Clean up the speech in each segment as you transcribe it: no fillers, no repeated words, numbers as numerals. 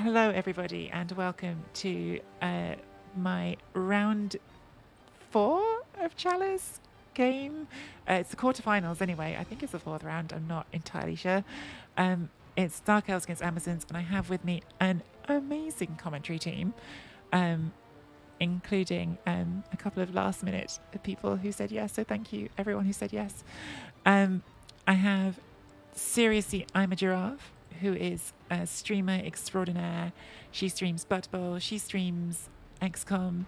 Hello, everybody, and welcome to my round 4 of Chalice game. It's the quarterfinals anyway. I think it's the 4th round. I'm not entirely sure. It's Dark Elves against Amazons, and I have with me an amazing commentary team, including a couple of last-minute people who said yes. So thank you, everyone who said yes. I have Seriously, I'm a Giraffe, who is a streamer extraordinaire. She streams Bud Bowl, she streams XCOM,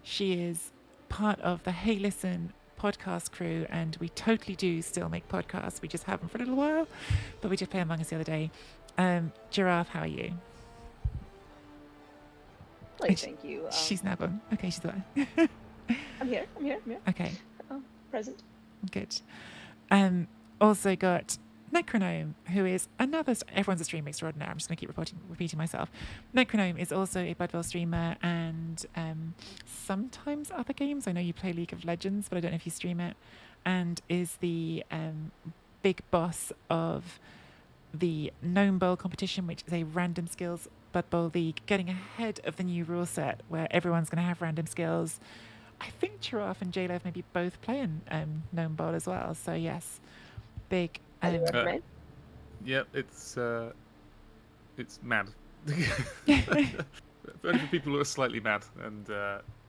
she is part of the Hey Listen podcast crew, and we totally do still make podcasts. We just haven't for a little while, but we did play Among Us the other day. Giraffe, how are you? Thank you. She's now gone. Okay, she's there. I'm here. Okay. Present. Good. Also got Necrognome, who is another... Everyone's a streamer extraordinaire. I'm just going to keep repeating myself. Necrognome is also a Budwell streamer and sometimes other games. I know you play League of Legends, but I don't know if you stream it. And is the big boss of the Gnome Bowl competition, which is a random skills Bud Bowl league, getting ahead of the new rule set where everyone's going to have random skills. I think Giraffe and Jleav maybe both play in Gnome Bowl as well. So yes, big... Yeah, it's mad. Only for people who are slightly mad and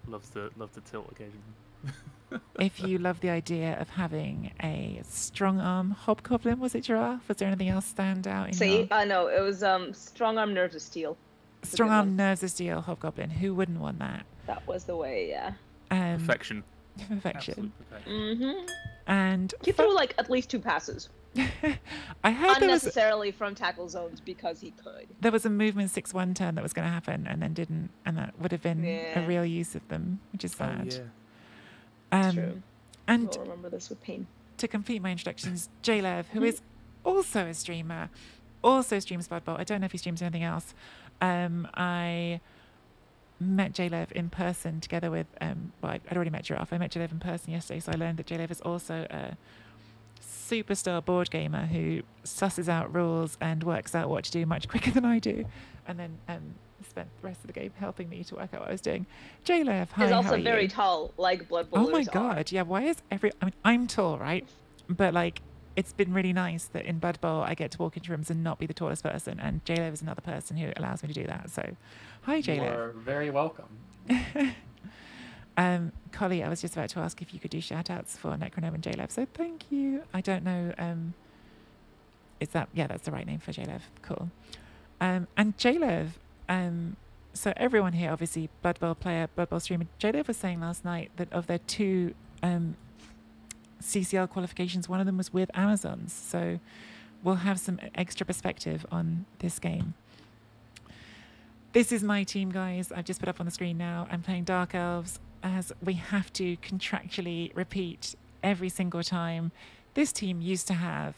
love to tilt occasionally. If you love the idea of having a strong arm hobgoblin, was it Giraffe? Was there anything else stand out? No, it was strong arm nerves of steel. Strong arm nerves of steel hobgoblin. Who wouldn't want that? That was the way, yeah. Perfection. Perfection. Mm-hmm. And he threw like at least 2 passes. I heard unnecessarily from tackle zones because he could. There was a movement 6-1 turn that was going to happen and then didn't, and that would have been a real use of them, which is sad. True. And we'll remember this with pain. To complete my introductions, Jleav, who is also a streamer, also streams Bud Bowl. I don't know if he streams anything else. I met Jleav in person together with I'd already met Giraffe. I met Jleav in person yesterday, so I learned that Jleav is also a superstar board gamer who susses out rules and works out what to do much quicker than I do, and then spent the rest of the game helping me to work out what I was doing. Jleav, hi, He's how also are very you? tall, like Blood Bowlers Oh my god, yeah, why is I'm tall, right? But like, it's been really nice that in Bud Bowl I get to walk into rooms and not be the tallest person, and Jleav is another person who allows me to do that. So, hi Jleav. You're very welcome. Collie, I was just about to ask if you could do shout-outs for Necrognome and Jleav, so thank you. I don't know, that's the right name for Jleav. Cool. And Jleav, so everyone here, obviously, Bud Bowl player, Bud Bowl streamer. Jleav was saying last night that of their 2 CCL qualifications, one of them was with Amazons, so we'll have some extra perspective on this game. This is my team, guys. I've just put up on the screen now. I'm playing Dark Elves, as we have to contractually repeat every single time. This team used to have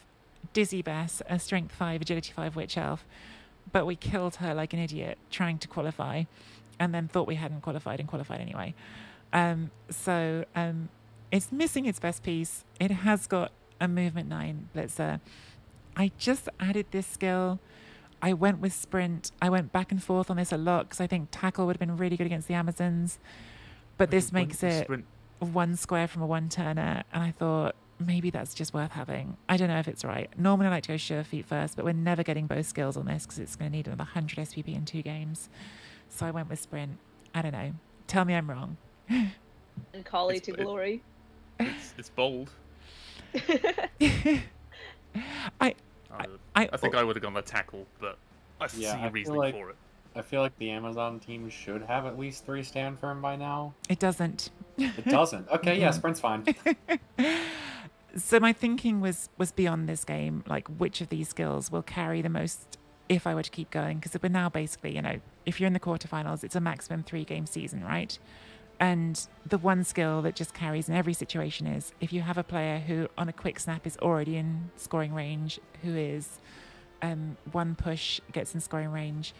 Dizzy Bess, a Strength 5, Agility 5 Witch Elf, but we killed her like an idiot trying to qualify, and then thought we hadn't qualified and qualified anyway. It's missing its best piece. It has got a movement 9 blitzer. I just added this skill. I went with sprint. I went back and forth on this a lot because I think tackle would have been really good against the Amazons. But this makes it 1 square from a 1-turner. And I thought maybe that's just worth having. I don't know if it's right. Normally I like to go sure feet first, but we're never getting both skills on this because it's going to need another 100 SPP in 2 games. So I went with sprint. I don't know. Tell me I'm wrong. And Collie to glory. It's bold. I think I would have gone the tackle, but I see reasoning for it. I feel like the Amazon team should have at least 3 stand firm by now. It doesn't. It doesn't? Okay, yeah, sprint's fine. So my thinking was beyond this game, like which of these skills will carry the most if I were to keep going, because we're now basically, if you're in the quarterfinals, it's a maximum 3-game season, right? And the one skill that just carries in every situation is if you have a player who on a quick snap is already in scoring range, who is 1 push gets in scoring range.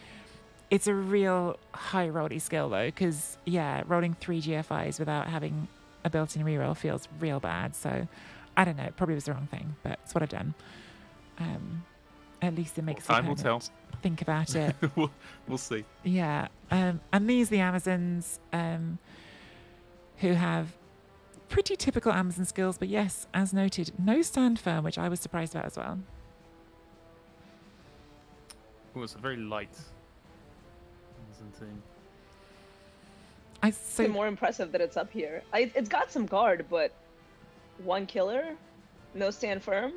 It's a real high rolly skill though, because rolling 3 GFIs without having a built-in reroll feels real bad. So I don't know, it probably was the wrong thing, but it's what I've done. At least it makes Time the will tell. opponent think about it. We'll see. Yeah. And these are the Amazons who have pretty typical Amazon skills, but yes, as noted, no stand firm, which I was surprised about as well. Oh, it's a very light Amazon team. It's more impressive that it's up here. It's got some guard, but one killer, no stand firm.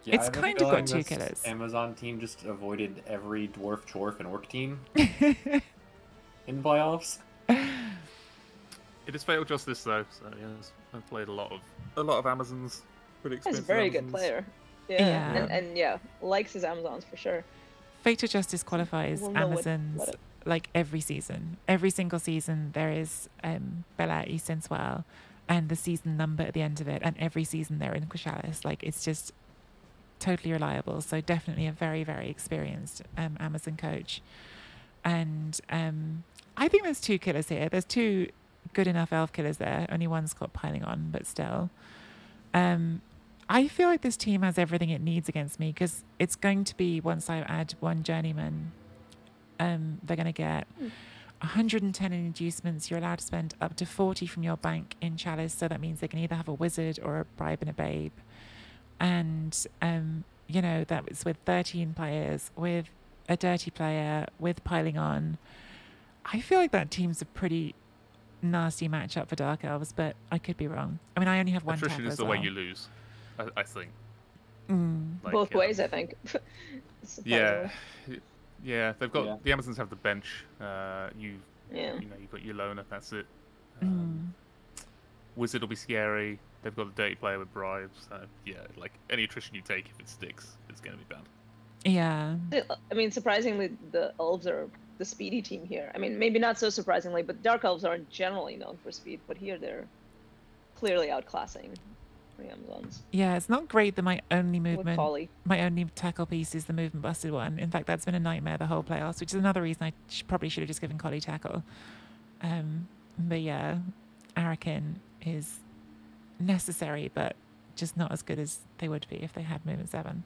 Yeah, It's I have a kind of got feeling two this killers. Amazon team just avoided every dwarf, chorf, and orc team in playoffs. It is Fatal Justice though, so yes, I've played a lot of Amazons. Pretty He's a expensive very Amazons. good player. Yeah. And yeah, likes his Amazons for sure. Fatal Justice qualifies We'll know what- Amazons what it- like every season. Every single season there is Bella East and Swell and the season number at the end of it, and every season they're in Chalice. Like, it's just totally reliable. So definitely a very, very experienced Amazon coach. And I think there's two killers here. There's two good enough elf killers there. Only one's got piling on, but still. I feel like this team has everything it needs against me, because it's going to be, once I add one journeyman, they're going to get 110 in inducements. You're allowed to spend up to 40 from your bank in Chalice, so that means they can either have a wizard or a bribe and a babe. And, that was with 13 players, with a dirty player, with piling on. I feel like that team's a pretty nasty matchup for Dark Elves, but I could be wrong. I mean, I only have one Attrition tackle is as the well. way you lose, I think. Like, Both ways, I think. Yeah, Surprisingly. yeah. They've got Yeah. the Amazons have the bench. Yeah. You've got your loner. That's it. Wizard will be scary. They've got a dirty player with bribes. So yeah, like any attrition you take, if it sticks, it's going to be bad. Yeah. I mean, surprisingly, the elves are the speedy team here. I mean, maybe not so surprisingly, but dark elves aren't generally known for speed, but here they're clearly outclassing the Amazons. Yeah, it's not great that my only With movement, Polly. my only tackle piece is the movement busted one. In fact, that's been a nightmare the whole playoffs, which is another reason I probably should have just given Collie tackle. But yeah, Arakin is necessary, but just not as good as they would be if they had movement 7.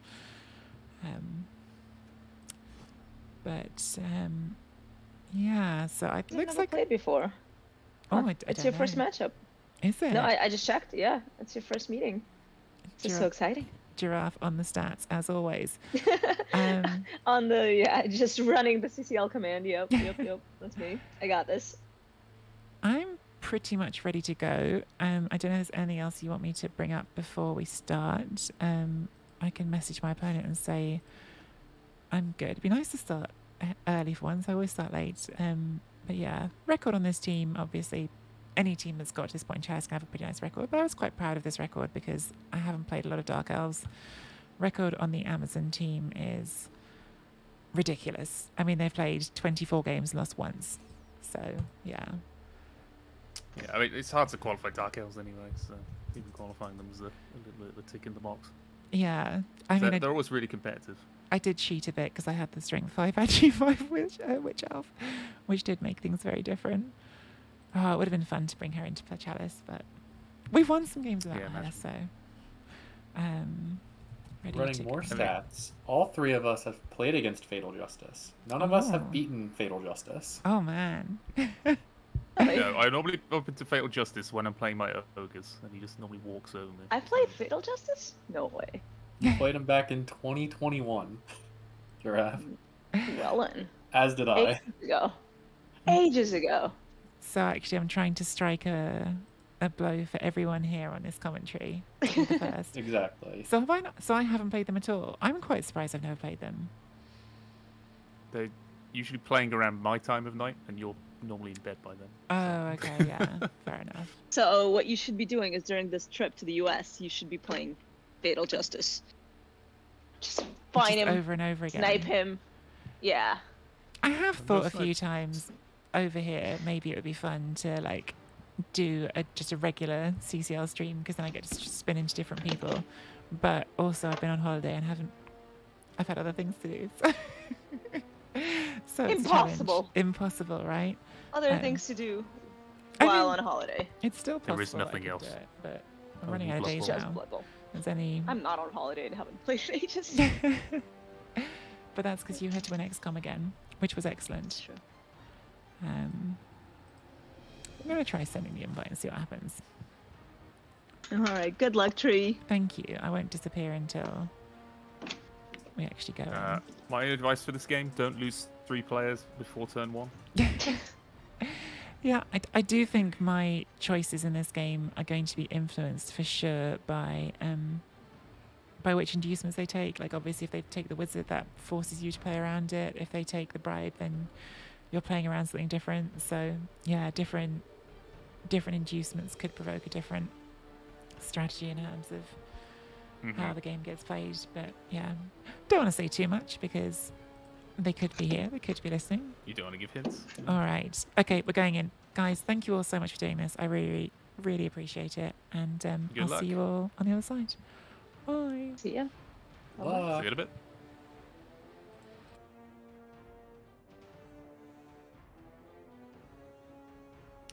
Yeah, so it You've looks never like... played before. Oh, Huh? I It's don't your know. first matchup. Is it? No, I just checked. Yeah, it's your first meeting. It's just so exciting. Giraffe on the stats, as always. On just running the CCL command. Yep. That's me. I got this. I'm pretty much ready to go. I don't know if there's anything else you want me to bring up before we start. I can message my opponent and say I'm good. It'd be nice to start early for once. I always start late. But yeah, record on this team, obviously. Any team that's got to this point in Chalice can have a pretty nice record. But I was quite proud of this record because I haven't played a lot of Dark Elves. Record on the Amazon team is ridiculous. I mean, they've played 24 games and lost once. So, yeah. Yeah, I mean it's hard to qualify Dark Elves anyway, so even qualifying them is a little bit of a tick in the box. Yeah. I mean, They're always really competitive. I did cheat a bit because I had the strength 5 actually 5 Witch Elf, which did make things very different. Oh, it would have been fun to bring her into Chalice, but we've won some games without her, so ready Running to more go. stats, all 3 of us have played against Fatal Justice. None of us Oh. have beaten Fatal Justice. Oh man. Yeah, I normally open to Fatal Justice when I'm playing my ogres, and he just normally walks over me. I played Fatal Justice? No way. You played him back in 2021, Giraffe. Well then. As did I. Ages ago. Ages ago. So actually, I'm trying to strike a blow for everyone here on this commentary. To be the first. Exactly. So have I not? So I haven't played them at all. I'm quite surprised I've never played them. They're usually playing around my time of night, and you're normally in bed by then. Oh, okay, yeah, fair enough. So what you should be doing is during this trip to the US, you should be playing Fatal Justice. Just find Just him, over and over again. snipe him. Yeah. I have thought a Most few nights. times over here maybe it would be fun to like do just a regular CCL stream because then I get to spin into different people. But also I've been on holiday and I've had other things to do. So it's a challenge. Impossible. Impossible, right? Other things to do I while mean, on holiday. It's still possible. There is that I nothing could else. do it, but I'm Only running out of Blood days Bowl. Just now. Blood Bowl. There's any. I'm not on holiday and haven't played in ages. But that's because you had to win XCOM again, which was That's excellent. true. I'm going to try sending the invite and see what happens. All right. Good luck, Tree. Thank you. I won't disappear until we actually go in. My advice for this game: don't lose 3 players before turn 1. Yeah, I do think my choices in this game are going to be influenced for sure by which inducements they take. Like, obviously, if they take the wizard, that forces you to play around it. If they take the bribe, then you're playing around something different. So, yeah, different inducements could provoke a different strategy in terms of how the game gets played. But, yeah, don't want to say too much because they could be here. They could be listening. You don't want to give hints. All right. Okay, we're going in. Guys, thank you all so much for doing this. I really, really appreciate it. And I'll luck. see you all on the other side. Bye. See ya. See you in a bit.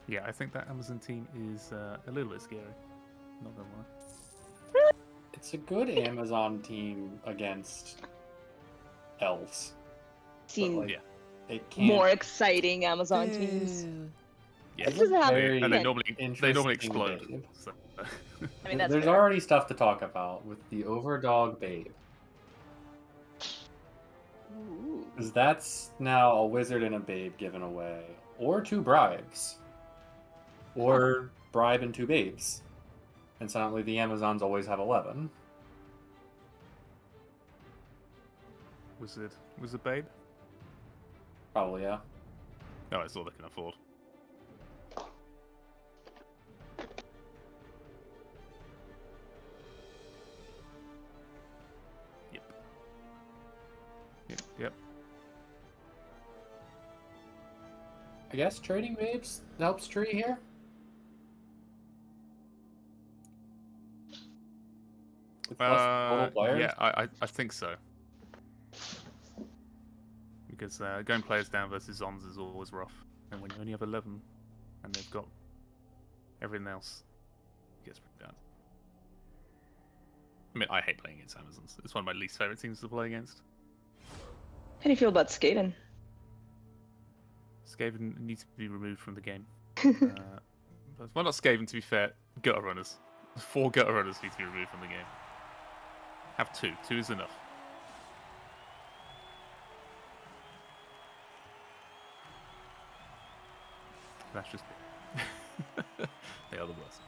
Yeah, I think that Amazon team is a little bit scary. Not gonna lie. It's a good Amazon team against elves. Seen But, Yeah. it can't. more exciting Amazon teams. Yeah. This is Very And they happening. normally interesting explode. babe. So. I mean, that's There's fair. already stuff to talk about with the Overdog Babe. Ooh. Because that's now a wizard and a babe given away. Or 2 bribes. Or bribe and 2 babes. And suddenly the Amazons always have 11. Was it babe? Probably, yeah. No, it's all they can afford. Yep. I guess trading babes helps Tree here. With less total players. Yeah, I think so. Because going players down versus Zons is always rough. And when you only have 11 and they've got everything else, it gets pretty bad. I mean, I hate playing against Amazons. It's one of my least favourite teams to play against. How do you feel about Skaven? Skaven needs to be removed from the game. Well, not Skaven, to be fair. Gutter runners. 4 gutter runners need to be removed from the game. Have 2. 2 is enough. That's just it. They are the worst.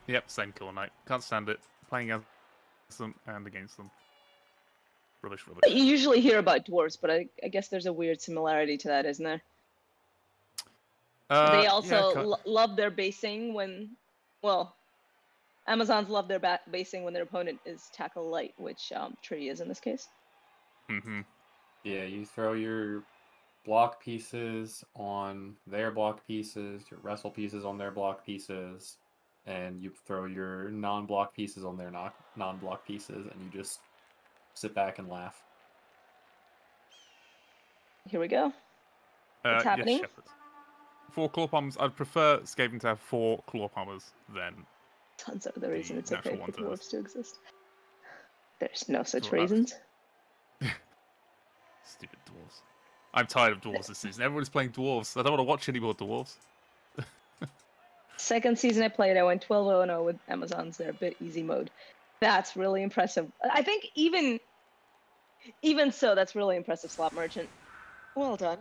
Yep, same Kill Knight. Can't stand it. Playing against them and against them. Rubbish. You usually hear about dwarves, but I guess there's a weird similarity to that, isn't there? They also love their basing when, well, Amazons love their basing when their opponent is tackle light, which Tree is in this case. Mm-hmm. Yeah, you throw your block pieces on their block pieces, your wrestle pieces on their block pieces, and you throw your non-block pieces on their non-block pieces, and you just sit back and laugh. Here we go. What's happening? Yes, Shepherd. 4 claw palms. I'd prefer Skaven to have 4 claw palmers than. Tons of other reasons it's okay natural for one dwarves to exist. There's no such Well, reasons. Stupid dwarves. I'm tired of dwarves this season. Everyone's playing dwarves. I don't want to watch any more dwarves. Second season I played, I went 12-0 with Amazons. They're a bit easy mode. That's really impressive. I think even so, that's really impressive, Slot Merchant. Well done.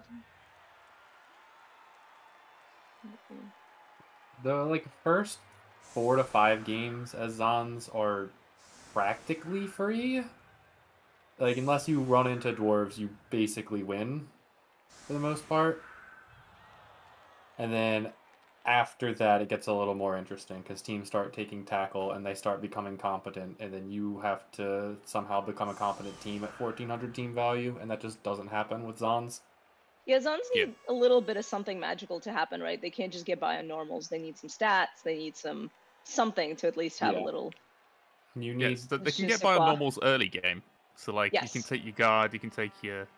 The first 4 to 5 games as Zons are practically free. Unless you run into dwarves, you basically win for the most part. And then after that, it gets a little more interesting because teams start taking tackle and they start becoming competent, and then you have to somehow become a competent team at 1400 team value, and that just doesn't happen with Zons. Yeah, Zons need a little bit of something magical to happen, right? They can't just get by on normals. They need some stats. They need something to at least have a little. You need they can get by on normals early game. So like you Yes. can take your guard, you can take your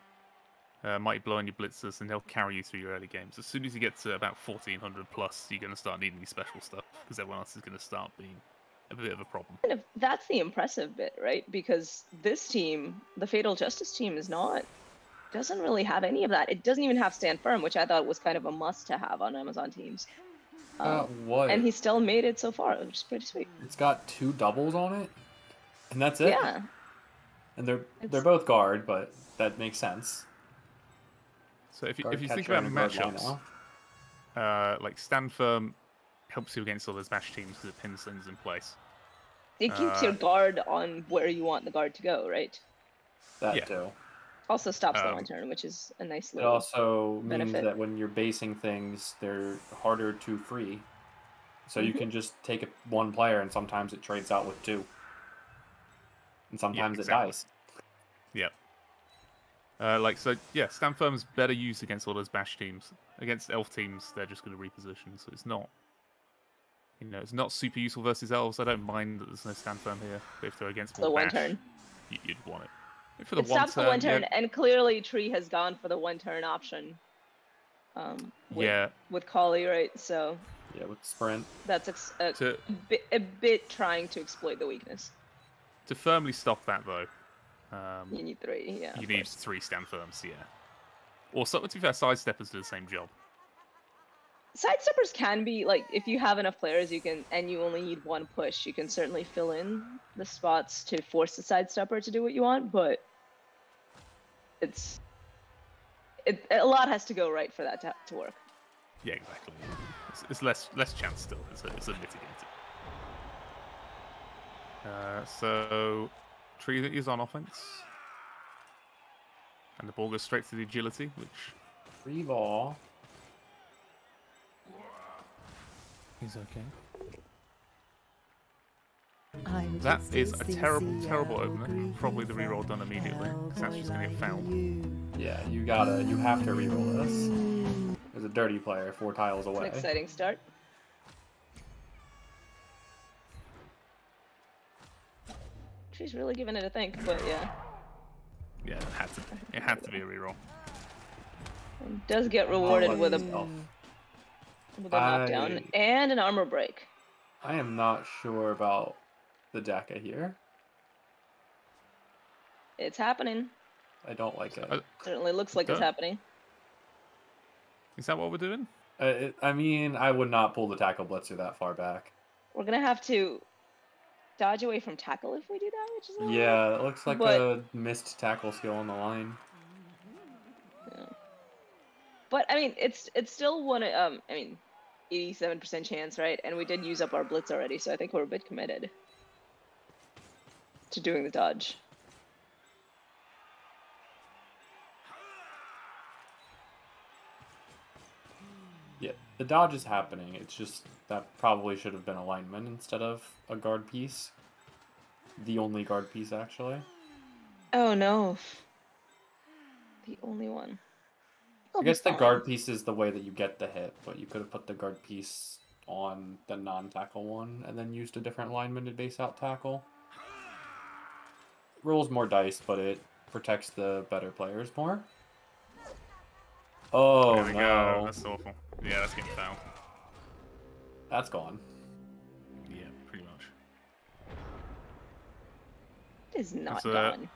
mighty blow and your blitzers, and they'll carry you through your early games. As soon as you get to about 1400 plus, you're going to start needing your special stuff because everyone else is going to start being a bit of a problem. Kind of, that's the impressive bit, right? Because this team, the Fatal Justice team, doesn't really have any of that. It doesn't even have Stand Firm, which I thought was kind of a must to have on Amazon teams. What? And he still made it so far, which is pretty sweet. It's got 2 doubles on it, and that's it. Yeah. And they're both guard, but that makes sense. So if you Guard think catcher about and a guard matchups, liner. like Stand Firm helps you against all those bash teams because it pins things in place. It keeps your guard on where you want the guard to go, right? That Yeah. too. Also stops the 1 turn, which is a nice It little also means benefit. that when you're basing things, they're harder to free. So you can just take 1 player, and sometimes it trades out with 2. And sometimes it dies. Yep. Stand Firm's better used against all those bash teams. Against elf teams, they're just going to reposition, so it's not, it's not super useful versus elves. I don't mind that there's no Stand Firm here, but if they're against more the 1 bash, turn. you'd want it. For the It stops the 1 turn, yeah. and clearly Tree has gone for the 1 turn option. With Collie, right? So Yeah, with sprint. that's a bit trying to exploit the weakness. To firmly stop that, though, You need 3, yeah. you need 3 Stand Firms, yeah. Or, to be fair, Sidesteppers do the same job. Sidesteppers can be, like, if you have enough players, and you only need 1 push, you can certainly fill in the spots to force the Sidestepper to do what you want, but a lot has to go right for that to work. Yeah, exactly. It's less chance still. It's a mitigator. So, Tree is on offense. And the ball goes straight to the agility, which... Free ball. is okay. I'm That just is a terrible, CCL terrible opener. Probably the reroll done immediately, because that's just going to get fouled. Yeah, you have to reroll this. There's a dirty player 4 tiles away. An exciting start. She's really giving it a think, but yeah. Yeah, it had to be a reroll. It does get rewarded with a knockdown and an armor break. I am not sure about the Deka here. It's happening. I don't like it. Certainly looks like it's happening. Is that what we're doing? I mean, I would not pull the tackle blitzer that far back. We're gonna have to dodge away from tackle if we do that, which is a little Yeah, it looks like a missed tackle skill on the line. Yeah. But I mean, it's still 87% chance, right? And we did use up our blitz already, so I think we're a bit committed to doing the dodge. Yeah, the dodge is happening. It's just that probably should have been a lineman instead of a guard piece. The only guard piece, actually. Oh no. The only one. I guess the guard piece is the way that you get the hit, but you could have put the guard piece on the non-tackle one and then used a different lineman to base out tackle. Rolls more dice, but it protects the better players more. Oh, There we no. go. That's awful. Yeah, that's getting fouled. That's gone. Yeah, pretty much. It is not That's, gone.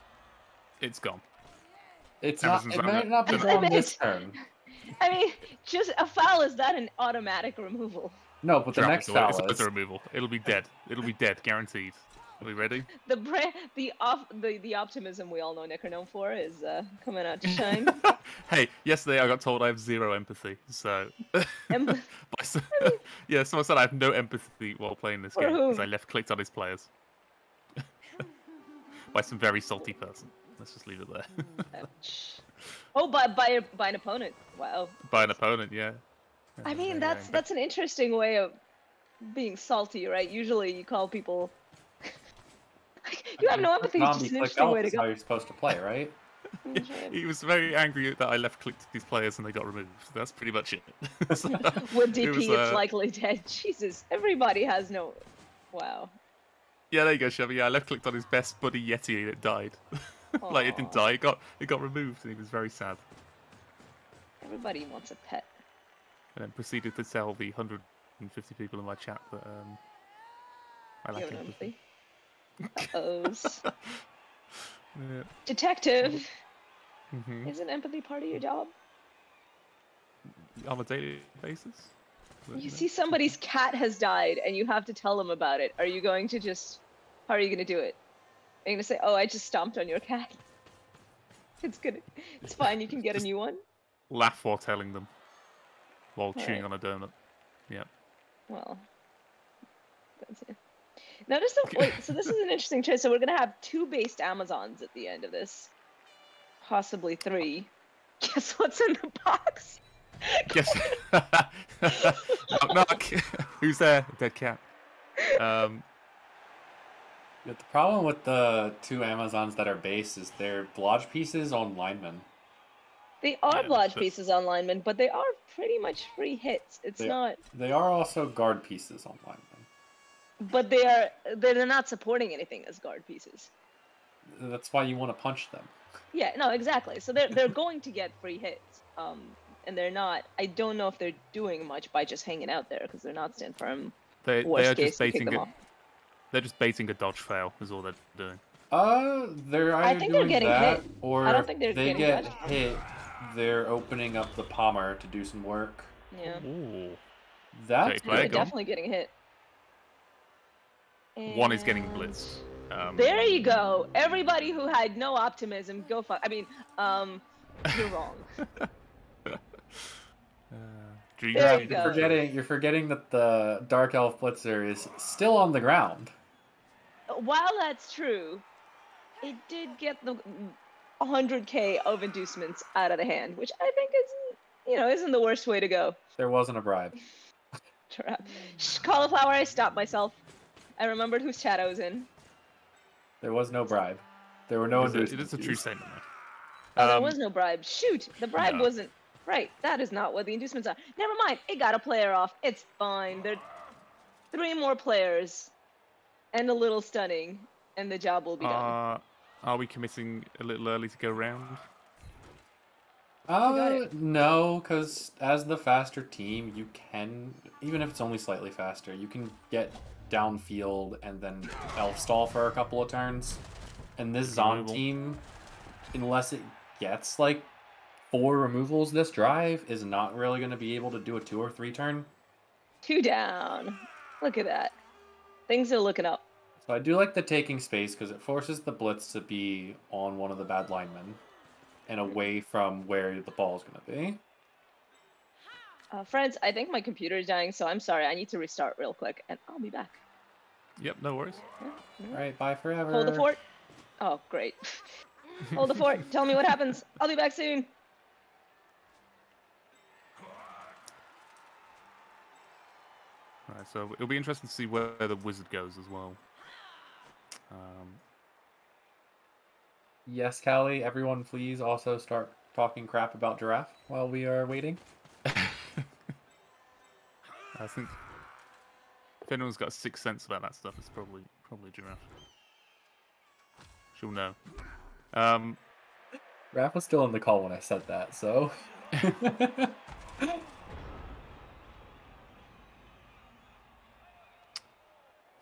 It's gone. It's Amazon's not. It on might it. not be I gone mean, this turn. I mean, just a foul is that an automatic removal? No, but the Drop next it, foul it's is. a removal. It'll be dead. It'll be dead, guaranteed. Are we ready? The optimism we all know Necrognome for is coming out to shine. Hey, yesterday I got told I have 0 empathy, so... yeah, someone said I have no empathy while playing this game, because I left-clicked on his players. By some very salty person. Let's just leave it there. Ouch. Oh, by an opponent. Wow. By an opponent, yeah. I mean, that's an interesting way of being salty, right? Usually you call people... you have no empathy, it's just an interesting way to That's how go. you're supposed to play, right? He was very angry that I left-clicked these players and they got removed. That's pretty much it. So, With DP, was, it's likely dead. Jesus, everybody has no... Wow. Yeah, there you go, Chevy. Yeah, I left-clicked on his best buddy Yeti and it died. Like, it didn't die. It got removed, and he was very sad. Everybody wants a pet. And then proceeded to tell the 150 people in my chat that I You lack have empathy. Uh-ohs. Yeah. Detective, Mhm. isn't empathy part of your job? On a daily basis. But, You know. see somebody's cat has died and you have to tell them about it. Are you going to just... How are you going to do it? Are you going to say, oh, I just stomped on your cat? It's fine, you can get a new one? Laugh while telling them, while chewing Alright. on a donut. Yeah. Well, that's it. Notice the... Wait, so this is an interesting choice. So we're going to have 2 based Amazons at the end of this. Possibly 3. Guess what's in the box? Guess. Knock knock. Who's there? A dead cat. Yeah, the problem with the 2 Amazons that are base is they're blodge pieces on linemen. They are Yeah, blodge but- pieces on linemen, but they are pretty much free hits. It's not... They are also guard pieces on linemen. But they're not supporting anything as guard pieces. That's why you want to punch them. Yeah, no, exactly. So they're going to get free hits. And they're not... I don't know if they're doing much by just hanging out there, because they're not stand firm. They Worst are case, just you kick baiting them it. off. They're just baiting a dodge fail. Is all they're doing. They're I either think they're doing getting that, hit. or I don't if think they're they getting get dodged. hit, they're opening up the Palmer to do some work. Yeah. Ooh. That's Okay, They're Player gone. definitely getting hit. One is getting And- blitzed. There you go. Everybody who had no optimism, go fuck. I mean, you're wrong. There you go. You're forgetting that the Dark Elf Blitzer is still on the ground. While that's true, it did get the 100k of inducements out of the hand, which I think isn't the worst way to go. There wasn't a bribe. Trap. Shh, cauliflower, I stopped myself. I remembered whose chat I was in. There was no bribe. There were no inducements. It is a true statement, though. Oh, there was no bribe. Shoot, the bribe No. wasn't... Right, that is not what the inducements are. Never mind, it got a player off. It's fine. There 3 more players and a little stunning, and the job will be done. Are we committing a little early to go round? got it. No, because as the faster team, you can, even if it's only slightly faster, you can get downfield and then elf stall for a couple of turns. And this Zon Removal. team, unless it gets like 4 removals this drive, is not really going to be able to do a 2 or 3 turn. 2 down. Look at that. Things are looking up. So I do like the taking space because it forces the blitz to be on one of the bad linemen and away from where the ball is going to be. Friends, I think my computer is dying, so I'm sorry. I need to restart real quick, and I'll be back. Yep, no worries. Yeah, yeah. All right, bye forever. Hold the fort. Oh, great. Hold the fort. Tell me what happens. I'll be back soon. Alright, so it'll be interesting to see where the wizard goes as well. Yes, Callie, everyone please also start talking crap about Giraffe while we are waiting. I think if anyone's got a sixth sense about that stuff, it's probably Giraffe. She'll know. Raph was still in the call when I said that, so...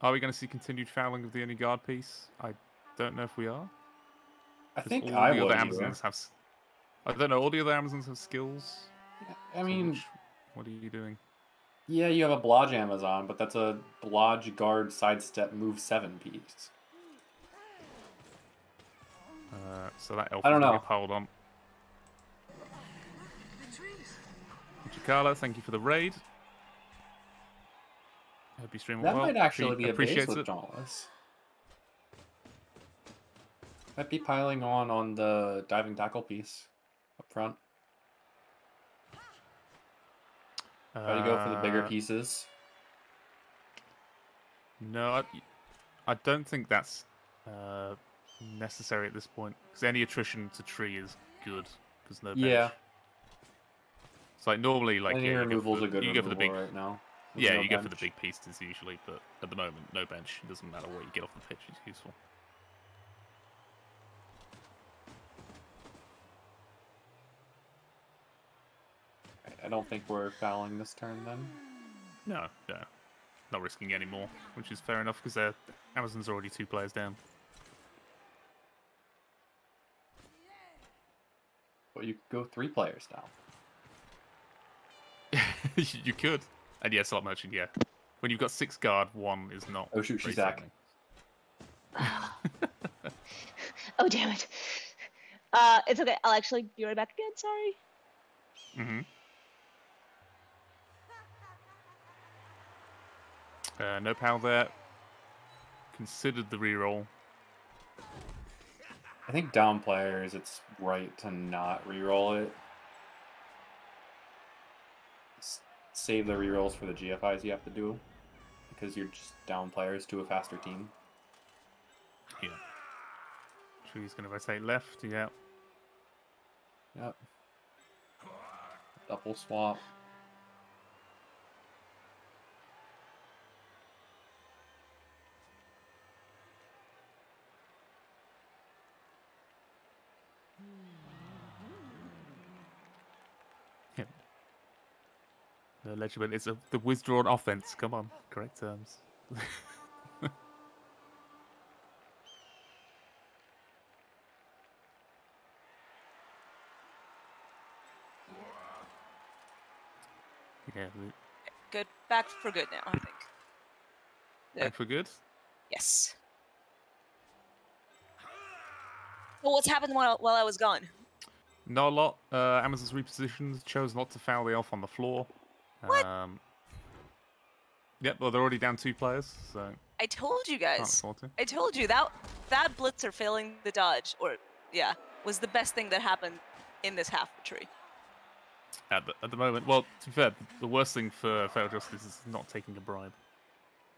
Are we going to see continued fouling of the only guard piece? I don't know if we are. I 'Cause think all I the would. other Amazons have. I don't know. All the other Amazons have skills. I so mean, what are you doing? yeah, you have a Blodge Amazon, but that's a Blodge guard sidestep move 7 piece. So that elf I don't is gonna know. get piled on. Chikala, thank you for the raid. Hope you stream That well. might actually be a base appreciates with it. Dauntless. Might be piling on the diving tackle piece up front. Try to go for the bigger pieces. No, I don't think that's necessary at this point. Because any attrition to tree is good. Because no bench. Yeah. It's like normally, like Any yeah, removal's a good you go for the removal big. right now. with Yeah, no you go for the bench. big pieces usually, but at the moment, no bench. It doesn't matter where you get off the pitch. It's useful. I don't think we're fouling this turn then. No, no. Not risking any more, which is fair enough because Amazon's already 2 players down. But you could go 3 players down. You could. And yeah, Slot Merchant, yeah. When you've got 6 guard, 1 is not. Oh shoot, she's very back. threatening. Oh damn it. It's okay. I'll actually be right back again. Sorry. No PAL there. Considered the reroll. I think down players, it's right to not reroll it. Save the rerolls for the GFIs you have to do, because you're just down players to a faster team. Yeah. Tree's going to rotate left, yeah. Yep. Double swap. Yep. The legible is the withdrawn offense. Come on, correct terms. Yeah, Good. Back for good now, I think. back for good. Yes. Well, what's happened while I was gone? Not a lot. Amazon's repositioned, chose not to foul the elf on the floor. What? Yep, well, they're already down 2 players, so I told you can't guys. afford to. I told you that blitzer failing the dodge, or yeah, was the best thing that happened in this half tree. At the moment, well, to be fair, the worst thing for Fail Justice is not taking a bribe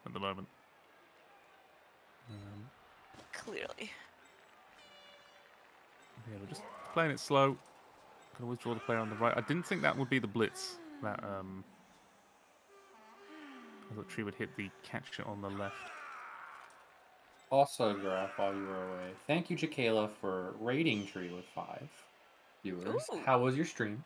at the moment. Clearly. Yeah, we're just playing it slow. Gonna withdraw the player on the right. I didn't think that would be the blitz. That I thought Tree would hit the catcher on the left. Also, Giraffe, while you were away, thank you, Jakayla, for raiding Tree with 5 viewers. Ooh. How was your stream?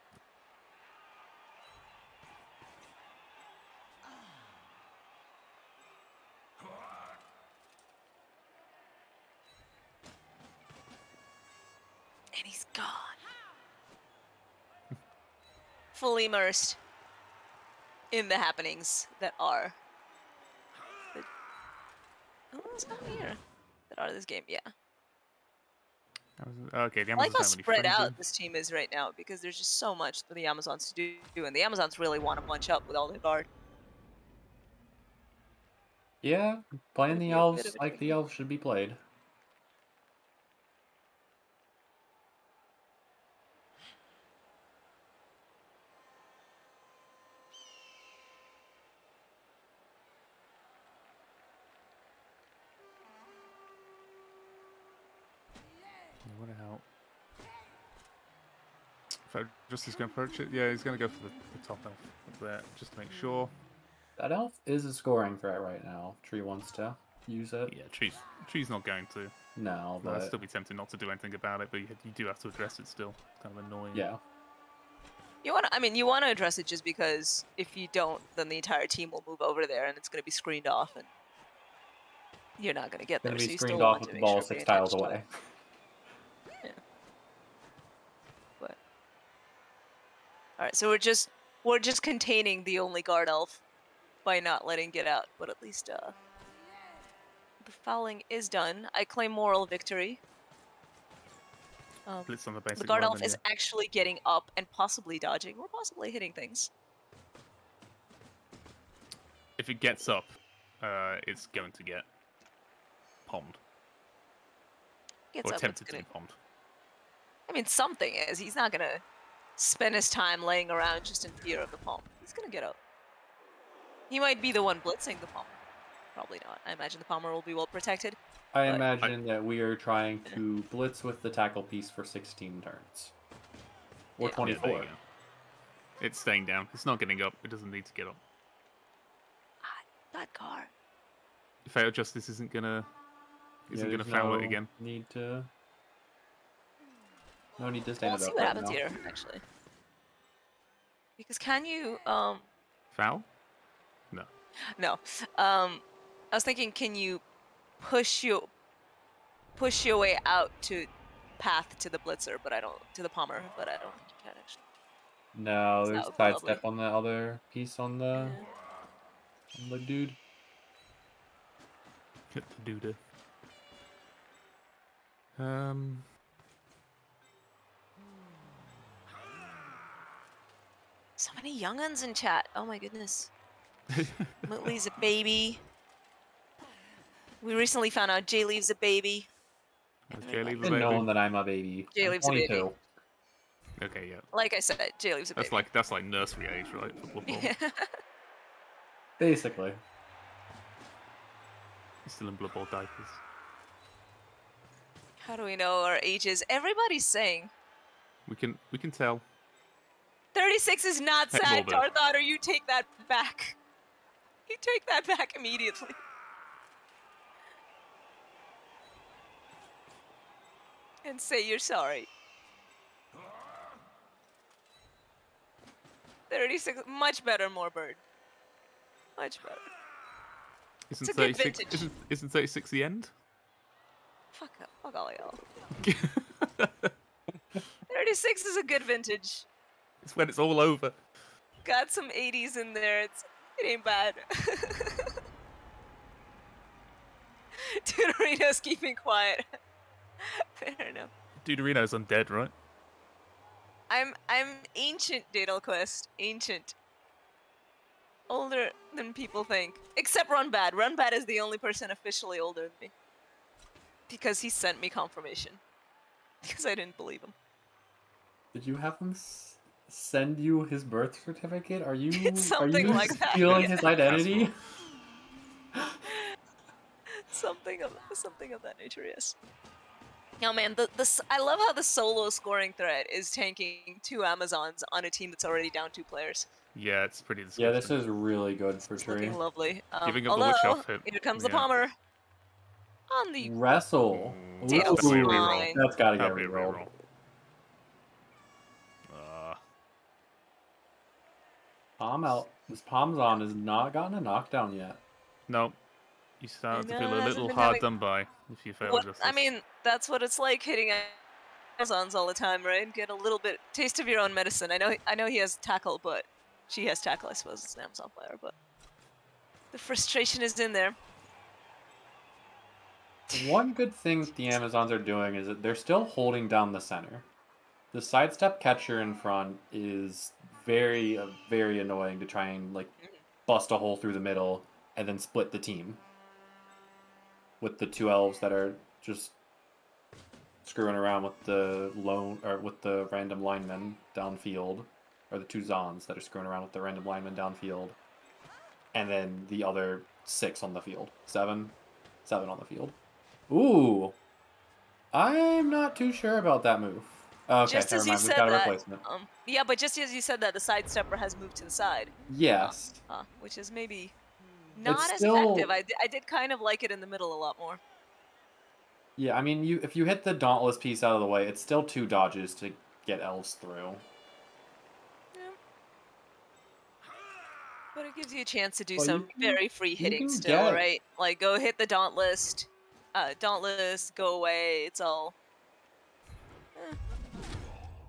And he's gone. Fully immersed in the happenings that are. Oh, it's not here. That are this game, yeah. Okay, the I like Amazons how don't have any spread freezing. out this team is right now because there's just so much for the Amazons to do, and the Amazons really want to bunch up with all their guard. Yeah, playing It'd the be a bit elves of a like the dream. elves should be played. What a hell. If Justice going to approach it, yeah, he's going to go for the top elf up there, just to make sure. That elf is a scoring threat right now. Tree wants to use it. Yeah, Tree's not going to. No, Well, I'd but still be tempted not to do anything about it, but you do have to address it still. It's kind of annoying. yeah. You want to address it just because if you don't, then the entire team will move over there, and it's going to be screened off, and you're not going to get Gonna there. be So you still screened off want with to the make ball sure 6 pay tiles attention to away. it. Yeah. But all right, so we're just containing the only guard elf by not letting it get out, but at least the fouling is done. I claim moral victory. Blitz on the basic The guard elf lineman, is actually getting up and possibly dodging or possibly hitting things. If it gets up, it's going to get pommed. Gets Or up, it's attempted to gonna. be pommed. I mean, something is. He's not gonna spend his time laying around just in fear of the palm. He's gonna get up. He might be the one blitzing the palmer. Probably not. I imagine the palmer will be well protected. I but- imagine that we are trying to blitz with the tackle piece for 16 turns. Or Yeah. Yeah, 24. there you go. It's staying down. It's not getting up. It doesn't need to get up. That car. Fail Justice isn't gonna There's foul it no again. Need to. No need to stand We'll it see up what right happens now. here, actually. Because can you Foul? No. no. I was thinking, can you push your way out to path to the blitzer, but I don't to the pommer, but I don't think you can actually. No, That there's would be lovely. sidestep on the other piece on the dude. Hit the doodah. Um. So many younguns in chat. Oh my goodness. Muttley's a baby. We recently found out Jleav's a baby. Was Jleav I've a been baby? known that I'm a baby. I'm Jleav's a baby. 22. Okay, yeah. Like I said, Jleav's a baby. That's like nursery age, right? For Blood Bowl. Basically. He's still in Blood Bowl diapers. How do we know our ages? Everybody's saying. We can tell. 36 is not Heck, sad, little bit. Tarthar, or you take that back. You take that back immediately. And say you're sorry. 36, much better, more bird. Much better. Isn't It's a good 36? vintage. Isn't 36 the end? Fuck up. Fuck all y'all. 36 is a good vintage. It's when it's all over. Got some 80s in there. It ain't bad. Deuterino's keeping quiet. Fair enough. Deuterino's undead, right? I'm ancient, Daedalquest. Ancient. Older than people think. Except Runbad. Runbad is the only person officially older than me. Because he sent me confirmation. Because I didn't believe him. Did you have him send you his birth certificate? Are you Something like that, stealing yeah. his identity? Something of that nature, yes. Oh man, I love how the solo scoring threat is tanking 2 Amazons on a team that's already down 2 players. Yeah, it's pretty disgusting. Yeah, this is really good for It's Tree. looking lovely. Giving up the Although, witch elf hit. here comes the Yeah. pommer. On the Wrestle. Dale's That's a Ooh, fine. that's gotta get That'll be a rerolled. reroll. This Palmzon has not gotten a knockdown yet. No. You start to I feel know, a hasn't little been hard having- done by if you fail What, justice. I mean, that's what it's like hitting Amazons all the time, right? Get a little bit taste of your own medicine. I know he has tackle, but she has tackle, I suppose. It's an Amazon player, but the frustration is in there. One good thing the Amazons are doing is that they're still holding down the center. The sidestep catcher in front is very, very annoying to try and like bust a hole through the middle and then split the team. With the 2 elves that are just screwing around with the random linemen downfield, or the 2 Zons that are screwing around with the random linemen downfield, and then the other 6 on the field. 7 on the field. Ooh, I'm not too sure about that move. Okay, Just never as you mind. We've said got a that, replacement. yeah, but just as you said that, the sidestepper has moved to the side, Yes. which is maybe not It's as still- effective. I did kind of like it in the middle a lot more. Yeah, I mean, if you hit the Dauntless piece out of the way, it's still 2 dodges to get elves through. Yeah. But it gives you a chance to do Well, some you can- very free you hitting can still, get- right? Like, go hit the Dauntless, go away, it's all...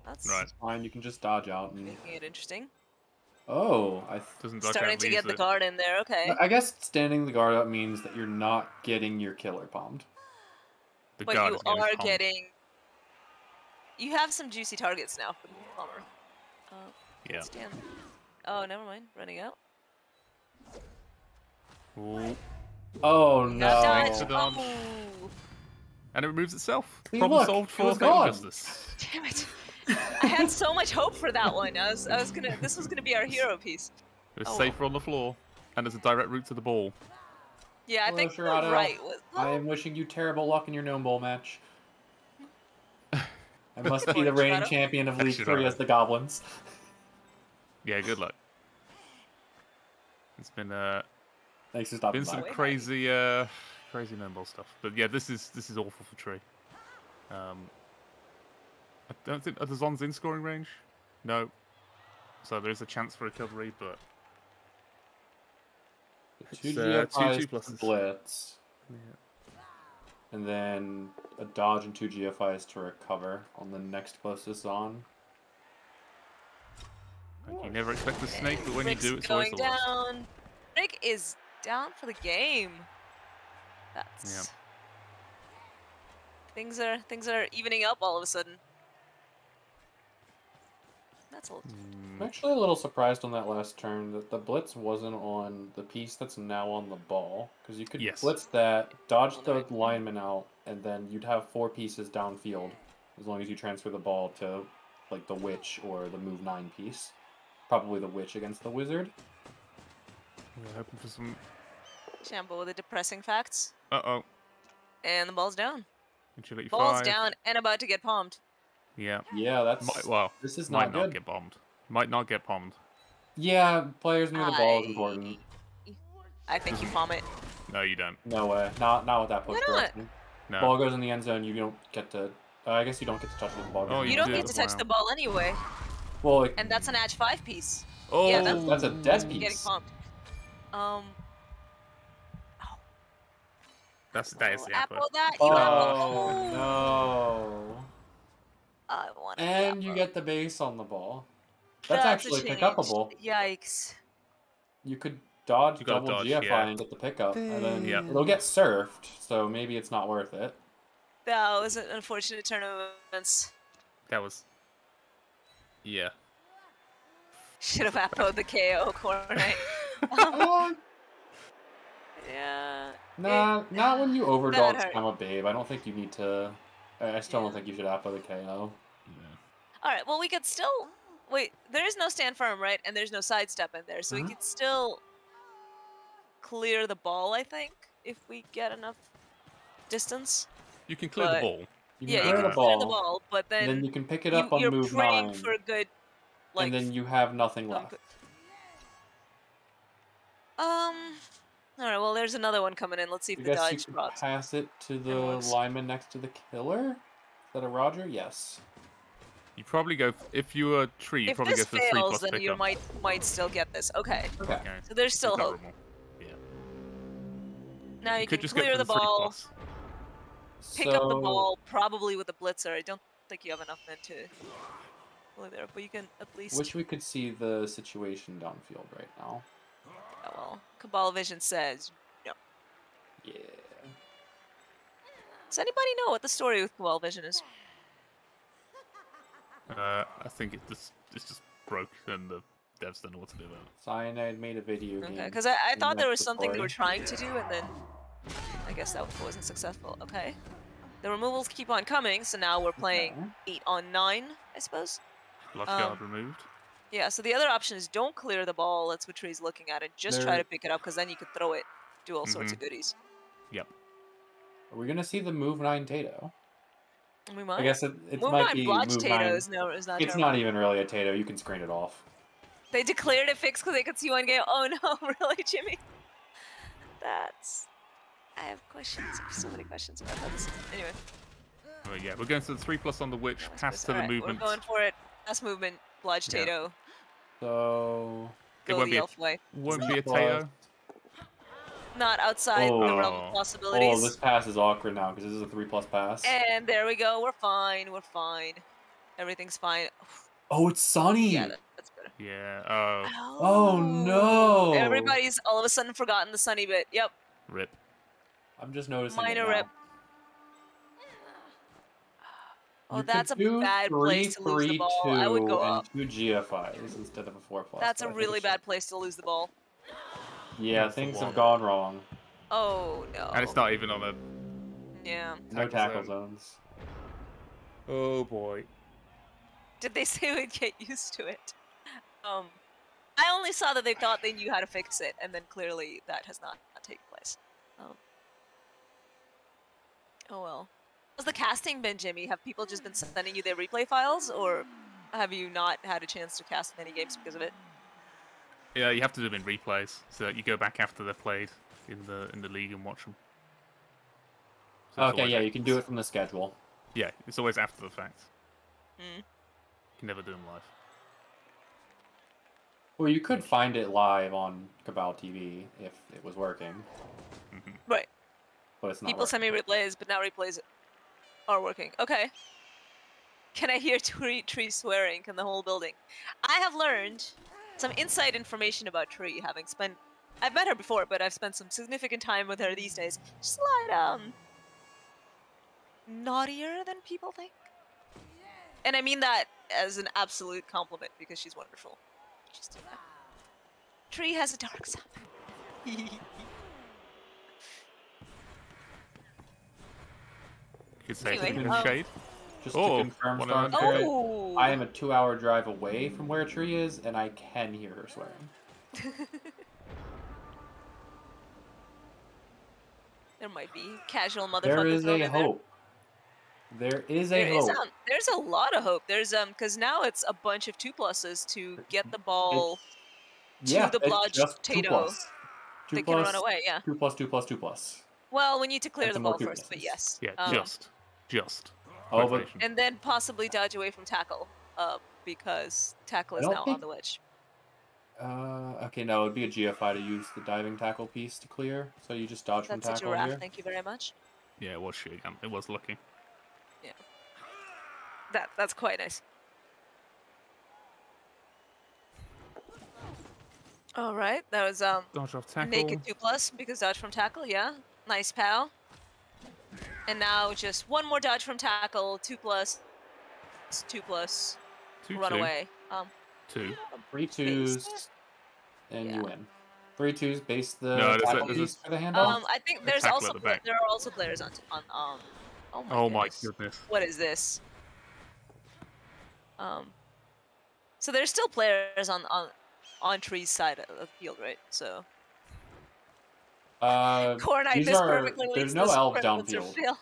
That's Right. Fine, you can just dodge out. And... making it interesting. Oh, Doesn't dodge Starting out to leaves get the it. guard in there, okay. I guess standing the guard up means that you're not getting your killer palmed. The But guard you is getting are pumped. getting... You have some juicy targets now for the Plumber. Yeah. Stand. Oh, never mind. Running out. Ooh. Oh Got no! dodged. to dodge. Oh, And it removes itself. See, Problem look, solved it for was Fatal gone. Justice. damn it. I had so much hope for that one. This was gonna be our hero piece. It's Oh, safer on the floor, and there's a direct route to the ball. Yeah, I Hello, think the Sherrado. right was... I am wishing you terrible luck in your Gnome Bowl match. I must be the Morning, reigning Shadow. champion of League 3 Shadow. as the Goblins. Yeah, good luck. It's been Thanks for stopping some by. crazy crazy no-ball stuff, but yeah, this is awful for Tree. I don't think are the Zons in scoring range. No. so there is a chance for recovery, but Two it's, GFIs two to pluses. blitz, Yeah. and then a dodge and two GFIs to recover on the next closest on. Like, you never expect a snake, but when Rick's you do, it's always going the worst. down. Rick is down for the game. That's things are evening up all of a sudden. That's a little I'm actually a little surprised on that last turn that the blitz wasn't on the piece that's now on the ball, because you could Yes. blitz that, dodge the Right. lineman out, and then you'd have 4 pieces downfield, as long as you transfer the ball to like the witch or the move 9 piece. Probably the witch against the wizard. We're hoping for some. Shambo with the depressing facts. Uh-oh. And the ball's down. Agility Ball's 5. down and about to get palmed. Yeah. Yeah, that's this is might not not good. get bombed. Might not get bombed. Yeah, players near the ball is important. I think you palm it. No, you don't. No way, not with that push Why not? direction. No. Ball goes in the end zone. You don't get to. I guess you don't get to touch it with the ball. Oh, goes in You the don't end get to zone. touch the ball anyway. Well, And that's an edge 5 piece. Oh, Yeah, that's a dead getting piece. palmed. that is the Apple apple. that you Oh apple. no! I want And you get the base on the ball. That's That's a actually change. pick-upable. Yikes. You could dodge You gotta double dodge, GFI yeah. and get the pickup, and then Yep. it'll get surfed. So maybe it's not worth it. That was an unfortunate turn of events. That was. Yeah. Should have appoed the KO corner. Yeah. Not when you overdodge that hurt. I'm a babe. I don't think you need to. I still don't think you should appo the KO. All right. Well, we could still wait. There is no stand firm, right? And there's no sidestep in there, so we could still clear the ball. I think if we get enough distance. You can clear the ball. You can Yeah, you clear can the clear the ball, ball, but and then then you can pick it up on you're move praying 9, for a good, like. and then you have nothing oh, left. good. All right. Well, there's another one coming in. Let's see if I the guess you dodge could drops. pass it to the works. lineman next to the killer. Is that a Roger? Yes. You probably go if you were a tree. You If probably this go for the 3 fails, plus then pickup. you might still get this. Okay. Okay. Okay. So there's still hope. Recoverable. Yeah. Now you could can just clear go for the the 3 ball, plus. pick up the ball, probably with the blitzer. I don't think you have enough men to go there, but you can at least. Wish we could see the situation downfield right now. Oh, well, Cabal Vision says no. Yeah. Does anybody know what the story with Cabal Vision is? I think it's just broke, and the devs don't know what to do about it. Cyanide made a video game. Okay, because I thought there was that's the something they were story. trying to do, and then I guess that wasn't successful. Okay. The removals keep on coming, so now we're playing 8 on 9, I suppose. Blood guard removed. Yeah, so the other option is don't clear the ball. That's what Tree's looking at, and just try to pick it up, because then you could throw it, do all sorts of goodies. Yep. Are we gonna see the move 9 Tato? We might. I guess it Move might 9 be Blotch move Tato 9. is not It's terrible. not even really a Tato. You can screen it off. They declared it fixed because they could see one game. Oh no, really, Jimmy? That's. I have questions. I have so many questions about that. Anyway. Well, yeah, we're going to the 3 plus on the witch. Pass to the Alright, movement. We're going for it. That's movement. Blodge Yeah. Tato. So Go won't the be a- elf way. Won't be a Plus- Tato. Not outside the realm of Oh. possibilities. Oh, this pass is awkward now because this is a 3+ pass. And there we go. We're fine. We're fine. Everything's fine. Oh, it's Sunny. Yeah, that's better. Yeah. Oh. Oh, no. Everybody's all of a sudden forgotten the sunny bit. Yep. Rip. I'm just noticing. Minor it now. rip. Oh, You that's a could do bad place to lose the ball. I would go 3-3-2 up. and 2 GFIs instead of a 4+. That's a but I think really it bad should- place to lose the ball. Yeah, That's the things one. have gone wrong. Oh no. And it's not even on a. Yeah. No tackle zones. Oh boy. Did they say we'd get used to it? I only saw that they thought they knew how to fix it, and then clearly that has not taken place. Oh well. How's the casting been, Jimmy? Have people just been sending you their replay files, or have you not had a chance to cast many games because of it? Yeah, you have to do them in replays, so that you go back after they're played in the league and watch them. So it's Okay, always yeah, after- you can do it from the schedule. Yeah, it's always after the fact. Hmm. You can never do them live. Well, you could find it live on Cabal TV if it was working, Right. but it's not People working. send me replays, but now replays are working. Okay. Can I hear Tree swearing in the whole building? I have learned some inside information about Tree, having spent... I've met her before, but I've spent some significant time with her these days. Slight, naughtier than people think. And I mean that as an absolute compliment, because she's wonderful. She's too bad. Tree has a dark side. You could say Anyway, it's shade. Just to Oh, confirm, one Star of them. Spirit, Oh! I am a 2-hour drive away from where Tree is, and I can hear her swearing. There might be casual motherfuckers. There is over a there. hope. There is a hope. There's a lot of hope. There's because now it's a bunch of 2+s to get the ball Yeah, to the it's blodged just 2+. potato. 2+, They can run away, yeah. 2+, 2+, 2+. Well, we need to clear And the some more ball first, but 2+s. yes. Yeah, just. Oh, but Quotation. And then possibly dodge away from tackle, because tackle I is don't now think- on the wedge. okay, no, it'd be a GFI to use the diving tackle piece to clear, so you just dodge from That's a tackle giraffe. here. Thank you very much. Yeah, it was shitty. It was lucky. That's quite nice. All right, that was Dodge off tackle. naked 2+ because dodge from tackle. Yeah, nice pal. And now just one more dodge from tackle. 2+, 2+. Run 2-2. away. 2. 3 twos, and Yeah. you win. 3 twos, base the No, there's a- tackle there's a- piece for the handoff. I think there's tackle also at the back. there are also players on Oh my goodness. What is this? So there's still players on Tree's side of the field, right? So Cornite these this are, perfectly there's leads no the elves sprint blitzer downfield. field.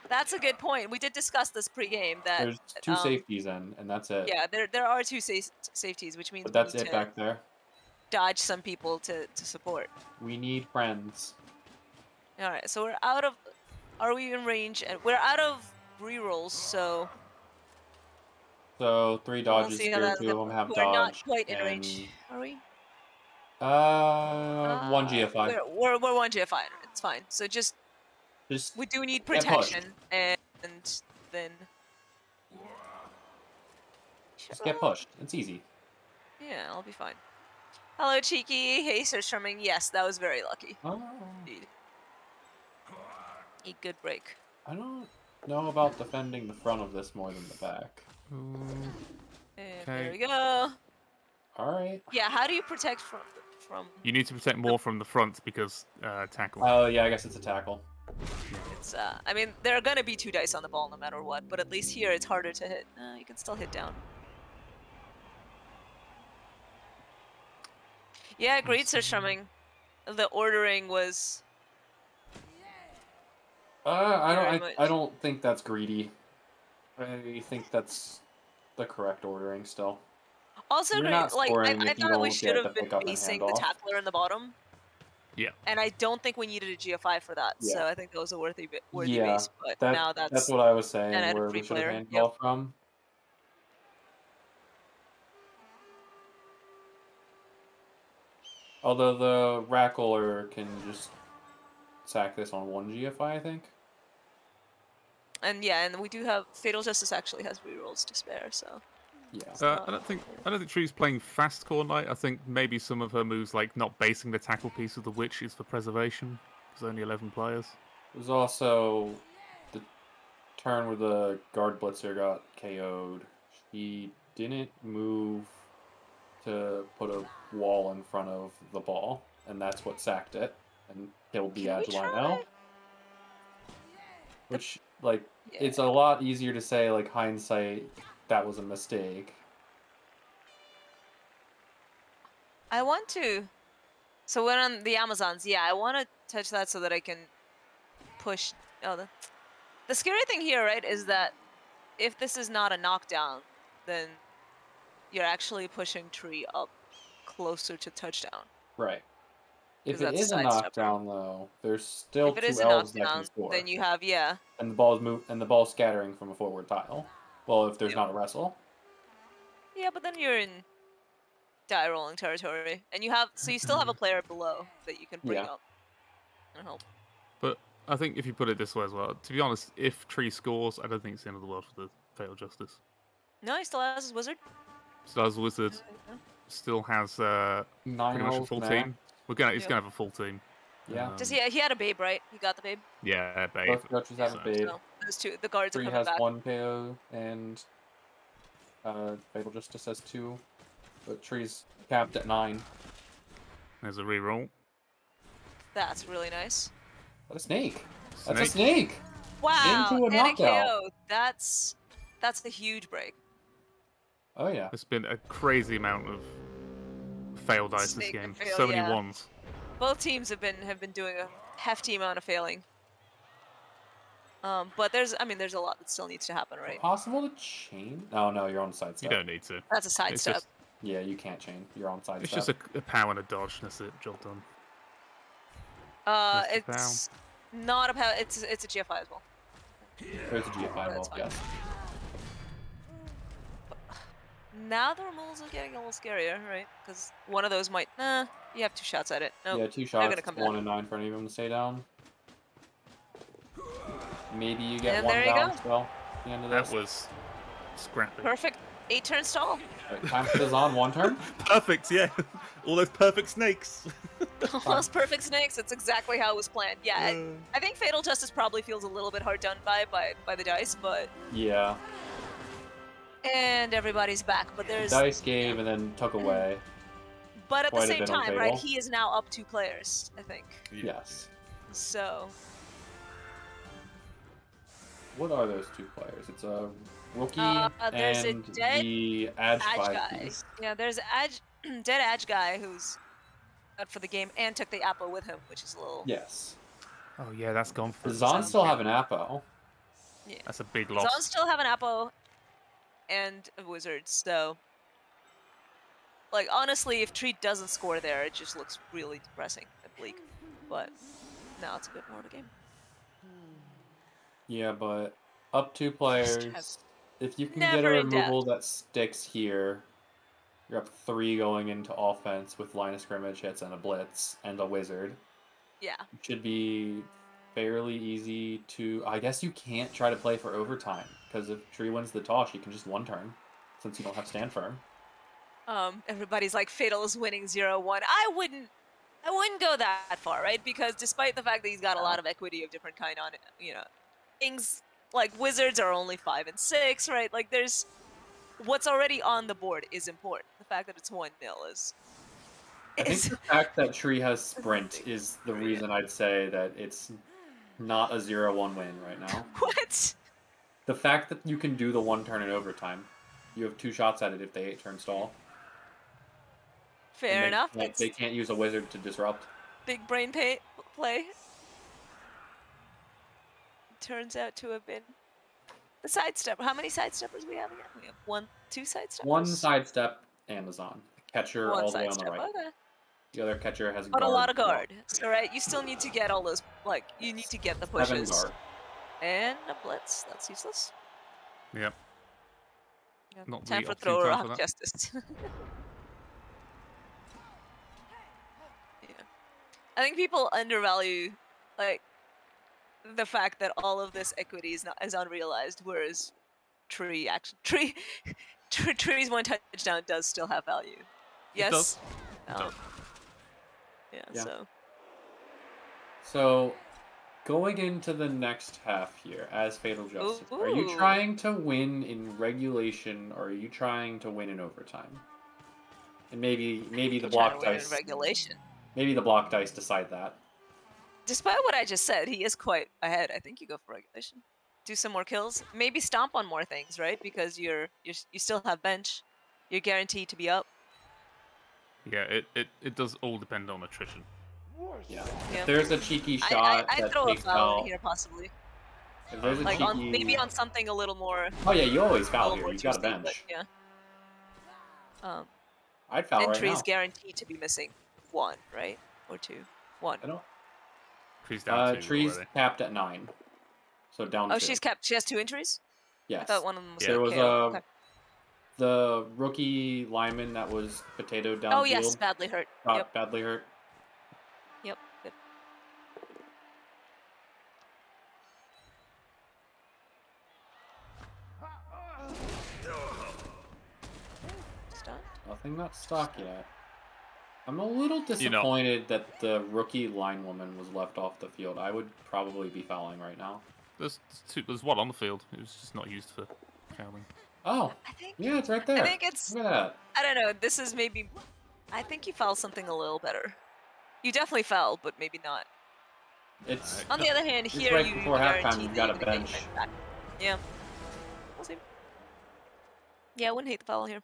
That's a good point. We did discuss this pre-game that There's 2 safeties in, and that's it. yeah, there are 2 safeties, which means But that's we need it to back there. dodge some people to support. We need friends. All right, so we're out of. Are we in range? And we're out of rerolls, so So 3 we'll dodges see how here, that 2 of them have we're dodge. not quite in range, are we? 1 GFI. We're 1 GFI. It's fine. So just we do need get pushed. protection, and then Just get pushed. It's easy. yeah, I'll be fine. Hello, Cheeky. Hey, Sir Strumming. Yes, that was very lucky. Oh, Indeed. A good break. I don't know about defending the front of this more than the back. And Okay. there we go. Alright. Yeah, how do you protect from? You need to protect more from the front because tackle. Oh, yeah, I guess it's a tackle. It's I mean, there are gonna be 2 dice on the ball no matter what, but at least here it's harder to hit. You can still hit down. Yeah, agreed, Sir Strumming. The ordering was Very I don't think that's greedy. I think that's the correct ordering still. also You're great. not Like scoring I if you thought we don't should get have the been pickup and basing the handoff. tackler in the bottom. Yeah. And I don't think we needed a GFI for that, so Yeah. I think that was a worthy Yeah, base. But now that's what I was saying, and I had a where free we should have player, handed yep. off from. Although the Rackler can just sack this on 1 GFI, I think. and yeah, and we do have Fatal Justice actually has rerolls to spare, so Yeah. I don't think Tree's playing fast Cornlight. I think maybe some of her moves, like not basing the tackle piece of the Witch, is for preservation. There's only 11 players. There's also the turn where the guard blitzer got KO'd. He didn't move to put a wall in front of the ball, and that's what sacked it and killed the Can we Agilino. try? Which, like, Yeah. it's a lot easier to say, like, hindsight, that was a mistake. I want to. So when on the Amazons, yeah, I want to touch that so that I can push. Oh, the scary thing here, right, is that if this is not a knockdown, then you're actually pushing Tree up closer to touchdown. Right. If 'Cause it that's is a sidestep. knockdown, though, there's still If it 2 is a elves that can knockdown, score. then you have And the ball's scattering from a forward tile. Well, if there's Yep. not a wrestle. Yeah, but then you're in die rolling territory, and you still have a player below that you can bring Yeah. up and help. But I think if you put it this way as well, to be honest, if Tree scores, I don't think it's the end of the world for the Fatal Justice. No, he still has his wizard. Still has Wizard, still has pretty much a rolls full max. team. He's gonna have a full team. Yeah. Does he had a babe, right? He got the babe. Yeah, babe. Both judges have a So- babe. So those two, the guards are Tree coming has back. 1 KO, and Fatal Justice has 2. But Tree's capped at 9. There's a reroll. That's really nice. What a snake! That's a Snake. snake! Wow, Into a and a knockout. KO. That's a huge break. Oh yeah. There's been a crazy amount of failed dice this Snake game. and fail, So many yeah. ones. Both teams have been doing a hefty amount of failing. But there's a lot that still needs to happen, right? Possible to chain? Oh no, you're on side You step. don't need to. That's a side It's step. just, Yeah, you can't chain. You're on side it's step. just a power and a dodge. That's it. Job done. That's the It's not a power. It's a GFI as well. There's a GFI That's wall, fine. yes. Now the removals are getting a little scarier, right? Because one of those might. Nah, you have 2 shots at it. Nope. Yeah, 2 they're shots, gonna come 1 back. and 9 for any of them to stay down. Maybe you get And 1 there you down go. still at the end of That this. was scrappy. Perfect 8-turn stall. Right, time for the on 1 turn. Perfect, yeah. All those perfect snakes. All those perfect snakes. That's exactly how it was planned. Yeah, I think Fatal Justice probably feels a little bit hard done by the dice, but Yeah. and everybody's back. But there's Dice gave and then took away. but at the quite a same bit on time, right? Fatal. He is now up 2 players, I think. Yes. So What are those 2 players? It's a rookie there's a and dead the Edge Edge 5 guy. piece. Yeah, there's dead Edge guy who's out for the game and took the Apple with him, which is a little. Yes. Oh yeah, that's gone for. Does Zon still have an Apo? Yeah. That's a big Zon loss. still have an Apple and a wizard, so like honestly, if Tree doesn't score there, it just looks really depressing and bleak. But now it's a bit more of a game. Yeah, but up 2 players. has If you can get a never in removal that sticks here, you're up 3 going into offense with line of scrimmage hits and a blitz and a wizard. Yeah. It should be fairly easy to. I guess you can't try to play for overtime because if Tree wins the toss, you can just 1 turn since you don't have stand firm. Everybody's like Fatal is winning 0-1. I wouldn't go that far, right? Because despite the fact that he's got a lot of equity of different kind on it, things like wizards are only 5 and 6, right? Like there's what's already on the board is important. The fact that it's 1-0 is. I think the fact that Tree has sprint is the reason I'd say that it's not a 0-1 win right now. What? The fact that you can do the 1 turn in overtime, you have 2 shots at it if they 8-turn stall. Fair And enough. They can't use a wizard to disrupt. Big brain play. Turns out to have been the sidestep. How many sidesteppers we have again? We have 2 sidesteppers. 1 sidestep Amazon. Catcher 1 all the way on the sidestep. right. Okay. The other catcher has But guard. a lot of guard. So right, you still need to get all those. Like you need to get the 7 pushes. guard. And a blitz. That's useless. Yep. Yeah. Not Time the for opportune thrower time for of that. justice. Yeah. I think people undervalue like the fact that all of this equity is unrealized, whereas Tree's 1 touchdown does still have value. Yes. does. It Um, does. yeah. Yeah. So, going into the next half here as Fatal Justice, are you Ooh. trying to win in regulation or are you trying to win in overtime? And maybe the Trying to block win in dice. regulation. Maybe the block dice decide that. Despite what I just said, he is quite ahead. I think you go for regulation. Do some more kills. Maybe stomp on more things, right? Because you still have bench. You're guaranteed to be up. Yeah, it does all depend on attrition. Yeah. Yeah. If there's a cheeky shot I that throw a takes foul in out. here possibly. If there's a Like cheeky. maybe on something a little more. Oh yeah, you always a foul little here. more You've got a juicy, but bench. yeah. I'd foul right Entry's now. guaranteed to be missing 1, right? Or 2. 1. I don't. Tree's down 2 Tree's already. capped at 9. So down Oh, 2. she's kept. She has 2 entries. Yes. I thought one of them was Yeah. There like was KO. a Okay. The rookie lineman that was potatoed downfield. Oh yes, badly hurt. Got Yep. badly hurt. Yep. Good. Stunned? Nothing not stuck yet. I'm a little You know. disappointed that the rookie linewoman was left off the field. I would probably be fouling right now. There's one on the field. It was just not used for fouling. Oh, I think. yeah, it's right there. I think it's. Look at that. I don't know. This is maybe. I think you foul something a little better. You definitely foul, but maybe not. It's On the other hand, it's here right you before halftime. guaranteed You've that got a you're gonna get bench. your back. Yeah. We'll see. Yeah, I wouldn't hate the foul here.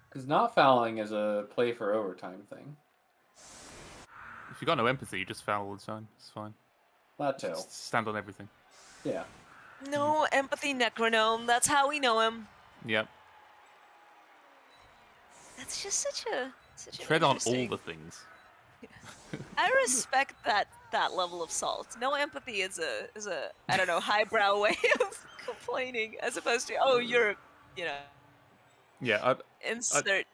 Because not fouling is a play for overtime thing. If you got no empathy, you just foul all the time. It's fine. That too. Just stand on everything. Yeah. No empathy, Necrognome. That's how we know him. Yep. That's just such an Tread on all interesting- the things. I respect that level of salt. No empathy is a I don't know, highbrow way of complaining as opposed to you're Yeah, insert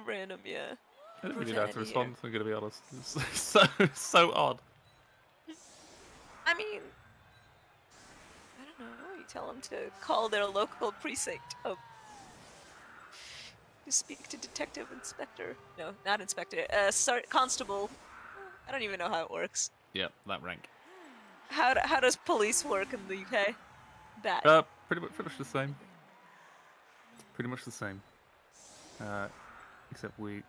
random I don't really know how to profanity respond. I'm gonna be honest. It's so odd. I mean, I don't know. You tell them to call their local precinct up. You speak to detective, inspector. No, not inspector. Constable. I don't even know how it works. Yeah, that rank. How does police work in the UK? That. Pretty much the same. Pretty much the same. Except we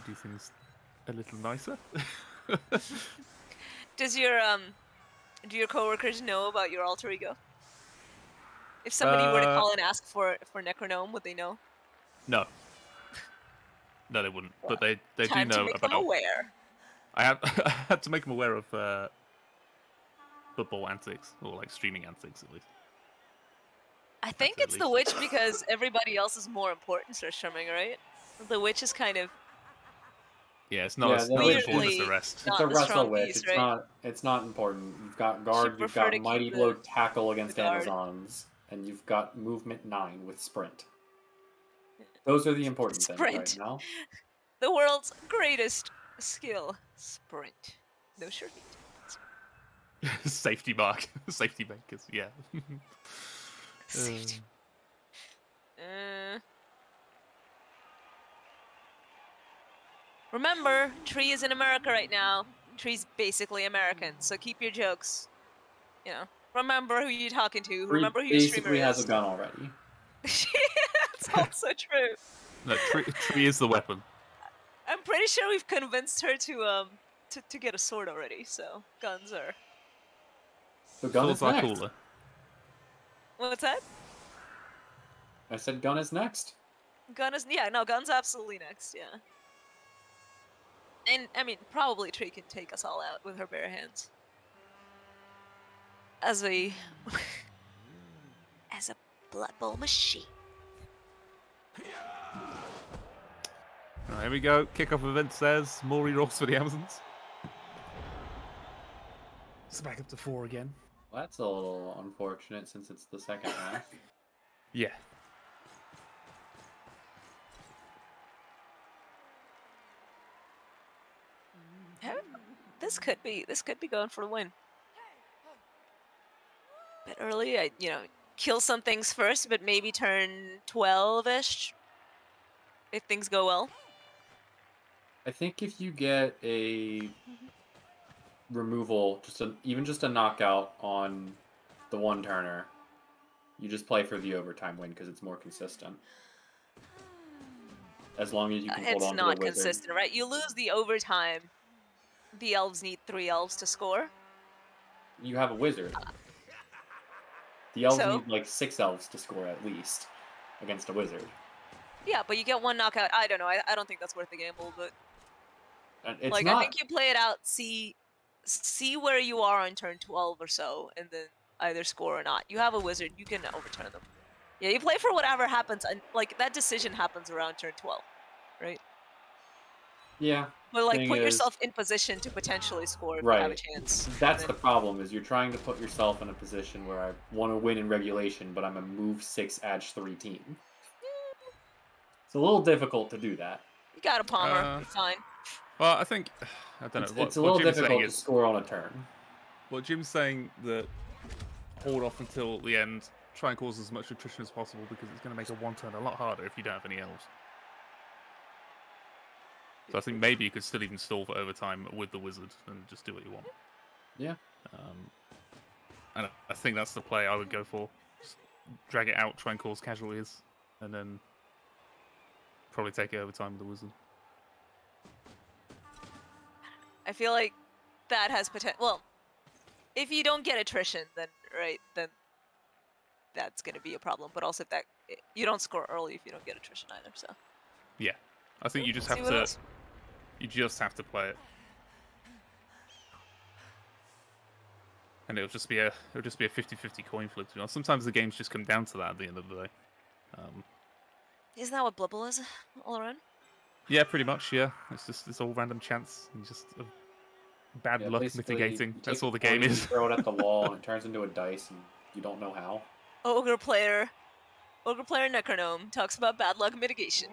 do things a little nicer. Do your coworkers know about your alter ego? If somebody were to call and ask for Necrognome, would they know? No. No, they wouldn't. But they do Time to know make about. them aware. I had to make them aware of football antics, or like streaming antics at least. I think That's it's at the least- witch because everybody else is more important for streaming, right? The witch is kind of Yeah, it's not Yeah, as the not witch as important as is- the rest. Not It's a the wrestle strong witch. piece, It's right? not important. You've got guard, you've prefer to got mighty keep blow the- tackle against guard. Amazons, and you've got movement 9 with sprint. Those are the important things right Sprint. now. The world's greatest skill, sprint. No sure feet. Safety mark, safety makers. Yeah. Safety. Remember, Tree is in America right now. Tree's basically American, so keep your jokes. Remember who you're talking to. Bree Remember who your streamer basically has is. a gun already. That's also true. No, tree is the weapon. I'm pretty sure we've convinced her to get a sword already. So guns are. So gun is Swords are next. cooler. What's that? I said gun is next. Gun's absolutely next. Yeah. And I mean, probably Tree can take us all out with her bare hands. As a Blood Bowl machine. Right, here we go. Kickoff event says more rerolls for the Amazons. It's back up to 4 again. Well, that's a little unfortunate since it's the second half. Yeah. This could be going for the win. Bit early, kill some things first, but maybe turn 12-ish if things go well. I think if you get a removal, even just a knockout on the one turner, you just play for the overtime win because it's more consistent. As long as you can hold It's on to not the wizard. consistent, right? You lose the overtime. The elves need 3 elves to score. You have a wizard. The elves So? need like 6 elves to score at least against a wizard. Yeah, but you get 1 knockout. I don't know. I don't think that's worth the gamble, but And it's like not. I think you play it out, see where you are on turn 12 or so, and then either score or not. You have a wizard, you can overturn them. Yeah, you play for whatever happens, and like that decision happens around turn 12, right? Yeah. But like, Thing put is- yourself in position to potentially score if you Right. have a chance. That's and the then- problem, is you're trying to put yourself in a position where I want to win in regulation, but I'm a move 6 edge 3 team. It's a little difficult to do that. You got a Palmer. You're fine. Well, I think I don't know. It's a what little Jim's saying difficult to is score on a turn. what Jim's saying that hold off until the end, try and cause as much attrition as possible because it's going to make a one turn a lot harder if you don't have any elves. So I think maybe you could still even stall for overtime with the wizard and just do what you want. Yeah. And I think that's the play I would go for. Just drag it out, try and cause casualties, and then probably take it overtime with the wizard. I feel like that has potential. Well, if you don't get attrition, then then that's gonna be a problem. But also, if that you don't score early if you don't get attrition either. So Yeah, I think you just See have what to. else? You just have to play it, and it'll just be a 50-50 coin flip. To be honest. Sometimes the games just come down to that at the end of the day. Isn't that what Blibble is all around? Yeah, pretty much. Yeah, it's all random chance and just bad Yeah, luck basically, mitigating. you That's take all the a game coin, is. You throw it at the wall, and it turns into a dice, and you don't know how. Ogre player Necronome talks about bad luck mitigation.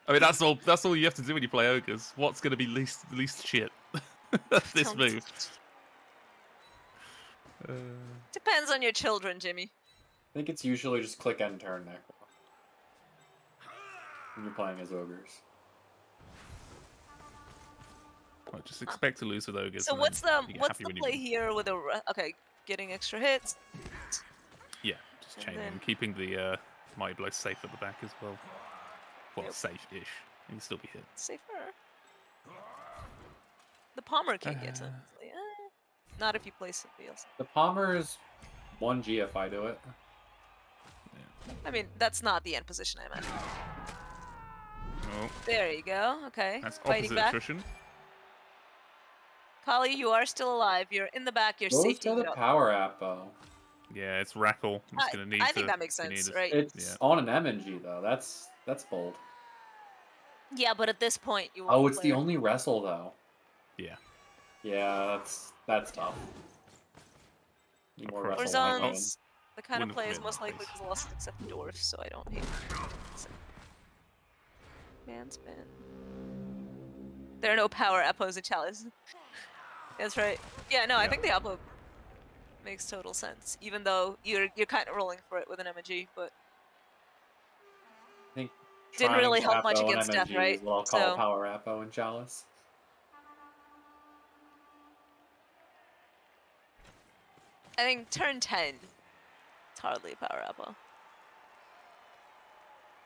I mean, that's all you have to do when you play ogres. What's going to be least shit? This Don't- move. Depends on your children, Jimmy. I think it's usually just click end turn Necro when you're playing as ogres. Well, just expect to lose with ogres. So and what's then the you get what's happy the when you play win. here with okay, getting extra hits? Yeah, just And chaining, then- keeping the mighty blow safe at the back as well. Well, Yep. safe-ish. You can still be hit. Safer. The Palmer can get to not if you play somebody else. The Palmer is 1G if I do it. I mean, that's not the end position, I imagine. Oh, There you go. Okay. that's Fighting opposite back. attrition. Kali, you are still alive. You're in the back. You're Goes safety to the it up. power Appo. Yeah, it's Rackle. It's going to need I to. think that makes be sense, needed. right? It's on an MNG though. That's bold. Yeah, but at this point, you. Oh, want it's the player- only wrestle though. Yeah. Yeah, that's tough. Need more Or For wrestle line zones, the kind of Wouldn't play have is been most that likely case. because losses except dwarfs, so I don't hate it. Man spin. There are no power appos in Chalice. That's right. Yeah, no, I Yeah. think the upload makes total sense, even though you're kind of rolling for it with an MG, but I think Didn't trying really to help much Appo and against death, MNG right? is what I'll call So- power Appo and Chalice. I think turn 10, it's hardly a power appo.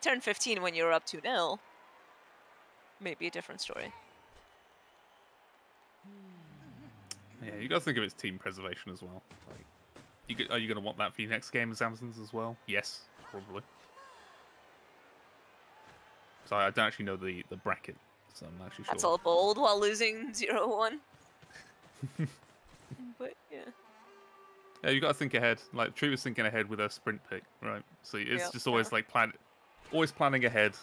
Turn 15 when you're up 2-0, maybe a different story. Yeah, you got to think of it as team preservation as well. Like, are you going to want that for your next game as Amazons as well? Yes, probably. So I don't actually know the bracket, so I'm not actually sure. That's all bold while losing 0-1. But yeah. Yeah, you got to think ahead. Like Tree was thinking ahead with her sprint pick, right? So it's Yep, just always yeah. like always planning ahead.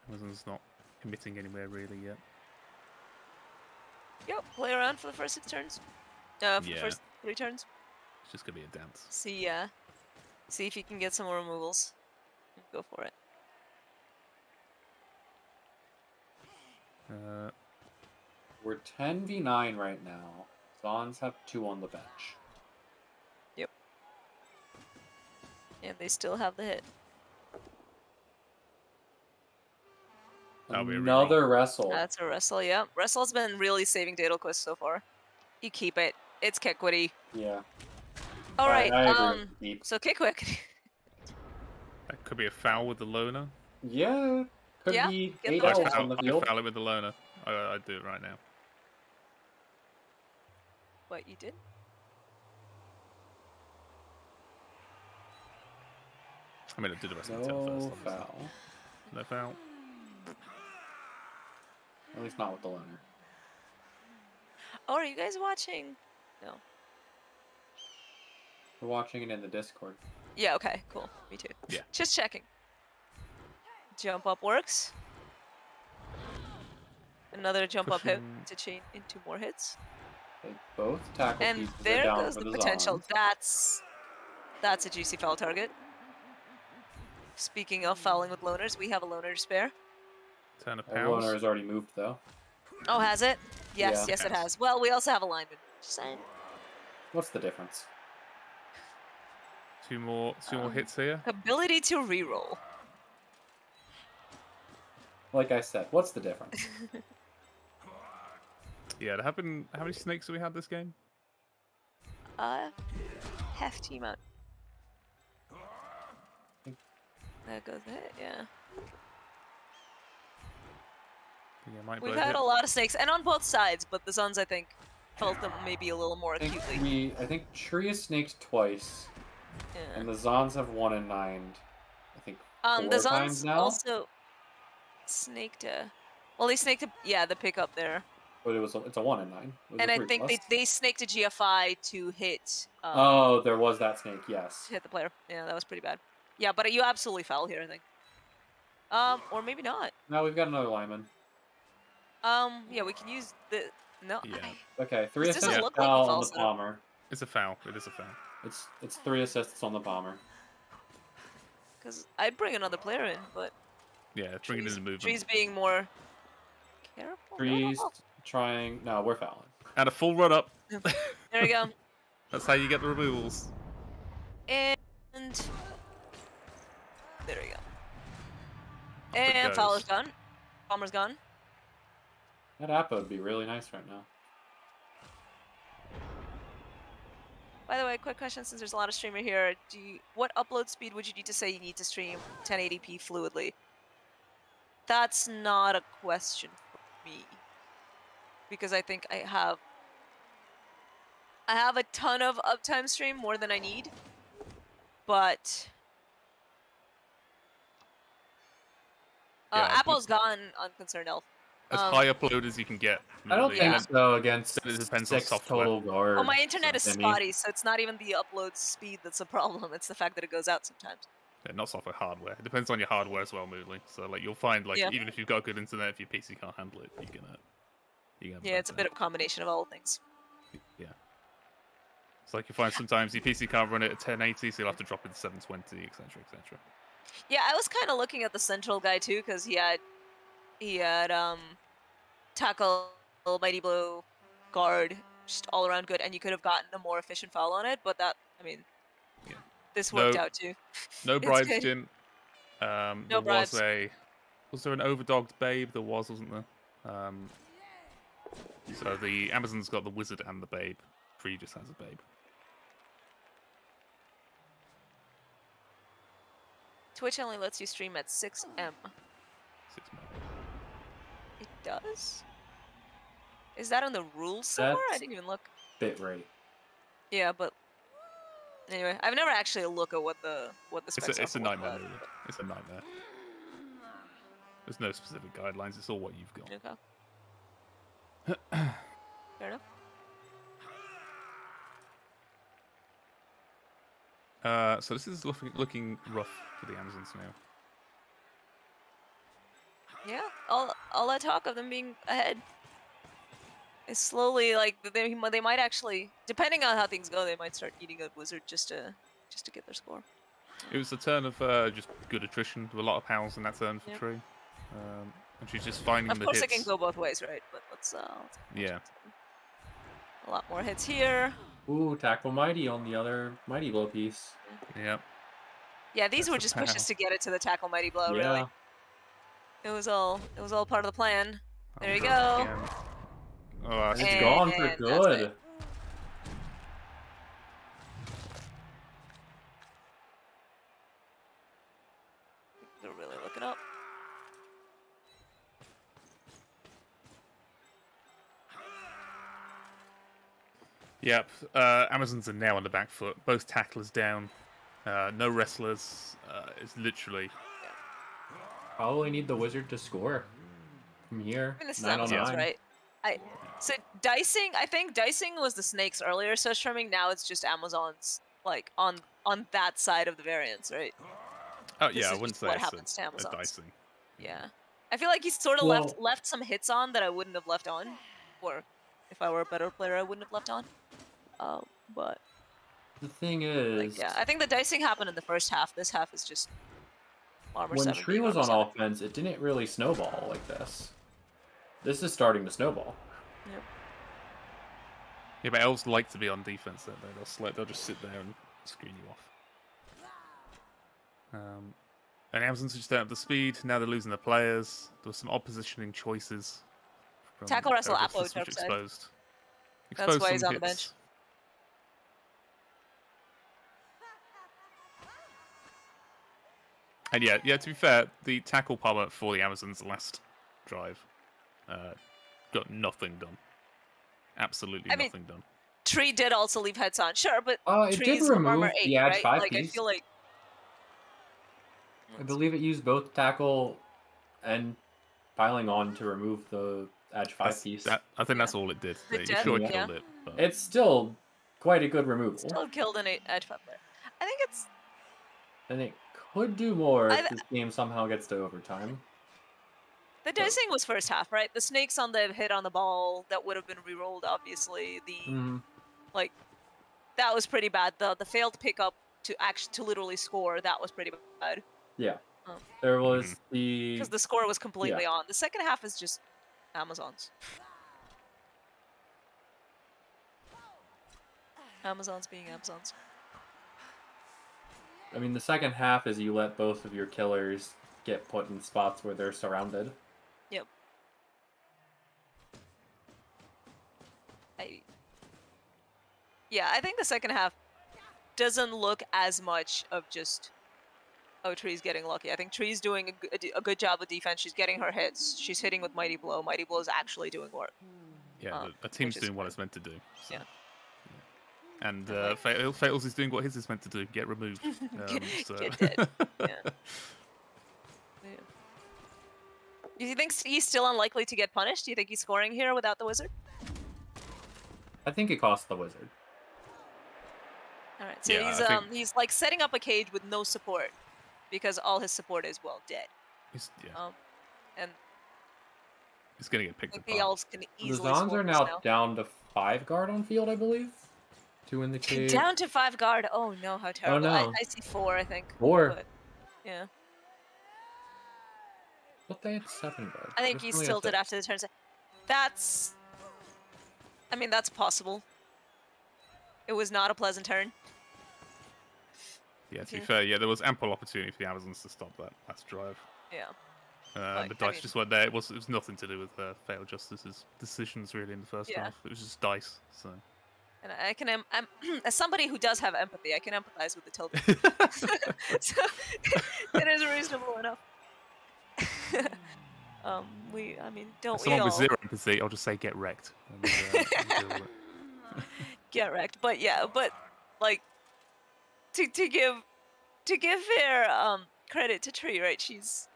Amazon's not committing anywhere really yet. Yep, play around for the first 6 turns. For the Yeah. first 3 turns. It's just gonna be a dance. See if you can get some more removals. Go for it. We're 10v9 right now. Zons have 2 on the bench. And they still have the hit. That'll be a reroll. Another wrestle. That's a wrestle, yeah. Wrestle's been really saving Daedalus so far. You keep it. It's kick witty. Yeah. Alright, I agree with Deep. so kick quick. That could be a foul with the loner. Yeah. Could Yeah, be get 8 the elves foul. on the I field. foul it with the loner. I'd do it right now. What, you did? I mean, I did the rest of the turn No first. obviously. foul. No foul. At least not with the loner. Oh, are you guys watching? No. We're watching it in the Discord. Yeah, okay, cool. Me too. Yeah. Just checking. Jump up works. Another jump up hit Pushing- to chain into more hits. Okay, both tackle And pieces are there down goes for the the potential. Zons. That's a juicy foul target. Speaking of fouling with loners, we have a loner to spare. Turn of Our loner pals. has already moved though. Oh, has it? Yes, Yeah. yes it Yes. has. Well, we also have a lineman. Just saying. What's the difference? Two more hits here. Ability to reroll. Like I said, what's the difference? Yeah, there have been. How many snakes have we had this game? Hefty amount. There goes it, yeah. Yeah, might We've blow had hit. a lot of snakes, and on both sides, but the Suns, I think, felt them maybe a little more I acutely. think I think Tree has snaked twice, Yeah. and the Zons have 1 and 9. I think The 4 Suns times now. also snaked a... Well, they snaked a... Yeah, the pickup there. But it's a 1 and 9. It was And a I 3 think plus. they snaked a GFI to hit... Oh, there was that snake. Yes. to hit the player. Yeah, that was pretty bad. Yeah, but you absolutely foul here, I think. Or maybe not. Now we've got another lineman. Yeah, we can use the... No, Yeah. Okay, 3 This doesn't assists look like a foul foul on the setup. Palmer. It's a foul. It is a foul. It's 3 assists on the Palmer. Because I'd bring another player in, but... Yeah, bring it in the movement. Tree's being more careful. Tree's trying. No, we're fouling. And a full run up. There we go. That's how you get the removals. And there we go. it And goes. Fowler's gone. Palmer's gone. That Appa would be really nice right now. By the way, quick question: since there's a lot of streamer here, what upload speed would you need to say you need to stream 1080p fluidly? That's not a question for me, because I think I have a ton of uptime stream, more than I need, but Yeah, Apple's gone on Concerned Elf. As high upload as you can get. I don't really. think Yeah. so against It depends on 6 software. total guard. Oh, my internet is Simi. spotty, so it's not even the upload speed that's a problem. It's the fact that it goes out sometimes. Yeah, not software, hardware. It depends on your hardware as well, Moodley. So like you'll find like Yeah. even if you've got good internet, if your PC can't handle it, you're gonna. Yeah, it's a bit of a combination of all things. Yeah. It's like you find sometimes your PC can't run it at 1080, so you'll have to drop it to 720, etc., etc. Yeah, I was kind of looking at the Central guy too, because he had tackle, mighty blow, guard, just all around good, and you could have gotten a more efficient foul on it. But that, I mean, Yeah. this worked No- out too. No It's bribes, good. Jin. No There bribes. was there an overdogged babe? There wasn't there? So the Amazon's got the wizard and the babe. Free just has a babe. Twitch only lets you stream at 6M. 6 meg. It does? Is that on the rules somewhere? I That's- didn't even look. Bit rate. Yeah, but anyway, I've never actually looked at what the specs are It's a for nightmare. that. Really. It's a nightmare. There's no specific guidelines. It's all what you've got. Okay. Fair enough. So this is looking rough for the Amazons now. Yeah, all that talk of them being ahead is slowly like they might actually, depending on how things go, they might start eating a wizard just to get their score. It was a turn of just good attrition with a lot of pals in that turn for Yep. Tree. And she's just finding Of the course, hits. it can go both ways, right? But let's Yeah. a lot more hits here. Ooh, tackle mighty on the other mighty blow piece. Yeah. Yeah, these That's were the just pushes pow. to get it to the tackle mighty blow. Yeah. Really, it was all part of the plan. There you I'll go. drop again. Oh, that's It's And- gone for that's good. it. They're really looking up. Yep. Amazons are now on the back foot. Both tacklers down. No wrestlers. It's literally. Probably need the wizard to score from here. I mean, this is 9 on Amazons, 9. right? So dicing, I think dicing was the snakes earlier, so trimming now it's just Amazons like on that side of the variance, right? Oh This yeah, I is wouldn't just say what it's happens to a Amazons. dicing. Yeah. I feel like he sort of Well- left some hits on that I wouldn't have left on, or if I were a better player, I wouldn't have left on. But The thing like, is, yeah, I think the dicing happened in the first half. This half is just armor when 7 Tree being was armor on 7. offense, it didn't really snowball like this. This is starting to snowball. Yep. Yeah, but elves like to be on defense, don't they? They'll just sit there and screen you off. And Amazons just don't have the speed. Now they're losing their players. There were some oppositioning choices. From Tackle wrestle Erebus, Apo, which Turk said. exposed. That's why he's some on the bench. hits. And yeah, to be fair, the tackle power for the Amazons last drive got nothing done. Absolutely nothing done. Tree did also leave heads on, sure, but It did Tree's remove armor 8, the edge right? 5 Like, piece. I feel like... I believe it used both tackle and piling on to remove the edge 5 piece. I think that's all it did. It You did, sure yeah. killed it. But... It's still quite a good removal. Still killed an edge 5 player. I think it's... And it could do more if this game somehow gets to overtime. The dicing was first half, right? The snakes on the hit on the ball that would have been re-rolled, obviously. Like, that was pretty bad. The failed pickup to literally score, that was pretty bad. Yeah. There was the... Because the score was completely on. The second half is just Amazons. Amazons being Amazons. I mean, the second half is you let both of your killers get put in spots where they're surrounded. Yep. I think the second half doesn't look as much of just, oh, Tree's getting lucky. I think Tree's doing a good job with defense. She's getting her hits. She's hitting with Mighty Blow. Mighty Blow is actually doing work. Yeah, a team's doing what it's meant to do. So. Yeah. And Fatals is doing what his is meant to do, get removed. Get dead. Yeah. Do you think he's still unlikely to get punished? Do you think he's scoring here without the wizard? I think it costs the wizard. All right, so he's like setting up a cage with no support because all his support is dead. And he's gonna get picked apart. The elves can easily. The Zons are now down to 5 guard on field, I believe. 2 in the cage. Down to 5 guard. Oh no, how terrible! Oh, no. I see 4, I think. 4. But, yeah. But they had 7 guard. I think he's tilted after the turn. That's. I mean, that's possible. It was not a pleasant turn. Yeah, to be fair, there was ample opportunity for the Amazons to stop that last drive. Yeah. The dice just weren't there. It was nothing to do with Fatal Justice's decisions really in the first half. It was just dice. So. And I can, as somebody who does have empathy, I can empathize with the tilt. So it is reasonable enough. Don't as someone with 0 empathy, I'll just say get wrecked. And, get wrecked. But like to give fair credit to Tree, right? She's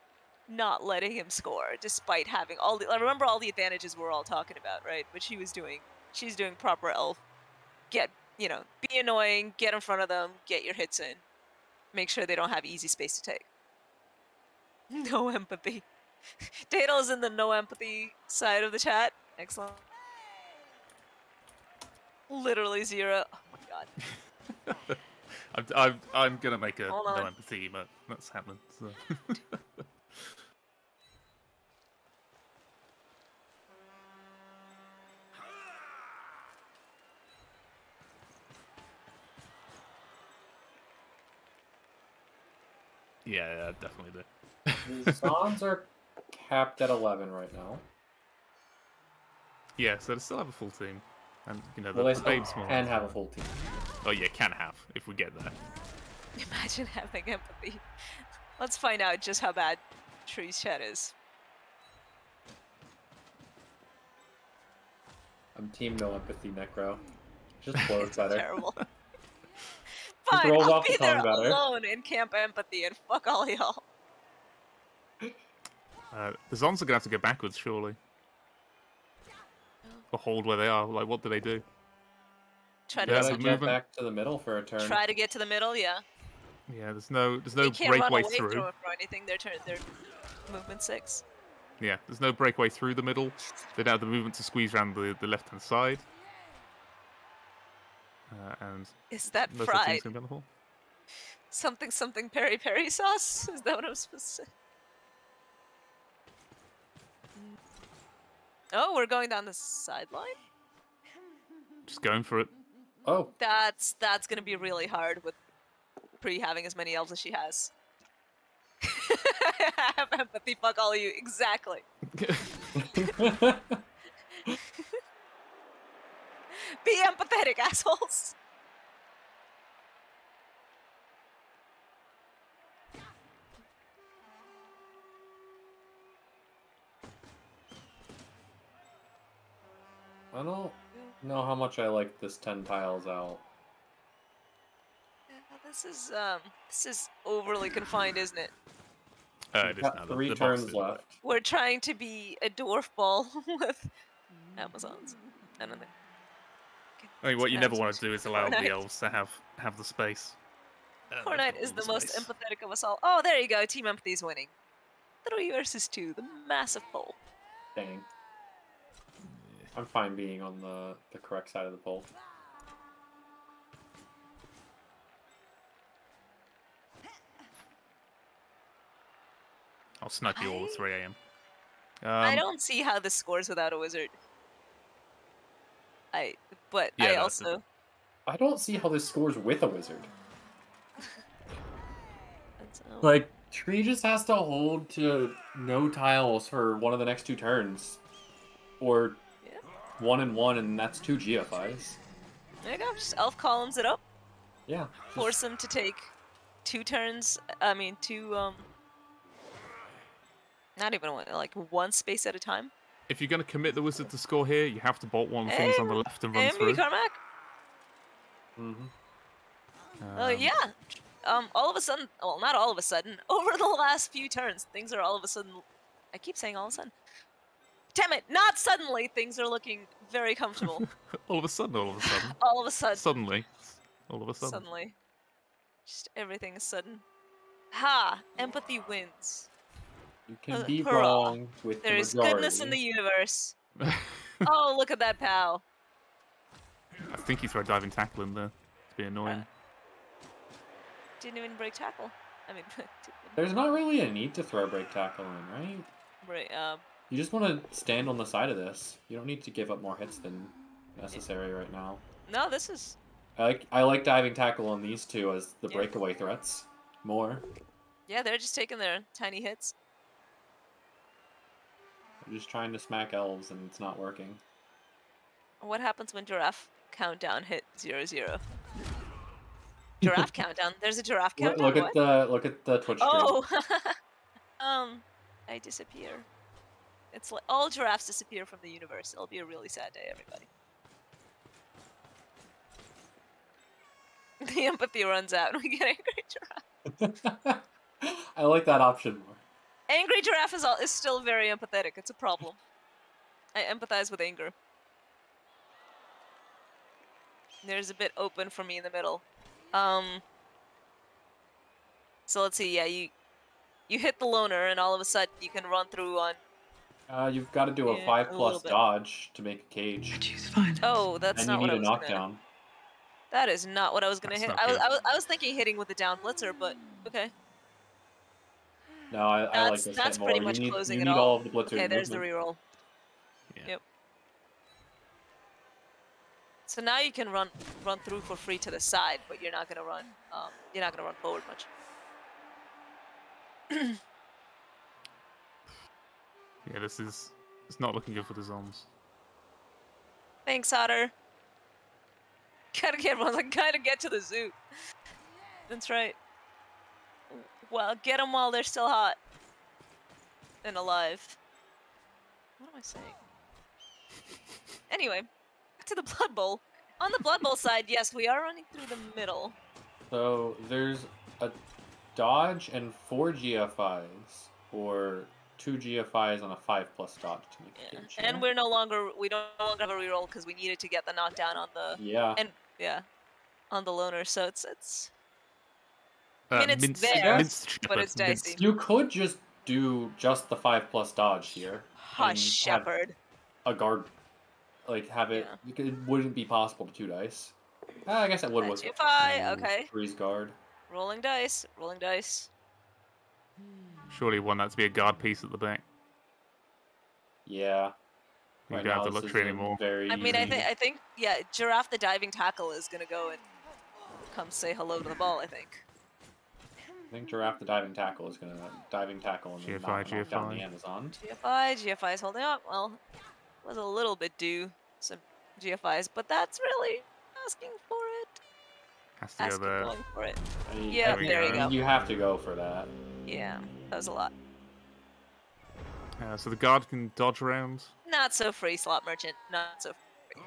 not letting him score despite having I remember all the advantages we're all talking about, right? But she's doing proper elf. Be annoying, get in front of them, get your hits in. Make sure they don't have easy space to take. No empathy. Dato's in the no empathy side of the chat. Excellent. Literally 0. Oh my god. I'm gonna make a no empathy, but that's happening. So. Yeah, definitely do. The Zons are capped at 11 right now. Yeah, so they still have a full team. And, the they can have a full team. Oh yeah, can have, if we get there. Imagine having empathy. Let's find out just how bad Tree's chat is. I'm team no empathy, Necro. Just flows better. Terrible. Fine, rolls I'll off be the there tongue better. alone in Camp Empathy and fuck all y'all. The Zons are gonna have to go backwards, surely. Or hold where they are. Like, what do they do? Try You to Yeah, gotta the essentially jet movement. back to the middle for a turn. try to get to the middle. Yeah. Yeah, there's no They can't run breakaway away through. from it or anything. Their movement 6. Yeah, there's no breakaway through the middle. They don't have the movement to squeeze around the left hand side. And Is that most of the fried? team's gonna be on the ball. Something peri peri sauce? Is that what I'm supposed to say? Oh, we're going down the sideline? Just going for it. Oh, That's gonna be really hard with Pri having as many elves as she has. I have empathy, fuck all of you. Exactly. Be empathetic, assholes! I don't know how much I like this 10 tiles out. Yeah, this is overly confined, isn't it? It You've is got now. 3 The box turns didn't work. left. We're trying to be a dwarf ball with Amazons. I don't think. I mean, what you never want to Amazons. do is allow Fortnite. the elves to have the space. They've got Fortnite all is the the most space. empathetic of us all. Oh, there you go. Team Empathy's winning. 3 versus 2. The massive poll. Dang. I'm fine being on the correct side of the pole. I'll snipe you all at 3 a.m. I don't see how this scores without a wizard. But Yeah, I no, also. I don't see how this scores with a wizard. That's, Like, Tree just has to hold to no tiles for one of the next 2 turns. Or yeah. 1 and 1, and that's 2 GFIs. There you go. Just elf columns it up. Yeah. Force them to take 2 turns. I mean, 2. Not even one, like 1 space at a time. If you're going to commit the wizard to score here, you have to bolt one of the things on the left and run through. Carmack. Mm-hmm. Yeah. All of a sudden, well, not all of a sudden, over the last few turns, things are all of a sudden. I keep saying all of a sudden. Damn it! Not suddenly. Things are looking very comfortable. all of a sudden. All of a sudden. Suddenly. All of a sudden. Suddenly. Just everything is sudden. Ha! Empathy wins. You can be Hurrah. wrong with There the is majority. goodness in the universe. Oh, look at that pow. I think he threw a diving tackle in there. It's be annoying. Didn't even break tackle. I mean, There's not really a need to throw a break tackle in, right? right, You just want to stand on the side of this. You don't need to give up more hits than necessary right now. no, this is. I like diving tackle on these 2 as the Yeah. breakaway threats more. Yeah, they're just taking their tiny hits. I'm just trying to smack elves and it's not working. What happens when giraffe countdown hit 0-0? Giraffe countdown. There's a giraffe countdown. Look at the Twitch stream. Oh, I disappear. It's like all giraffes disappear from the universe. It'll be a really sad day, everybody. The empathy runs out, and we get angry giraffe. I like that option more. Angry giraffe is still very empathetic. It's a problem. I empathize with anger. There's a bit open for me in the middle. So let's see. Yeah, you hit the loner, and all of a sudden you can run through on. You've got to do a Yeah, 5+ a little bit. dodge to make a cage. Oh, that's And not you what need I a was knockdown. gonna. That is not what I was gonna That's hit. not good. I was thinking hitting with the down blitzer, but okay. No, I like this That's hit more. pretty much you closing need it all. all of the blitzer's Okay, there's the movement. reroll. Yeah. Yep. So now you can run through for free to the side, but you're not gonna run forward much. Yeah, it's not looking good for the Zoms. Thanks, Otter. Gotta get to the zoo. That's right. Well, get them while they're still hot and alive. What am I saying? Anyway, back to the Blood Bowl. On the Blood Bowl side, yes, we are running through the middle. So there's a dodge and 4 GFIs, or 2 GFIs on a 5+ dodge to make a Yeah. cage. And we no longer have a reroll because we needed to get the knockdown on the. Yeah. And yeah, on the loner. So it's. I mean, it's Minced, there, minced but shepherd, it's dicey. minced. You could just do just the 5+ dodge here Hush, and have shepherd. a guard, like have it. Yeah. It wouldn't be possible to 2 dice. I guess it would with GFI, okay. Tree's guard. Rolling dice, rolling dice. Surely one that to be a guard piece at the back. Yeah. You Right don't have now the this luxury isn't anymore. very I mean, easy. I think, yeah, Giraffe the diving tackle is gonna go and come say hello to the ball. I think. I think Giraffe the diving tackle is gonna diving tackle and then knock down the GFI. Amazon. GFI is holding up. Well, was a little bit due some GFIs, but that's really asking for it. Has to go Asking, there. going for it. I mean, Yeah, I think there you go. You have to go for that. Yeah, that was a lot. So the guard can dodge around. Not so free, slot merchant. Not so free.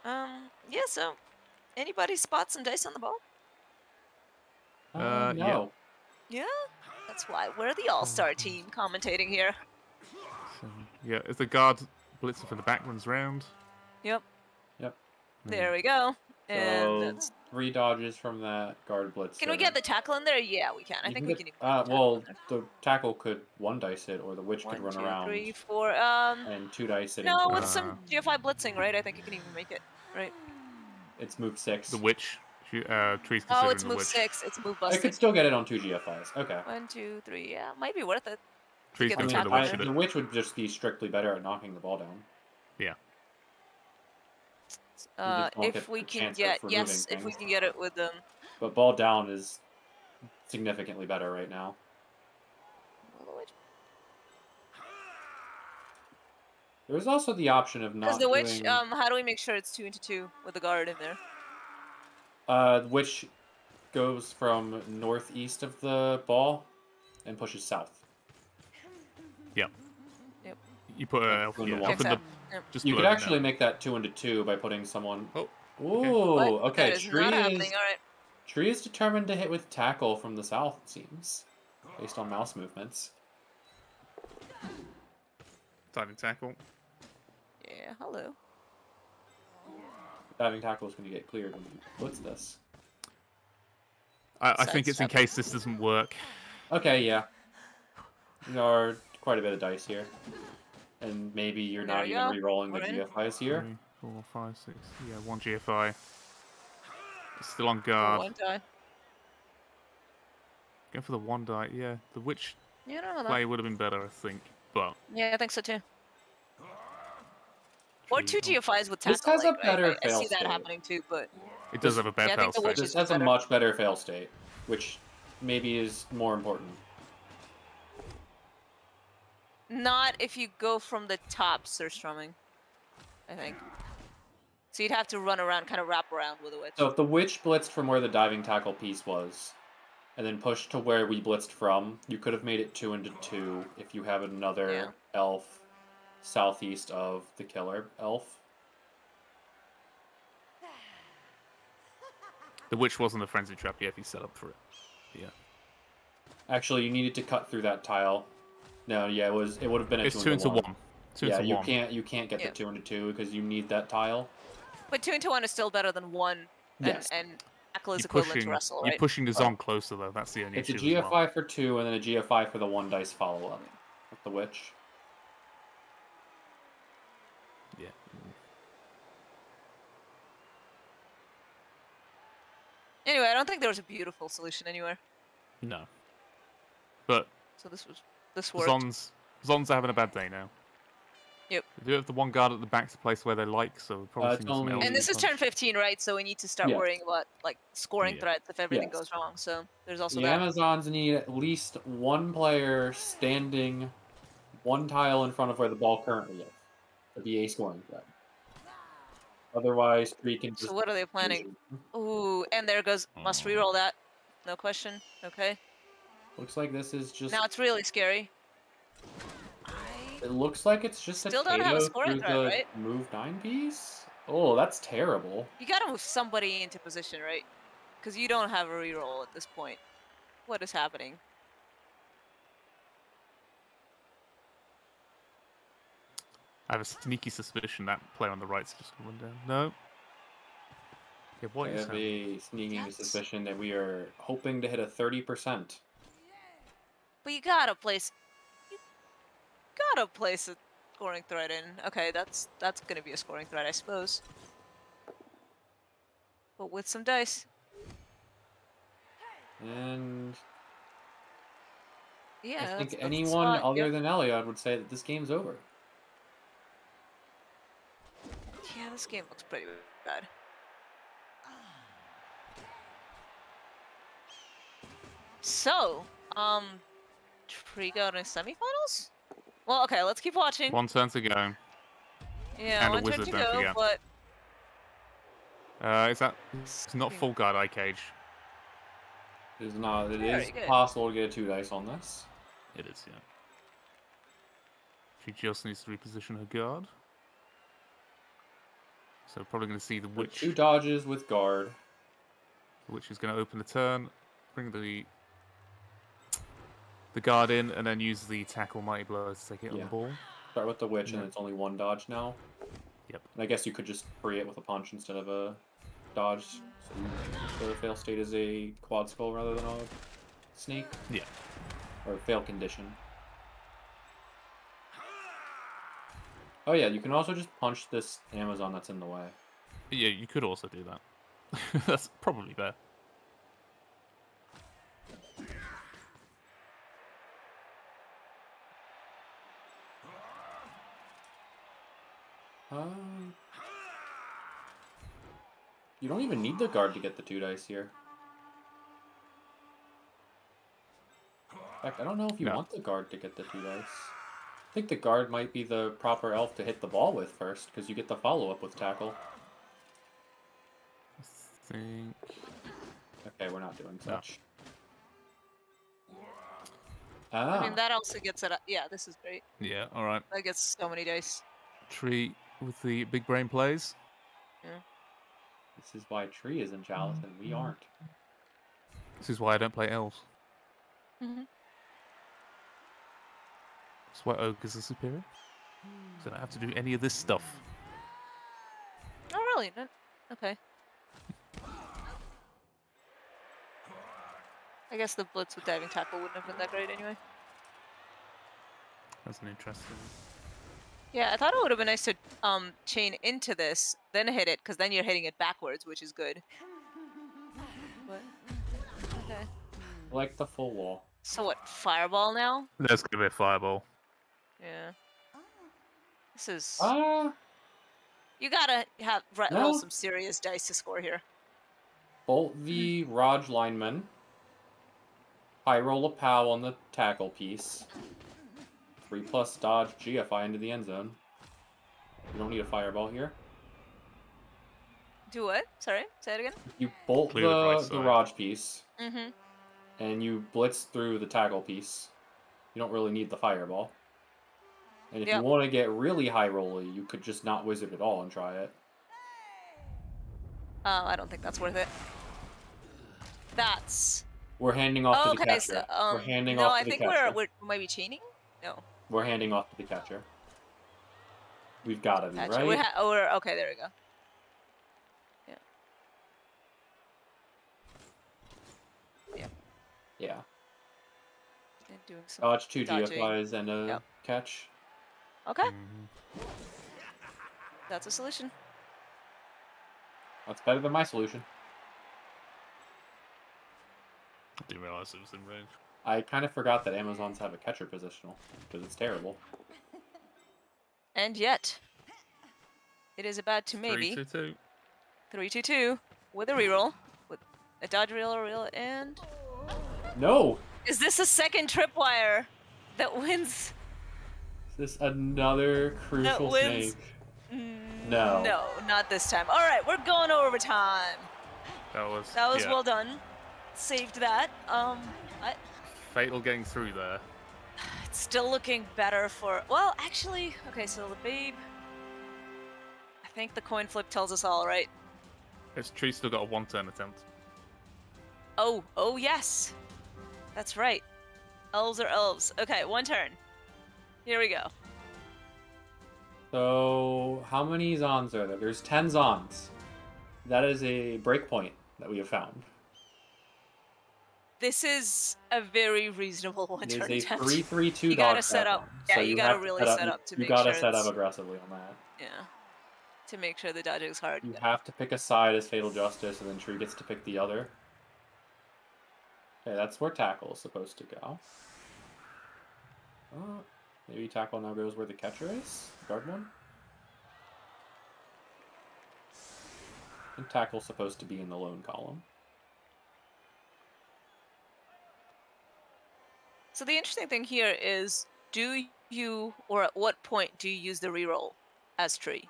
Yeah. So, anybody spot some dice on the ball? No. Yeah. That's why we're the all-star team commentating here. So, yeah, as the guard blitzer from the back runs round. Yep. Yep. There we go. And So that's... 3 dodges from that guard blitzer. Can we get the tackle in there? Yeah, we can. I think we can even get the tackle well, in there. the tackle could 1 dice it, or the witch could 1, run 2, around 3, 4. and 2 dice it. No, into with it. some GFI blitzing, right? I think you can even make it, right? It's move 6. The witch. Tree's Oh, considering it's the move witch. 6. It's move I busted. could still get it on 2 GFIs. Okay. 1, 2, 3. Yeah, might be worth it. Tree's get the considering the tackle witch. in. The witch would just be strictly better at knocking the ball down. Yeah. just won't If get we the can chance get of removing if we things. can get it with them. But ball down is significantly better right now. There's also the option of not Because the witch, doing... how do we make sure it's 2 into 2 with the guard in there? Witch goes from northeast of the ball and pushes south. Yep. Yep. You put Like, yeah, the up in the Yep. just You could below the actually net. make that 2 into 2 by putting someone... Oh. Ooh, What? okay. That is not happening. All right. Tree is determined to hit with tackle from the south, it seems, based on mouse movements. Diving tackle. Yeah. Hello. Diving tackle is going to get cleared when you blitz this. I think it's in Sidestep. case this doesn't work. Okay, yeah. There are quite a bit of dice here. And maybe you're There not we even go. re-rolling the We're in. GFIs here. 3, 4, 5, 6. Yeah, 1 GFI. Still on For guard. one die. Going for the 1 die. Yeah, the witch Yeah, I don't know that. play would have been better, I think. But Yeah, I think so too. Or Tree- 2 GFIs with tackle. This has a like, better I see fail that state. happening too, but it does have a bad Yeah, I think the fail witch state. is This has a better. much better fail state, which maybe is more important. not if you go from the top surstrumming. I think. So you'd have to run around, kind of wrap around with a witch. So if the witch blitzed from where the diving tackle piece was, and then pushed to where we blitzed from, you could have made it 2 into 2 if you have another Yeah. elf southeast of the killer elf. The witch wasn't a frenzy trap yet if he set up for it. Yeah. Actually, you needed to cut through that tile. No, yeah, it would have been a It's 2 2 into into 1. 1. 2 Yeah, into you 1. can't get Yeah. the 2 into 2 because you need that tile. But 2 into 1 is still better than 1. Yes. And tackle is You're equivalent pushing, to wrestle, you're right? pushing the zone closer though. That's the only It's a issue. as GFI well. for 2 and then a GFI for the 1 dice follow up with the witch. Yeah. Anyway, I don't think there was a beautiful solution anywhere. No. But So this worked. Zons are having a bad day now. Yep. They do have the 1 guard at the back's a place where they like, so we'll probably It's see some only- elves And this is punch. turn 15, right? So we need to start Yes. worrying about like scoring Yeah. threats if everything Yes. goes wrong. So there's also The that. Amazons need at least 1 player standing 1 tile in front of where the ball currently is to be a scoring threat. Otherwise, we can just... So what are they planning? Ooh, and there goes. Must reroll that. No question. Okay. Looks like this is just... Now it's really scary. It looks like it's just Still a don't have a Tato scoring through threat, the right? move 9 piece? Oh, that's terrible. You gotta move somebody into position, right? Because you don't have a reroll at this point. What is happening? I have a sneaky suspicion that player on the right's just going to run down. No. Yeah, what I is have happening? a sneaking That's- suspicion that we are hoping to hit a 30%. But you gotta place a scoring threat in. Okay, that's gonna be a scoring threat, I suppose. But with some dice. And Yeah, I think that's the anyone spot. other Yep. than Eliod would say that this game's over. Yeah, this game looks pretty bad. So, Tree going to semifinals? Well, okay, let's keep watching. One turn to go. Yeah, and a one turn wizard, to don't go, forget. but Is that... It's not full guard eye cage. It is not. It Very is good. possible to get a 2 dice on this. It is, yeah. She just needs to reposition her guard. So probably going to see the So witch. 2 dodges with guard. The witch is going to open the turn, bring the guard in, and then use the tackle mighty blow to take it on Yeah. the ball. Start with the witch, Yeah. and it's only 1 dodge now. Yep. And I guess you could just free it with a punch instead of a dodge. So the fail state is a quad skull rather than a snake. Yeah. Or fail condition. Oh yeah, you can also just punch this Amazon that's in the way. Yeah, you could also do that. That's probably better. You don't even need the guard to get the 2 dice here. In fact, I don't know if you No. want the guard to get the 2 dice. I think the guard might be the proper elf to hit the ball with first, because you get the follow-up with tackle. I think... Okay, we're not doing No. such. Ah, I mean, that also gets it. Yeah, this is great. Yeah, alright. That gets so many dice. Tree with the big brain plays. this is why Tree is in Chalice and we aren't. This is why I don't play elves. Mm-hmm. That's why ogres are superior. So I don't have to do any of this stuff. Oh, really? No? Okay. I guess the blitz with diving tackle wouldn't have been that great anyway. That's an interesting... Yeah, I thought it would have been nice to chain into this, then hit it, because then you're hitting it backwards, which is good. But, okay. Like the full wall. So what, fireball now? There's going to be a fireball. Yeah. This is... You You gotta No. roll some serious dice to score here. bolt the Raj lineman. High roll a POW on the tackle piece. 3+ dodge GFI into the end zone. You don't need a fireball here. Do what? Sorry, say it again. You bolt Clear the right the side. Raj piece, Mm-hmm. and you blitz through the tackle piece. You don't really need the fireball. And if you Yep. want to get really high rolly, you could just not wizard at all and try it. I don't think that's worth it. That's... We're handing off to the okay, catcher. so, We're handing no, off I to the think catcher. we might be chaining? No. We're handing off to the catcher. We've got to be, Gotcha. right? Okay, there we go. Yeah. And doing some Dodge 2 dodging. GFIs and a Yep. catch. Okay, Mhm. that's a solution. That's better than my solution. I didn't realize it was in range. I kind of forgot that Amazons have a catcher positional, because it's terrible. And yet, it is about to maybe 3-2-2. 3-2-2 with a reroll, with a dodge reel, and No! is this a second tripwire that wins? Is this another crucial wins. snake? No. No, not this time. All right, we're going overtime. That was That was yeah, well done. Saved that. fatal getting through there. It's still looking better for... Well, actually... Okay, so the babe... I think the coin flip tells us all, right? It's Tree still got a 1-turn attempt. Oh, yes! That's right. Elves are elves. Okay, 1 turn. Here we go. So, how many Zons are there? There's 10 Zons. That is a breakpoint that we have found. This is a very reasonable It is one-turn a attempt. 3-3-2 You dodge gotta set up. platform. Yeah, So you you gotta have to really set up to you make gotta sure set up it's aggressively on that. yeah, to make sure the dodging is hard. You have to pick a side as Fatal Justice, and then Tree gets to pick the other. Okay, that's where tackle is supposed to go. Maybe tackle now goes where the catcher is? Guard one? And tackle's supposed to be in the lone column. So the interesting thing here is, do you, or at what point do you use the reroll as Tree?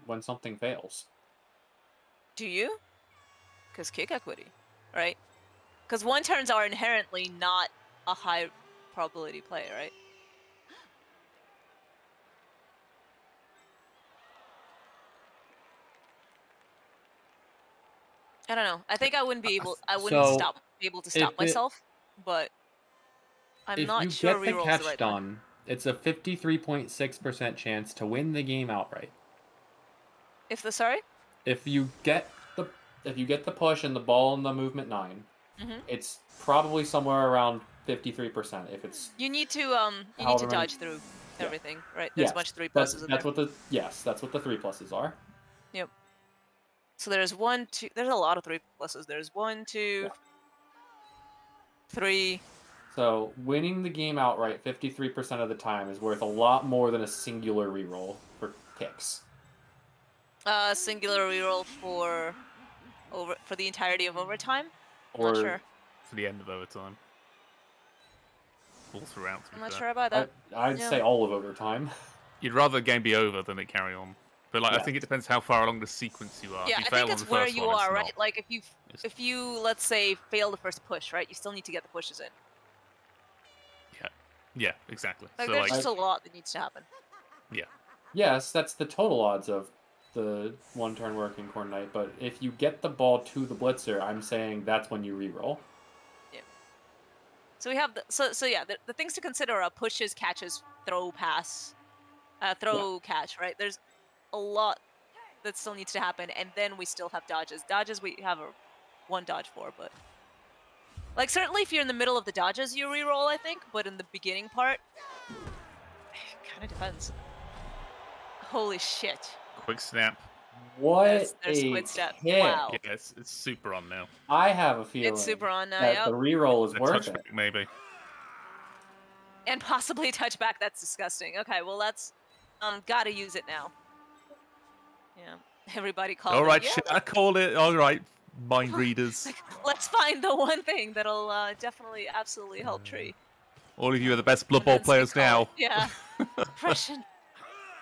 When something fails. Do you? Because kick equity, right? Because one-turns are inherently not a high probability play, right? I don't know. I think I wouldn't be able. I wouldn't So, be able to stop myself, but I'm if not you sure get the reroll's catch the right one. done, it's a 53.6% chance to win the game outright. If the sorry? If you get the push and the ball in the movement 9, it's probably somewhere around 53%. If it's You need to however many- dodge through Yeah. everything, right? There's a bunch of 3 that's pluses in that's there. what the that's what the 3 pluses are. Yep. So there's 1, 2. There's a lot of 3 pluses. There's 1, 2, Yeah. 3. So winning the game outright 53% of the time is worth a lot more than a singular reroll for kicks. Singular reroll for the entirety of overtime. Or Not sure. For the end of overtime. All throughout, to be I'm not fair. sure about that. I'd Yeah. say all of overtime. You'd rather the game be over than it carry on. But like, I Yeah. think it depends how far along the sequence you are. Yeah, If you I fail think on it's the where first you one, it's are, right? not. Like It's- if you let's say fail the first push, right? You still need to get the pushes in. Yeah, exactly. Like So there's like, just a lot that needs to happen. Yes, that's the total odds of the one turn working coordinate, but if you get the ball to the blitzer, I'm saying that's when you reroll. So we have so yeah, the things to consider are pushes, catches, throw, pass, throw, catch, right? There's a lot that still needs to happen, and then we still have dodges. Dodges we have one dodge for, but like certainly if you're in the middle of the dodges, you reroll, I think, but in the beginning part, it kind of depends. Holy shit! quick snap. What There's a quick step. kick. Wow. Yeah, it's super on now. I have a feeling It's super on now, that yep. the reroll is A worth it. touchback, maybe. And possibly a touchback. That's disgusting. Okay, well that's gotta use it now. Yeah, everybody called All right, it. Yeah, shit, I called it. All right, mind readers. let's find the one thing that'll definitely, absolutely help Tree. All of you are the best Blood And Bowl then we players call it- now. Yeah, depression.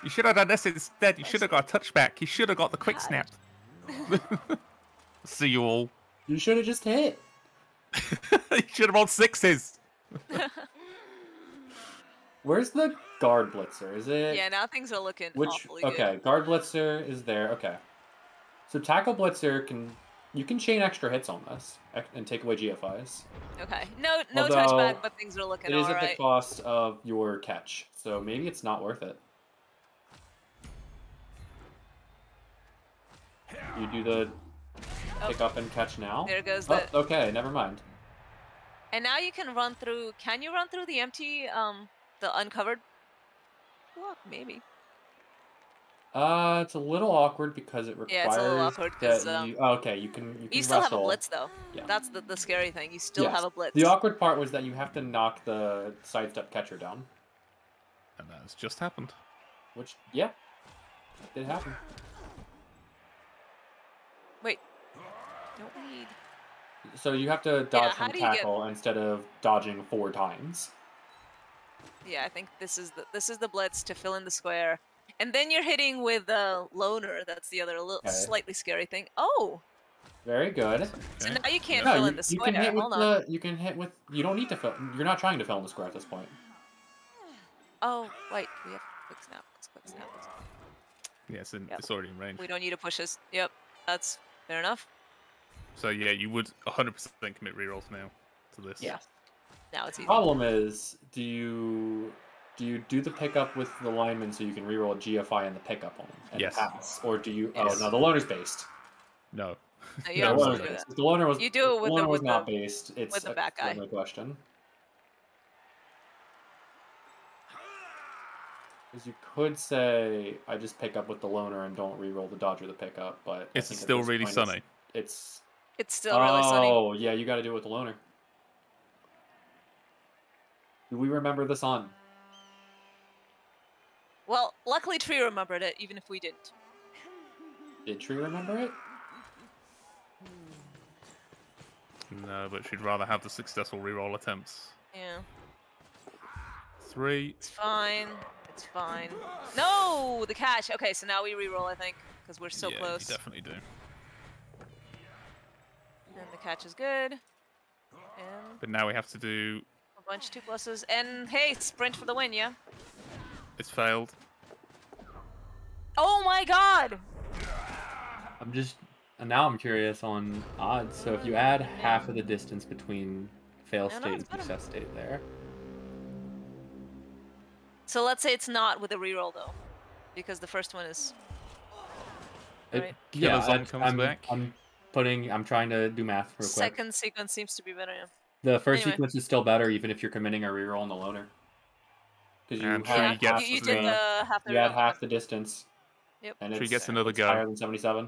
You should have done this instead. You should have got a touchback. You should have got the quick God. snap. See you all. You should have just hit. You should have rolled 6s. Where's the guard blitzer? Is it Yeah, now things are looking which awfully okay, good. guard blitzer is there. Okay. So tackle blitzer you can chain extra hits on this and take away GFIs. Okay, no Although, touchback, but things are looking It is at the alright. cost of your catch, so maybe it's not worth it. You do the pick up and catch now. There goes Oh, the. okay, never mind. And now you can run through. Can you run through the empty, the uncovered block? Maybe. It's a little awkward because it requires Yeah, it's a little awkward 'cause, that you. Oh, okay, you can You still have a wrestle. blitz though. Yeah. That's the scary thing. You still Yes. have a blitz. The awkward part was that you have to knock the sidestep catcher down, And that has just happened. which yeah, it did happen. Wait. Don't we need? So you have to dodge how from do you get- tackle instead of dodging 4 times. Yeah, I think this is the blitz to fill in the square, and then you're hitting with a loner. That's the other Okay. slightly scary thing. Oh, Very good. so Okay. now you can't No, fill you, in the you square. can hit with Hold on. the. You can hit with. You don't need to fill. You're not trying to fill in the square at this point. Oh, wait, we have quick snap. Quick snap. Yeah, Yep. it's already in range. We don't need to push this. Yep, that's fair enough. So yeah, you would 100% commit rerolls now to this. Yeah. Now it's easy. Problem is, do you do you do the pickup with the lineman so you can reroll a GFI in the pickup on him and Yes. pass, or do you? Yes. Oh no, the loner's based. No. You Yeah, No, the absolutely loner's do based. that. If the loner was, You do it if with the loner was the not based. It's with the back guy. another question. Because you could say I just pick up with the loner and don't reroll the dodge or the pickup, but I Is it think at still this really point sunny? It's It's still really sunny. Oh yeah, you got to do it with the loner. Do we remember the sun? Well, luckily Tree remembered it, even if we didn't. Did Tree remember it? No, but she'd rather have the successful reroll attempts. Yeah. 3. It's fine. It's fine. No, the catch. Okay, so now we reroll, I think, because we're so yeah, close. you definitely do. And the catch is good. And But now we have to do... a bunch of 2+. And hey, sprint for the win, yeah? It's failed. Oh my god! I'm just now I'm curious on odds. So if you add half of the distance between fail Yeah, no, state it's and better. success state there. So let's say it's not with a reroll, though. Because the first one is... Right. Killer Zon that's- comes back. I'm trying to do math real quick. Second sequence seems to be better, yeah. The first Anyway. sequence is still better, even if you're committing a reroll on the loner. Because you And have Tree gets you the- did the half the you add reroll. half the distance. Yep. And Tree it's, gets another it's go. higher than 77.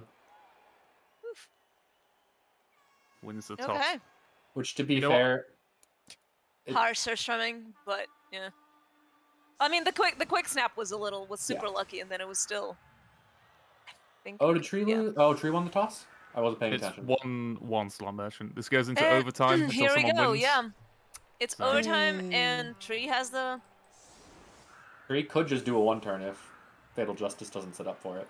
Oof. Wins the toss. Okay. Which, to be You know what? fair, Harsh strumming, but yeah. I mean, the quick snap was super lucky, and then it was still. I think. oh, did Tree yeah. lose? Oh, Tree won the toss? I wasn't paying It's attention. 1-1 Slum Merchant. This goes into And overtime until here we someone go. wins. Yeah, it's So- overtime, and Tree has the. Tree could just do a one turn if Fatal Justice doesn't set up for it.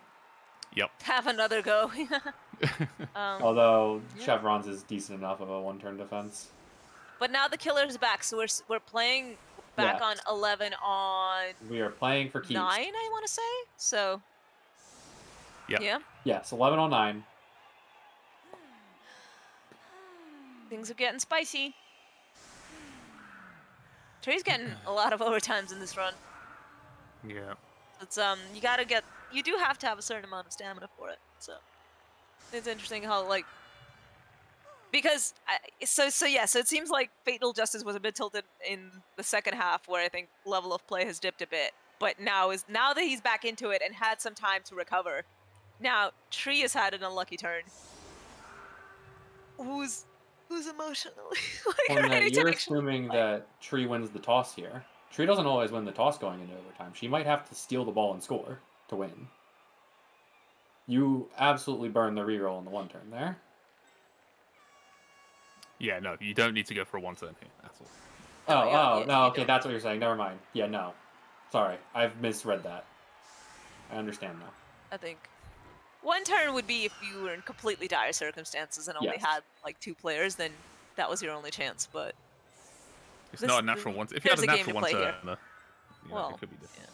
Yep. Have another go. Although yeah. Chevron's is decent enough of a one turn defense. But now the killer's back, so we're playing back Yeah. on 11 on We are playing for keeps. 9, I want to say. So. Yep. Yeah. Yes, 11 on 9. Things are getting spicy. Tree's getting a lot of overtimes in this run. Yeah. It's you do have to have a certain amount of stamina for it. So it's interesting how because so it seems like Fatal Justice was a bit tilted in the second half, where I think level of play has dipped a bit. But now that he's back into it and had some time to recover, now Tree has had an unlucky turn. Who's emotionally Well, ready to you're actually assuming fight. that Tree wins the toss here. Tree doesn't always win the toss going into overtime. She might have to steal the ball and score to win. You absolutely burn the reroll on the one turn there. Yeah, no, you don't need to go for a one turn here at all. You Okay, don't. that's what you're saying. Never mind. Yeah, no. Sorry, I've misread that. I understand now. I think one turn would be if you were in completely dire circumstances and only Yes. had like 2 players, then that was your only chance. But It's This- not a natural one. If you had there's a a game natural to one play turn, here. Well, it could be different.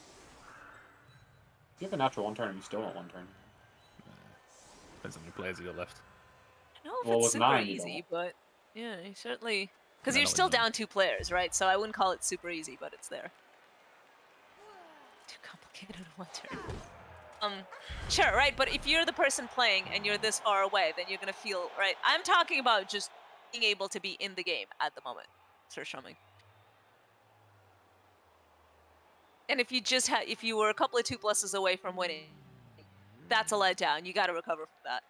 If you have a natural one turn, you still want one turn. Depends how many players you got left. I don't know if Well, it's with super 9 you easy, don't. but yeah, you certainly because No, you're not with still 9. down 2 players, right? So I wouldn't call it super easy, but it's there. Too complicated one turn. Sure, right, but if you're the person playing and you're this far away, then you're gonna feel right. I'm talking about just being able to be in the game at the moment, Sir Strumming. And if you were a couple of 2+ away from winning, that's a letdown. You got to recover from that.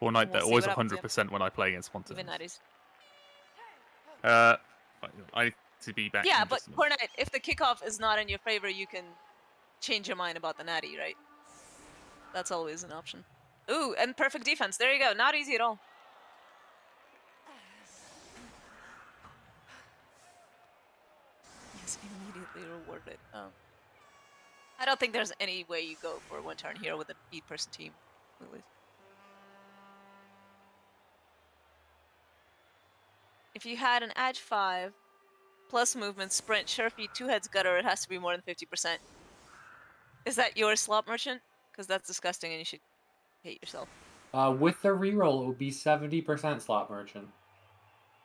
Core Knight, We'll they're see always what happens, yeah. 100% when I play against one Even turns. 90s. I need to be back. Yeah, in but just a minute. Cornet, if the kickoff is not in your favor, you can change your mind about the natty, right? That's always an option. Ooh, and perfect defense. There you go. Not easy at all. Yes, immediately rewarded. I don't think there's any way you go for one turn here with an 8-person team. At least. If you had an edge 5 plus movement, sprint, sure feet, 2 heads, gutter, it has to be more than 50%. Is that your slot merchant? Because that's disgusting and you should hate yourself. With the reroll, it would be 70% slot merchant.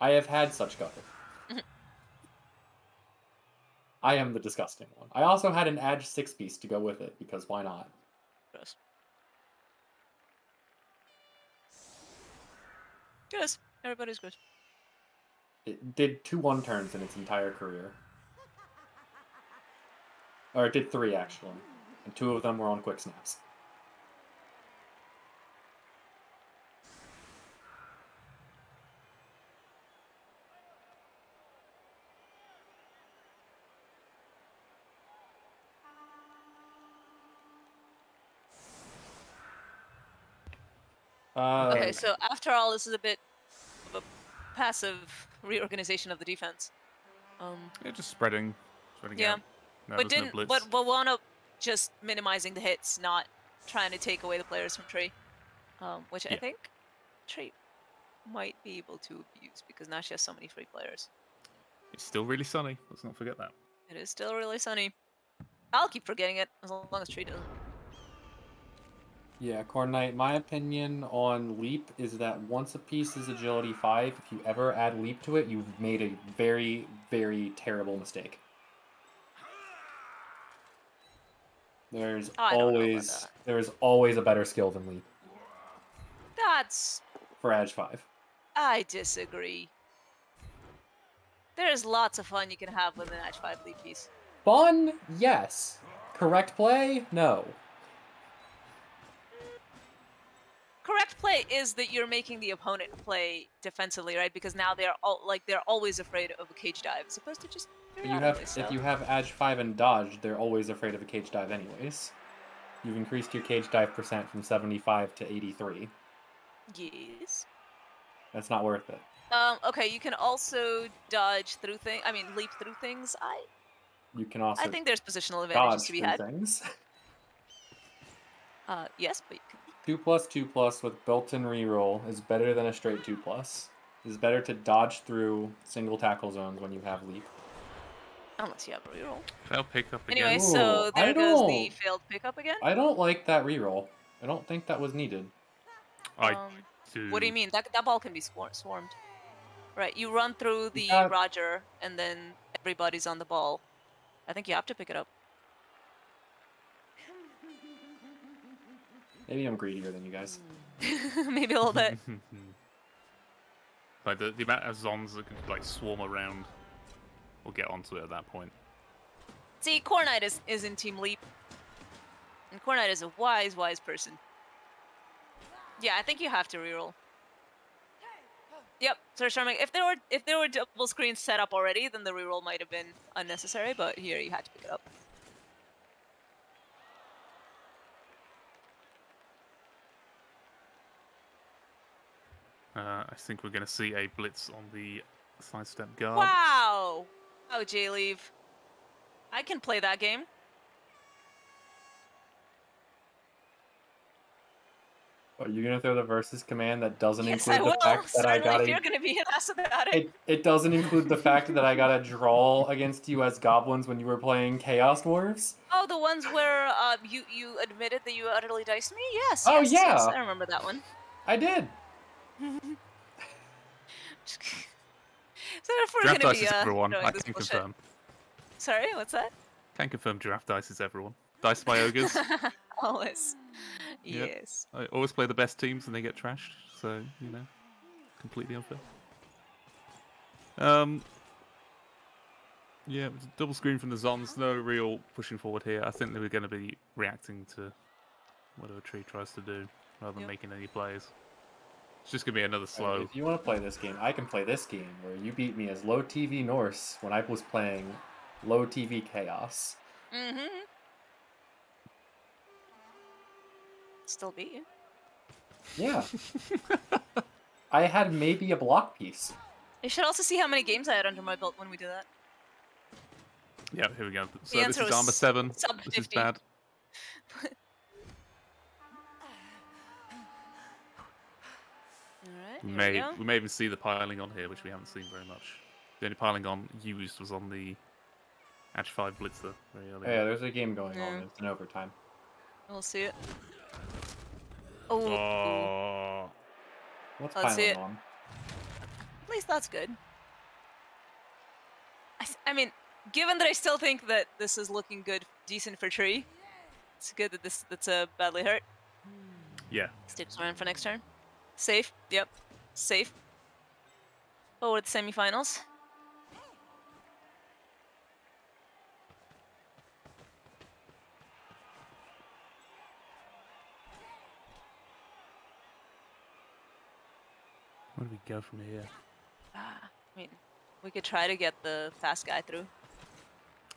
I have had such gutter. I am the disgusting one. I also had an Edge 6-piece to go with it, because why not? Gross. Gross. Everybody's gross. It did 2 1-turns in its entire career. Or it did 3, actually. And 2 of them were on quick snaps. Okay, so after all, this is a bit of a passive reorganization of the defense. Yeah, just spreading Yeah. out. No, But there's no blitz. but wound up just minimizing the hits, not trying to take away the players from Tree. Which I think Tree might be able to abuse because now she has so many free players. It's still really sunny. Let's not forget that. It is still really sunny. I'll keep forgetting it as long as Tree doesn't. Yeah, Corn Knight, my opinion on Leap is that once a piece is Agility 5, if you ever add Leap to it, you've made a very, very terrible mistake. There's always a better skill than Leap That's... for Edge 5. I disagree. There's lots of fun you can have with an Edge 5 lead piece. Fun? Yes. Correct play? No. Correct play is that you're making the opponent play defensively, right? Because now they're always afraid of a cage dive, as opposed to just If you have Edge 5 and Dodge, they're always afraid of a cage dive anyways. You've increased your cage dive percent from 75 to 83. Yes. That's not worth it. Okay, you can also dodge through things. I mean, leap through things. You can also I think there's positional advantages dodge to be through had. things. Yes, but you can. 2+2+ with built-in reroll is better than a straight 2+. It's better to dodge through single tackle zones when you have leap. Unless you have a reroll. They'll pick up again. Anyway, so there goes the failed pickup again. I don't like that reroll. I don't think that was needed. I do. What do you mean? That ball can be swarmed. Right, you run through the Roger, and then everybody's on the ball. I think you have to pick it up. Maybe I'm greedier than you guys. Maybe a little bit. Like the amount of Zons that can like swarm around, we'll get onto it at that point. See, Core Knight is in Team Leap. And Core Knight is a wise person. Yeah, I think you have to reroll. Yep, Search Charming. If there were double screens set up already, then the reroll might have been unnecessary, but here you had to pick it up. I think we're going to see a blitz on the sidestep guard. Wow! Oh, Jleav. I can play that game. Are you gonna throw the versus command that doesn't Yes, include I the will. fact that I got if you're gonna be an ass about it. It doesn't include the fact that I got a draw against you as goblins when you were playing Chaos Dwarves? Oh, the ones where you admitted that you utterly diced me? Yes. Oh, yes, yeah. Yes, I remember that one. I did. So if we're Giraffe gonna dice be is everyone. I this can bullshit. confirm. Sorry, what's that? Can confirm Giraffe dice is everyone. Dice by ogres. Always. Yep. Yes. I always play the best teams and they get trashed, so you know, completely unfair. Yeah, double screen from the Zons. No real pushing forward here. I think they were going to be reacting to whatever Tree tries to do rather than making any plays. It's just going to be another slow. If you want to play this game, I can play this game where you beat me as low TV Norse when I was playing low TV Chaos. Mm-hmm. Still beat you. Yeah. I had maybe a block piece. You should also see how many games I had under my belt when we did that. Yeah, here we go. So The this answer is was armor 7. sub This 50. is bad. Alright, We may even see the piling on here, which we haven't seen very much. The only piling on used was on the Edge 5 Blitzer very early. Yeah, there's a game going on. It's in overtime. We'll see it. Oh. Oh. What's Let's see piling it. on? At least that's good. I mean, given that I still think that this is looking good, decent for Tree, it's good that that's badly hurt. Yeah. Steps around for next turn. Safe. Yep. Safe. Forward to semifinals. Where do we go from here? I mean, we could try to get the fast guy through.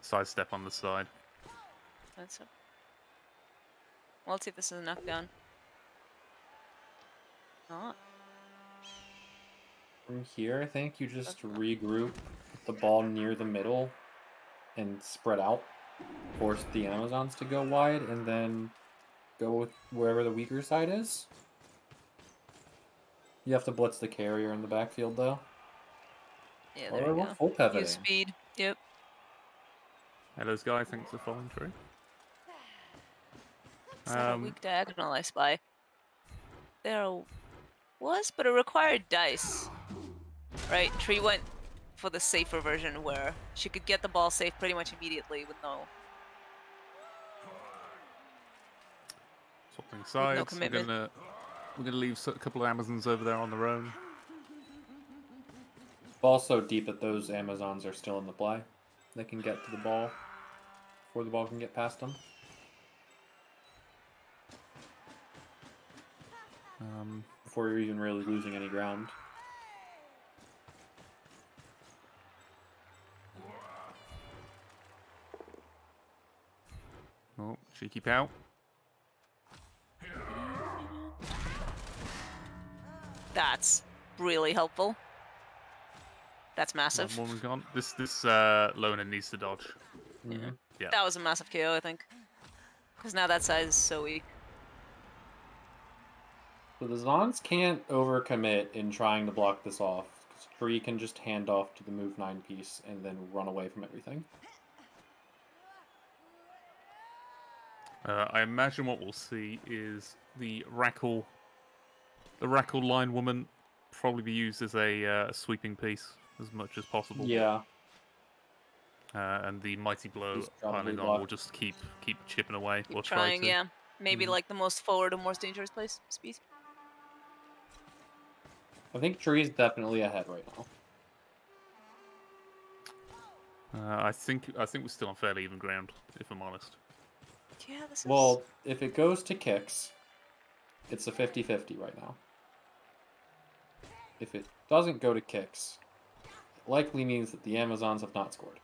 Sidestep on the side. That's it. Well, let's see if this is a knockdown. Not. From here, I think you just regroup, put the ball near the middle, and spread out. Force the Amazons to go wide, and then go with wherever the weaker side is. You have to blitz the carrier in the backfield, though. Yeah, there Or we we're go. full pivoting. Use speed. Yep. Hello's guy thinks they're following through. Is that a weak diagonal I spy? There was, but it required dice. Right? Tree went for the safer version where she could get the ball safe pretty much immediately with no Swapping sides. commitment. We're gonna leave a couple of Amazons over there on their own. Ball so deep that those Amazons are still in the play. They can get to the ball before the ball can get past them. Before you're even really losing any ground. Oh, cheeky pout. That's really helpful. That's massive. One woman gone. This loner needs to dodge. Mhm. Yeah. That was a massive KO, I think. Because now that side is so weak. So the Zons can't overcommit in trying to block this off. Because Tree can just hand off to the move 9 piece and then run away from everything. I imagine what we'll see is the Rackle line woman probably be used as a sweeping piece as much as possible. Yeah. And the mighty blow He's probably piling on will just keep chipping away. Keep or trying, try to. yeah. Maybe like the most forward or most dangerous place speed. I think Tree's definitely ahead right now. I think we're still on fairly even ground, if I'm honest. Yeah, this is... Well, if it goes to kicks, it's a 50-50 right now. If it doesn't go to kicks, it likely means that the Amazons have not scored.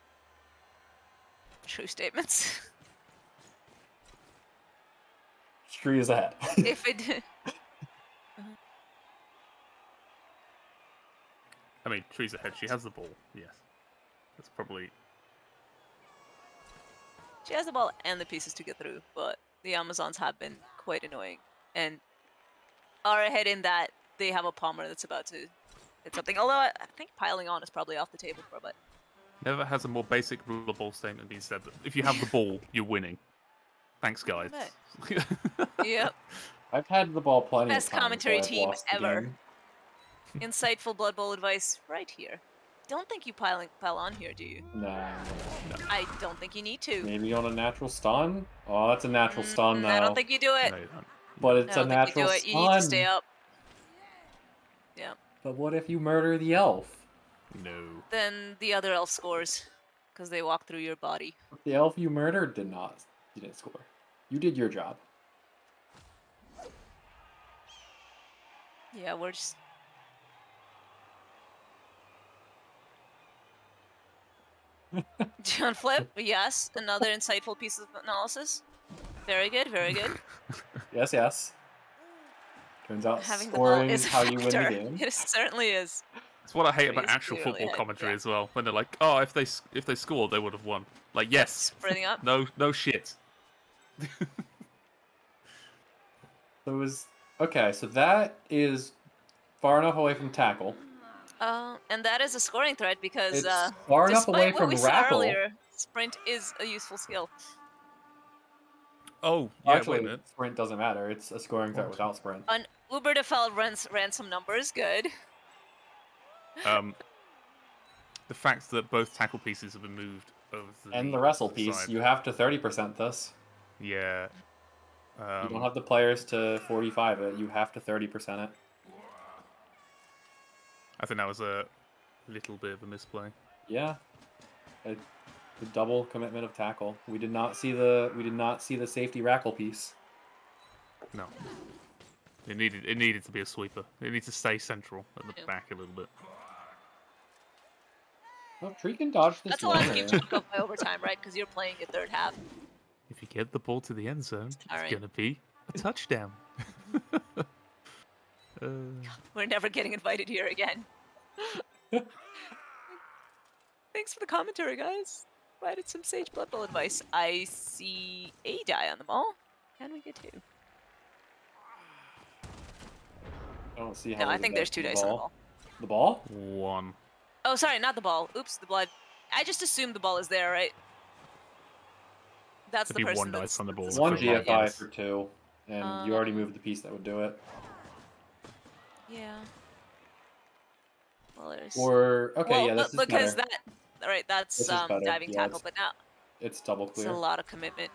True statements. Tree is ahead. If it... I mean, Tree's ahead. She has the ball. Yes, that's probably. She has the ball and the pieces to get through, but the Amazons have been quite annoying and are ahead in that they have a Palmer that's about to hit something. Although I think piling on is probably off the table for a bit. Never has a more basic rule of ball statement being said that if you have the ball, you're winning. Thanks, guys. Yep. I've had the ball plenty Best of times. commentary where I've team lost the ever. game. Insightful Blood Bowl advice right here. Don't think you pile on here, do you? Nah. I don't think you need to. Maybe on a natural stun? Oh, that's a natural stun now. I don't think you do it. No, you don't. But it's I a don't think you natural do it. stun. You need to stay up. Yeah. But what if you murder the elf? No. Then the other elf scores because they walk through your body. The elf you murdered didn't score. You did your job. Yeah, we're just... John Flip, yes, another insightful piece of analysis. Very good, very good. Yes, yes. Turns out Having the ball scoring is is a how you win the factor. game. It certainly is. It's what I hate about Tree's actual clearly football ahead, commentary yeah. as well. When they're like, "Oh, if they scored, they would have won." Like, yes. Spreading up. No shit. So it was okay. So that is far enough away from tackle. And that is a scoring threat because It's far enough away despite what from we said Rackle. earlier, sprint is a useful skill. Oh, yeah. Actually, Wait a minute. sprint doesn't matter. It's a scoring threat without sprint. An Uber Defeld ran some numbers. Good. the fact that both tackle pieces have been moved over to And the wrestle other piece, side. you have to 30% this. Yeah. You don't have the players to 45 it. You have to 30% it. I think that was a little bit of a misplay. Yeah. The double commitment of tackle. We did not see the safety rackle piece. No. It needed to be a sweeper. It needed to stay central at the back a little bit. Well, Tree can dodge this. That's a lot to keep track of by overtime, right? Because you're playing your third half. If you get the ball to the end zone, it's Alright. gonna be a touchdown. We're never getting invited here again. Thanks for the commentary, guys. Provided some Sage Blood Bowl advice. I see a die on the ball. Can we get two? I don't see how. No, I think there's two dice on the ball. The ball? One. Oh, sorry, not the ball. Oops, the blood. I just assumed the ball is there, right? That's There'd the be person one dice on the ball. One for one, GFI yes. for two, and you already moved the piece that would do it. Yeah. Well, there's. Or okay, well, yeah, this is because better. that. All right, that's This is better. diving Yeah, tackle, but now It's double it's a clear. lot of commitment.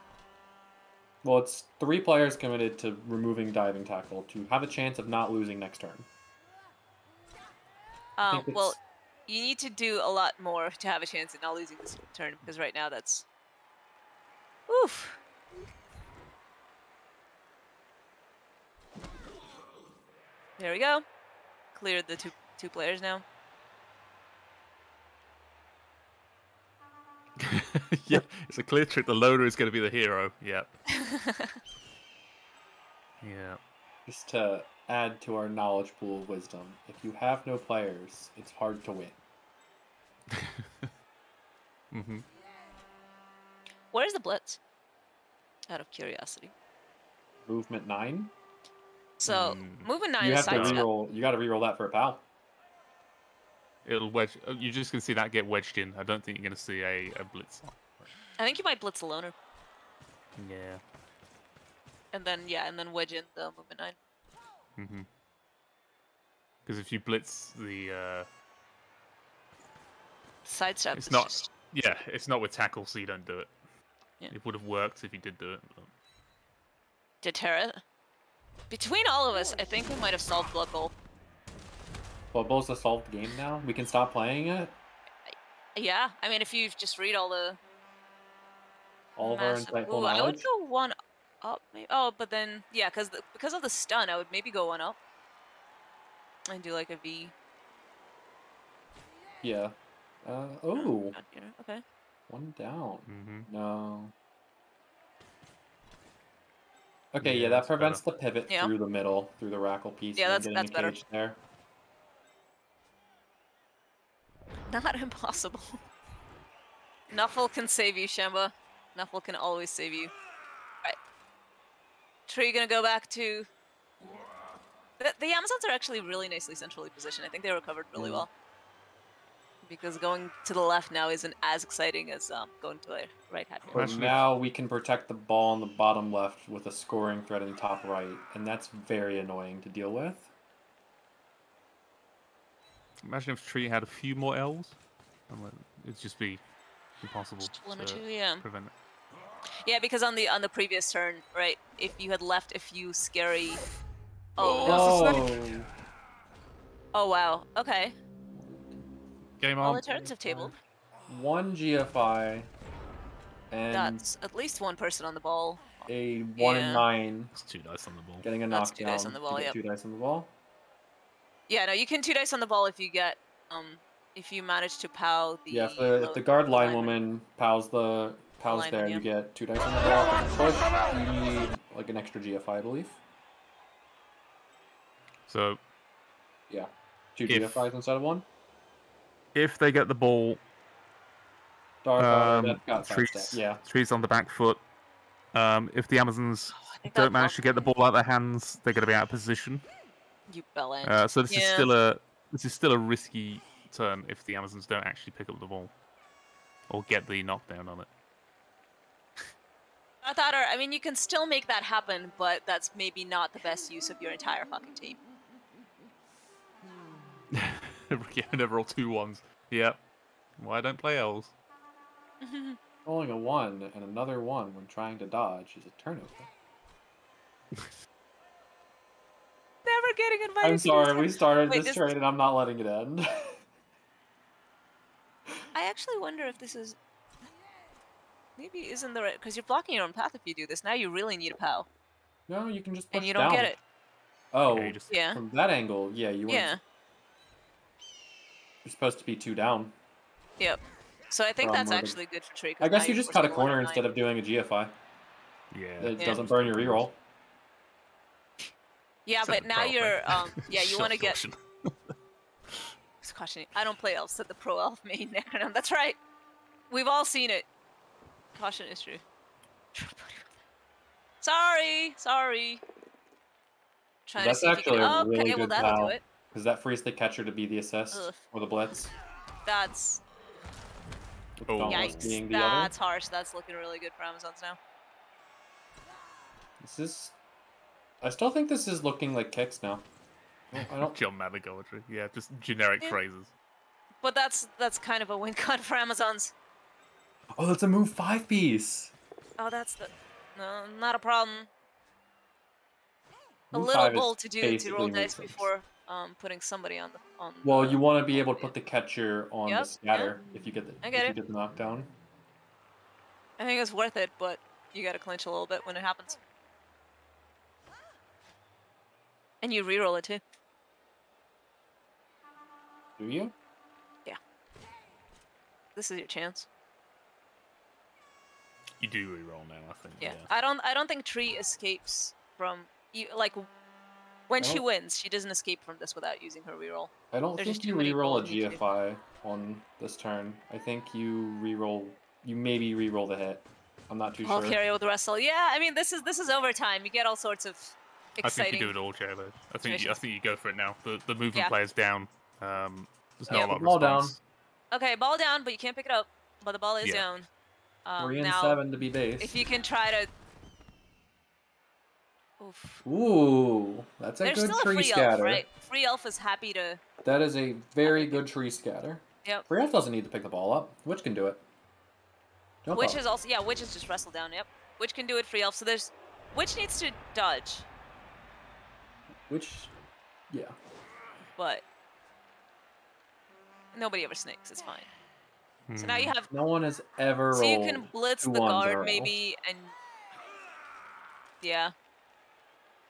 Well, it's 3 players committed to removing diving tackle to have a chance of not losing next turn. think Well, it's- you need to do a lot more to have a chance at not losing this turn, because right now that's. Oof. There we go. Cleared the two players now. Yeah, it's a clear trick. The loader is going to be the hero. Yep. Yeah. Just to add to our knowledge pool of wisdom, if you have no players, it's hard to win. Mm-hmm. Where's the blitz? Out of curiosity. Movement 9. So moving 9 You is have to sidestep. reroll. You got to reroll that for a pal. It'll wedge. You're just going to see that get wedged in. I don't think you're going to see a blitz. I think you might blitz the loner, Yeah. and then wedge in the movement 9. Mm-hmm. Because if you blitz the, Sidestep. it's is not. Just... Yeah, it's not with tackle, so you don't do it. Yeah. It would have worked if you did do it. But... Deter it. Between all of us, I think we might have solved Blood Bowl. Well, Bowl's a solved game now. We can stop playing it. Yeah, I mean, if you just read all the All of our massive... insightful Ooh, I would knowledge. go one up. Maybe. Oh, but then yeah, because of the stun, I would maybe go one up and do like a V. Yeah. Oh. Not here. Okay. One down. Mm-hmm. No. Okay, Yeah, yeah, that that's prevents better. the pivot Yeah. through the middle, through the rackle piece. Yeah, and then that's getting a better. cage there. Not impossible. Nuffle can save you, Shamba. Nuffle can always save you. Right. Tree gonna go back to... The Amazons are actually really nicely centrally positioned. I think they recovered really well. Because going to the left now isn't as exciting as going to the right hand. But Imagine if- now we can protect the ball on the bottom left with a scoring threat in top right, and that's very annoying to deal with. Imagine if Tree had a few more elves. It'd just be impossible Just one or to two, yeah. prevent it. Yeah, because on the previous turn, right, if you had left a few scary... Oh, Oh, oh wow. Okay. Game All on. the turns have tabled. one GFI and That's at least one person on the ball. a 1 in Yeah. 9 It's 2 dice on the ball. getting a That's knockdown. 2 dice on the ball, to get yep. 2 dice on the ball. Yeah, no, you can 2 dice on the ball if you get if you manage to POW the Yeah, if the guard line lineman. woman POWs Lineman, there, yeah. you get 2 dice on the ball. Push, you need like an extra GFI, I believe. So Yeah, 2 If- GFIs instead of 1. if they get the ball, That got Tree's, sidestep. Yeah. Tree's on the back foot. If the Amazons I think don't that manage to get the ball out of their hands, they're going to be out of position. You bell-end. So this is still a risky turn if the Amazons don't actually pick up the ball or get the knockdown on it. I mean, you can still make that happen, but that's maybe not the best use of your entire fucking team. Yeah, never roll 2 1s. Yeah. Why don't play elves? Rolling a 1 and another 1 when trying to dodge is a turnover. Never getting invited. I'm to sorry, we this. started Wait, this trade and I'm not letting it end. I actually wonder if this is maybe isn't the right because you're blocking your own path if you do this. Now you really need a POW, No, you can just push and you don't down. get it. Oh, Yeah, you just- Yeah. from that angle, yeah, you want. Yeah. You're supposed to be 2 down. Yep. So I think From that's where the- actually good for tree. I guess you just cut a corner instead of doing a GFI. Yeah. It Yeah. doesn't burn your reroll. Yeah, Said but the now pro, you're mate. yeah, you want to get Self-caution. Just cautioning. I don't play elves, said the pro elf main Necrognome. That's right. We've all seen it. Caution is true. Sorry. Trying That's to see if you actually can. a really Okay, well good that'll POW. do it. Because that frees the catcher to be the assist Ugh. or the blitz. That's With Oh. Dauntless yikes. being the That's other. harsh. That's looking really good for Amazons now. This is. I still think this is looking like kicks now. I don't. John Madagolatry. Yeah, just generic Yeah. phrases. But that's kind of a win con for Amazons. Oh, that's a move 5 piece. Oh, that's the no, not a problem. A Move little 5 is bold to do to basically roll move dice 6. before putting somebody on the Well, you want to be on able to the- put the catcher on Yep, the scatter if you get the I get it. knockdown. I think it's worth it, but you gotta clinch a little bit when it happens. And you reroll it too. Do you? This is your chance. You do reroll now, I think. Yeah. I don't think Tree escapes from like when she don't- wins, she doesn't escape from this without using her reroll. I don't There's think just you too many reroll a rolls you need to do. GFI on this turn. I think you reroll. You maybe reroll the hit. I'm not too I'll sure. carry with wrestle. Yeah, I mean this is overtime. You get all sorts of I think exciting. you do it all, Jaylo. I think situations. you go for it now. The movement Yeah. player's down. There's not Yeah. a lot of Ball down. response. Okay, ball down, but you can't pick it up. But the ball is Yeah. down. 3 and now, 7 to be base. if you can try to. Oof. Ooh, that's a There's good still a tree free scatter. elf, right? Free elf is happy to. That is a very good tree scatter. Yep. Free elf doesn't need to pick the ball up. Witch can do it. Jump Witch up. is also Witch is just wrestle down. Yep. Witch can do it. Free elf. So there's. Witch needs to dodge, Which, yeah. but nobody ever snakes. It's fine. So now you have. No one has ever So you rolled can blitz 2 the on guard 0. maybe and. Yeah.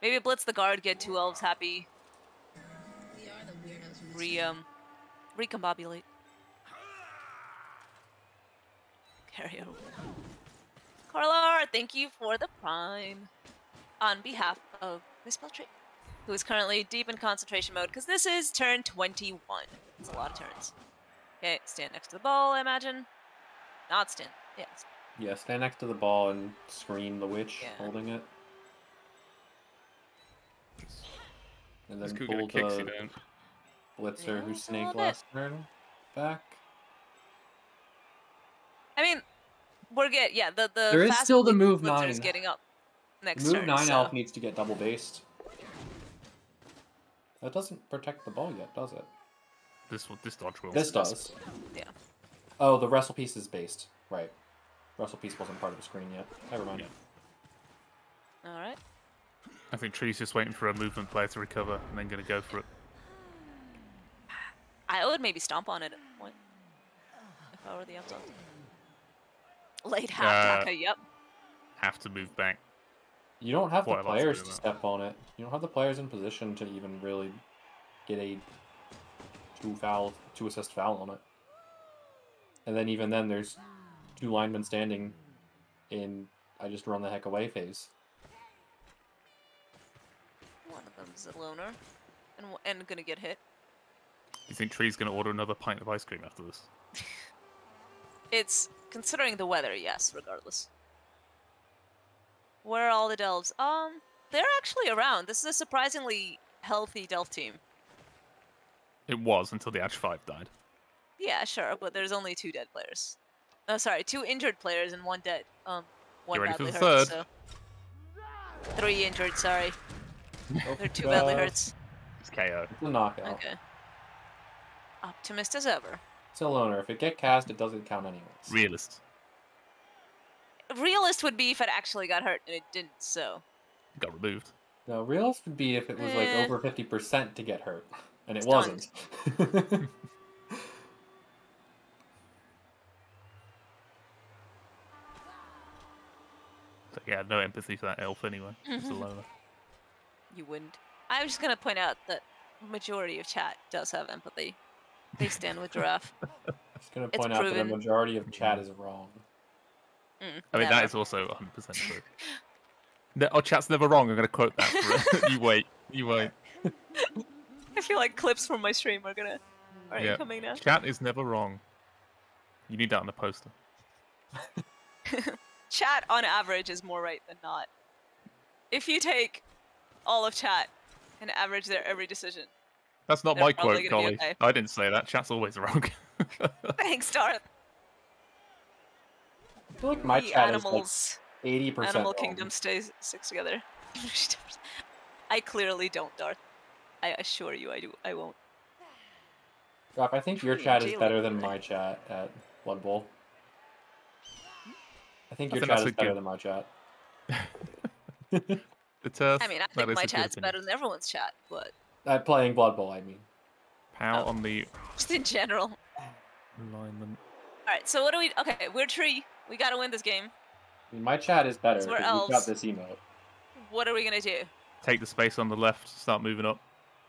Maybe blitz the guard, get 2 elves happy. We are the weirdos. Recombobulate. Carry over. Carlar, thank you for the prime. On behalf of Miss Beltray, who is currently deep in concentration mode, because this is turn 21. It's a lot of turns. Okay, stand next to the ball, I imagine. Not stand. Yes. Yeah, stand next to the ball and screen the witch Yeah. holding it. And This then could get pull a kick, you the don't. blitzer Yeah, who it's a snaked little bit. last turn back. I mean, we're good. Yeah, the There is fast still the move blitzer is 9. getting up next Move turn. 9 so. elf needs to get double based. That doesn't protect the ball yet, does it? This dodge will. This does. Yeah. Oh, the wrestle piece is based. Right. Wrestle piece wasn't part of the screen yet. Never mind. Yeah. All right. I think Tree's just waiting for a movement player to recover and then going to go for it. I would maybe stomp on it at a point. If I were the Amazon. Late half Taka, yep. Have to move back. You don't have the Quite a lot to players do to that. step on it. You don't have the players in position to even really get a 2 assist foul on it. And then even then, there's 2 linemen standing in I just run the heck away phase. One of them's a loner, and gonna get hit. Do you think Tree's going to order another pint of ice cream after this? It's considering the weather, yes. Regardless. Where are all the delves? They're actually around. This is a surprisingly healthy delf team. It was until the Ash 5 died. Yeah, sure, but there's only 2 dead players. Oh, sorry, 2 injured players and 1 dead. 1 You ready for badly the hurt. third? So 3 injured. Sorry, they're 2 badly hurt. It's KO. It's a knockout. Okay. Optimist as ever. Still owner. If it get cast, it doesn't count anyways. Realist. Realist would be if it actually got hurt and it didn't. So. Got removed. No, realist would be if it was like Eh. over 50% to get hurt, and it Stunned. wasn't. So, yeah, no empathy for that elf anyway. It's a loner. You wouldn't. I was just gonna point out that majority of chat does have empathy. They stand with Giraffe. Just gonna It's point out that a proven. majority of chat is wrong. I mean, that is also 100% true. Our chat's never wrong. I'm going to quote that for You wait. You wait. I feel like clips from my stream are Yeah. coming now. Chat is never wrong. You need that on the poster. Chat on average is more right than not. If you take all of chat and average their every decision. That's not They're my probably quote, gonna Collie. be okay. I didn't say that. Chat's always wrong. Thanks, Darth. I feel like my The chat animals, is like 80% animal wrong. kingdom sticks together. I clearly don't, Darth. I assure you I do. I won't. Rob, I think your True, chat is Jleav, better than right? my chat at Blood Bowl. I think I your think chat that's is a better good- than my chat. The turf. I mean, I that think is my a good chat's opinion. better than everyone's chat, but At playing Blood Bowl, I mean. Pow Oh. on the just in general. alignment. All right, so what do we? Okay, we're tree. We gotta win this game. I mean, my chat is better Because we're because we've got elves. this emote. What are we gonna do? Take the space on the left. Start moving up.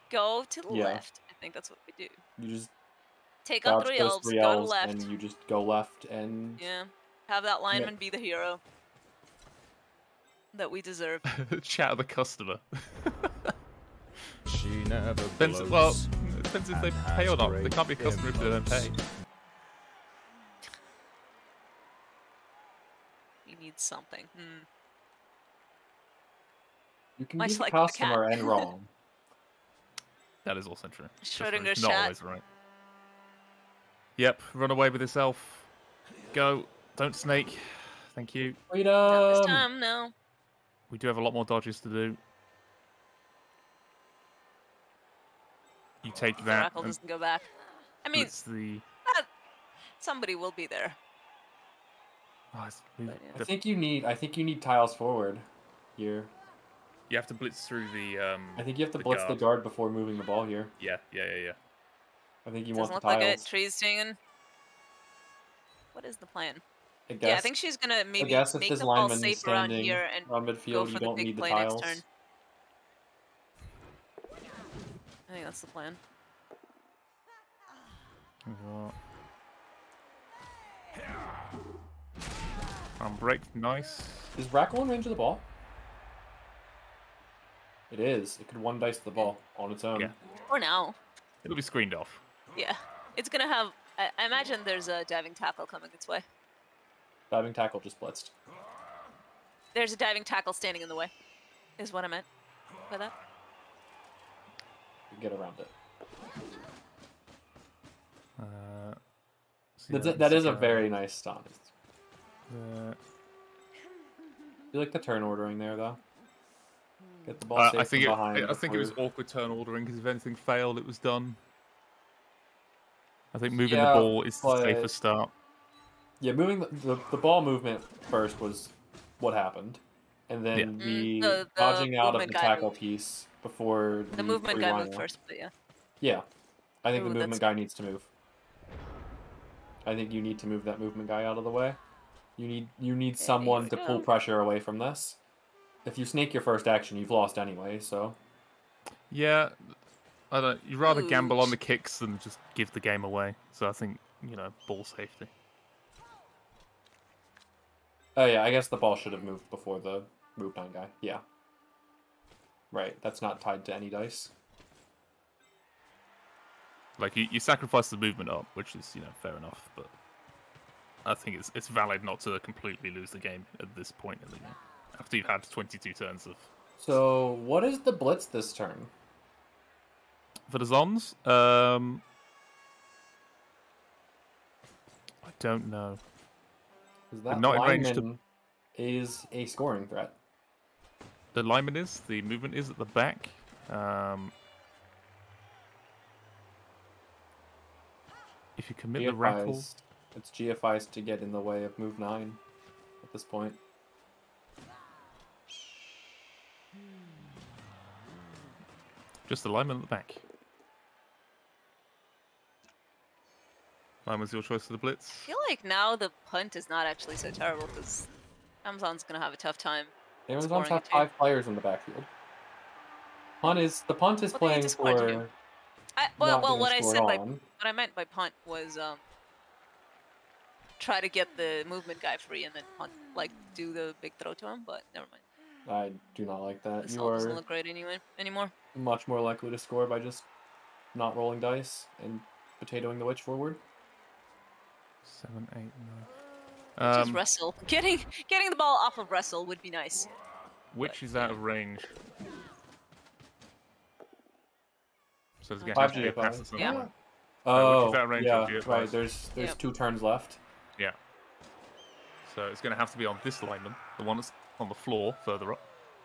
Go to the Yeah. left. I think that's what we do. You just Take out dodge 3 those elves. 3 Go to elves, left. and you just go left and... Yeah. Have that lineman be the hero that we deserve. Chat of the customer. She never Depends, glows well, it depends if they and pay or has not. They great can't be a customer if they don't pay. emotes. We need something. You can Much be the like the cat. customer and wrong. That is also true. Schrodinger's It's not chat. always right. Yep, run away with this elf. Go. Don't snake. Thank you. Not this Freedom! time, no. We do have a lot more dodges to do. You take that. Oracle and doesn't go back. I mean, blitz the. somebody will be there. Oh, But, yeah. I think you need tiles forward here. You have to blitz through the. I think you have to the blitz the guard. guard before moving the ball here. Yeah. I think you Doesn't want look the like tiles. it. Tree's singing. What is the plan? I guess. Yeah, I think she's gonna maybe guess if make this the ball lineman is safe around standing here and on go midfield, for you the don't big need the play tiles. next turn. I think that's the plan. Break, nice. Is Rackle in range of the ball? It is. It could one dice the ball on its own. Yeah. Or now. It'll be screened off. Yeah. It's gonna have. I imagine there's a diving tackle coming its way. Diving tackle just blitzed. There's a diving tackle standing in the way, is what I meant by that. You can get around it. See That is a go. very nice stun. Uh, You like the turn ordering there, though? Get the ball safe I think from behind. I think it was before- awkward turn ordering because if anything failed, it was done. I think moving Yeah, the ball is the but- safest start. Yeah, moving the ball movement first was what happened. And then Yeah. the The dodging out of movement the guy tackle moved. piece before The movement guy moved three-liner. first, but yeah. Yeah. I think Ooh, the movement that's- guy needs to move. I think you need to move that movement guy out of the way. You need someone we to pull go. pressure away from this. If you snake your first action, you've lost anyway, so... Yeah, I don't. You'd rather gamble on Ooch. the kicks than just give the game away. So I think ball safety. Oh yeah, I guess the ball should have moved before the move down guy. Yeah. Right, that's not tied to any dice. Like you sacrifice the movement up, which is fair enough, but I think it's valid not to completely lose the game at this point in the game after you've had 22 turns of. So, what is the blitz this turn? For the Zons, I don't know. Because that not in range to- lineman is a scoring threat. The lineman is, the movement is at the back. If you commit the raffle, It's GFIs to get in the way of move 9 at this point. just the lineman at the back. Lineman's your choice for the blitz. I feel like now the punt is not actually so terrible because Amazon's gonna have a tough time. Amazons scoring have it, too. 5 players in the backfield. The punt is Well, they playing just wanted to for do. Well, not what getting I scored said by on. what I meant by punt was try to get the movement guy free and then punt, like do the big throw to him. But never mind. I do not like that. This You all doesn't are look great anymore. much more likely to score by just not rolling dice and potatoing the witch forward. 7, 8, 9. Just wrestle. Getting the ball off of wrestle would be nice. Witch is out of range. So there's going to 5 have to be a pass at some Yeah. point. Oh, without range yeah, of GFIs. right. There's Yep. 2 turns left. Yeah. So it's going to have to be on this lineman, the one that's on the floor further up.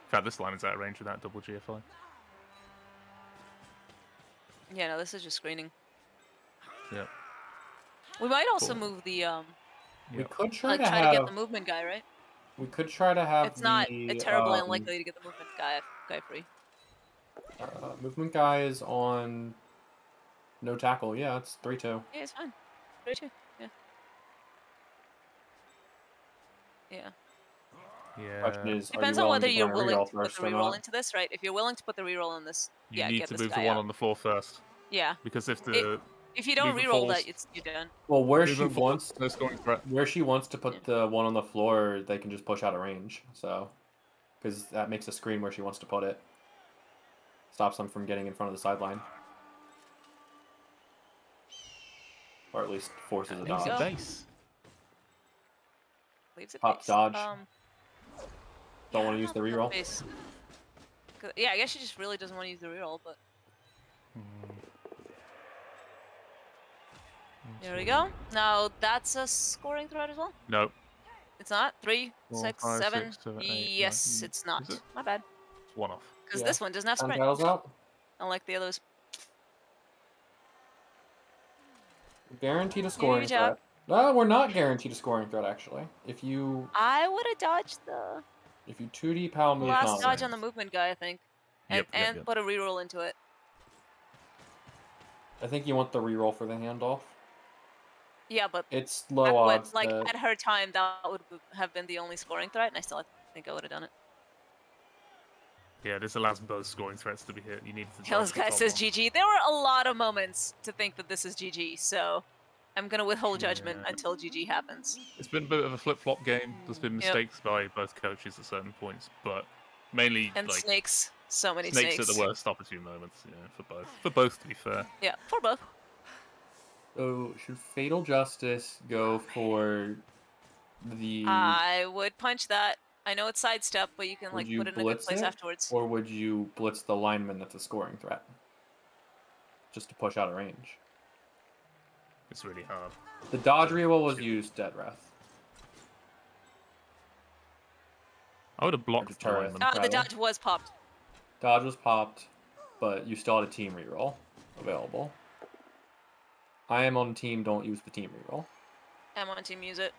In fact, this lineman's out of range without double GFI. Yeah, no, this is just screening. Yeah. We might also Cool. move the We Yeah. could try like to try have. to get the movement guy, right? We could try to have. It's not the, terribly unlikely to get the movement guy free. Movement guy is on. No tackle. Yeah, it's 3-2. Yeah, it's fine. 3-2. Yeah. Yeah. Yeah. Question is, Depends are you on whether to you're burn a willing reroll to put first the or reroll not? into this, right? If you're willing to put the reroll in this, You yeah, need get to this move the guy one out. on the floor first. Yeah. Because if the If you don't movement reroll falls- that, you're done. Well, where she movement falls, wants no scoring threat. to put the one on the floor, they can just push out of range. So, because that makes a screen where she wants to put it, stops them from getting in front of the sideline, or at least forces a There you Leaves go. a dodge. base. Leaves it Pop base. dodge. Don't Yeah, want to use the not reroll. base. Yeah, I guess she just really doesn't want to use the reroll, but there we go. Now that's a scoring threat as well. No. It's not 3, 4, 6, 5, 7. 6, 7, 8, Yes, 9. it's not. Is it? My bad. It's one off. Because Yeah. this one doesn't have 10 sprint, paddles out. unlike the others. Guaranteed a scoring Good job. threat. No, we're not guaranteed a scoring threat actually. If you I would have dodged the 2D pal move last knowledge, dodge on the movement guy, I think, and Yep. put a reroll into it. I think you want the reroll for the handoff. Yeah, but It's at, low odds. like that- at her time, that would have been the only scoring threat, and I still think I would have done it. Yeah, this allows both scoring threats to be hit. You need to. Chalice dodge the guy top says one. GG. There were a lot of moments to think that this is GG, so I'm gonna withhold judgment Yeah. until GG happens. It's been a bit of a flip-flop game. There's been Yep. mistakes by both coaches at certain points, but mainly And like snakes, so many snakes snakes. at the worst opportune moments. Yeah, for both. For both, to be fair. Yeah, for both. So should Fatal Justice go for the, I would punch that. I know it's sidestep, but you can Would like you put it in a good blitz place it? afterwards. or would you blitz the lineman that's a scoring threat? Just to push out of range. It's really hard. The dodge reroll was used, Dead Wrath. I would have blocked the deterrent. lineman. The Rather. dodge was popped. Dodge was popped, but you still had a team reroll available. I am on team, don't use the team reroll. I'm on team use it.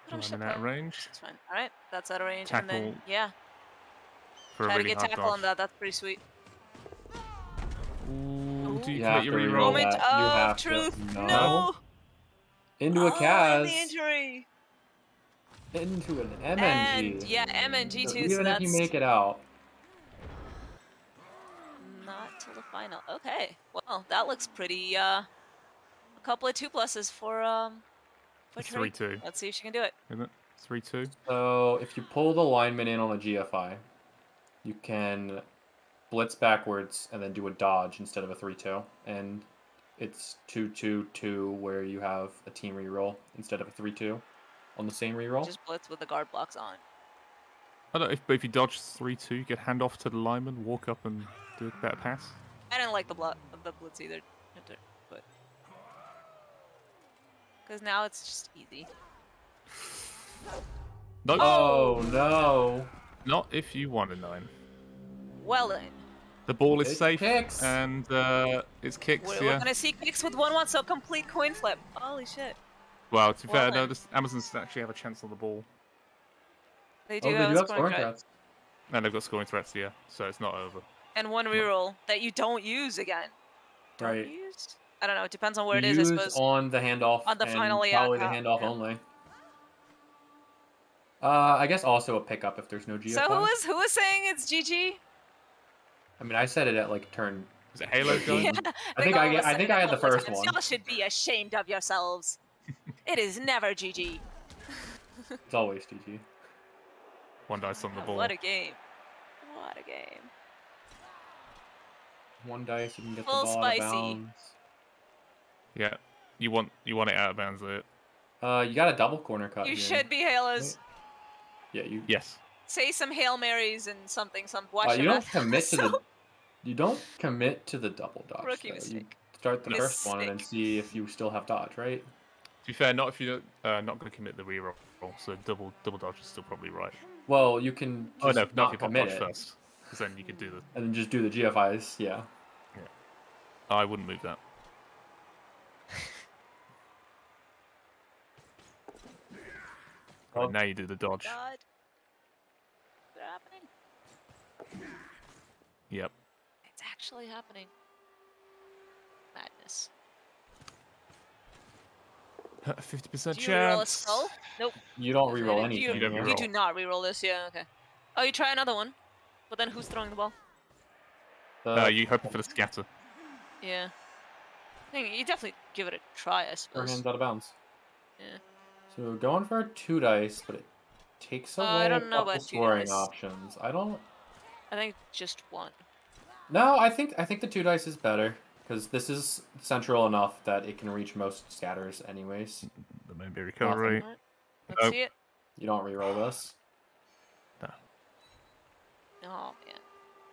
Put him Lineman out of range. It's fine. All right, that's out of range, and Tackle then yeah, For a try to really get hard tackle dodge. on that. That's pretty sweet. Ooh, do you You commit have your to reroll? reroll Moment that. You of have to- truth. no. No. Into a Oh, Kaz. and the injury. Into an MNG. And yeah, MNG So too. even So if that's you make it out, not till the final. Okay. Well, that looks pretty. A couple of 2+s for It's Tree. 3-2, Let's see if she can do it. isn't it? 3-2. so if you pull the lineman in on a GFI, you can blitz backwards and then do a dodge instead of a 3-2, and it's 2-2-2 where you have a team reroll instead of a 3-2 on the same reroll. Just blitz with the guard blocks on. I don't know if you dodge 3-2, you get hand off to the lineman, walk up and do a better pass. I didn't like the blitz either, but because now it's just easy. No, Oh no! not if you want a 9. Well then, The ball is It safe, kicks. and it's kicks. We're Yeah. gonna see kicks with 1-1, so complete coin flip. Holy shit. Well, to be fair, Well no, then. this Amazons actually have a chance on the ball, They do Oh, they have do a have scoring scoring threat. threats. and they've got scoring threats. Yeah, so it's not over. And one reroll that you don't use again. Don't Right. use? I don't know. It depends on where You it is, I use suppose. on the handoff On the and final layout, probably the handoff yeah. only. I guess also a pickup if there's no GFI. So who is saying it's GG? I mean, I said it at like turn. Is it Halo going? Yeah, I think all of us I said think it I a had the couple of first times. one. Y'all should be ashamed of yourselves. It is never GG. It's always GG. One dice on the ball. What a game. What a game. One dice, you can get Full the ball spicy. out of bounds. Yeah, you want it out of bounds there. You got a double corner cut. You here. should be Halos. Yeah, you. Yes. Say some Hail Marys and something. Watch You your don't mouth. commit to the. So- You don't commit to the double dodge. Rookie though. You mistake. start the first one and then Mistake. see if you still have dodge, right? To be fair, not if you're not going to commit the reroll, so double dodge is still probably right. Well, you can Oh just no, not if you pop commit dodge it first, because then you could do the. and then just do the GFIs. Yeah. I wouldn't move that. Oh. Right, now you do the dodge. God. Is it happening? Yep. It's actually happening. Madness. 50% Do you reroll a chance. skull? Nope. You don't Okay, reroll do anything. You, You don't you reroll. do not reroll this, yeah, okay. Oh, you try another one. But then who's throwing the ball? You hoping for the scatter. Yeah. I think you definitely give it a try, I Her suppose. hands out of bounds. Yeah. So going for a 2 dice, but it takes away I don't know couple about 2 scoring dice. options. I don't. I think just one. No, I think the 2 dice is better because this is central enough that it can reach most scatters, anyways. There may be recovery. Alright. Let's Nope. see it. You don't reroll this. No. Oh man.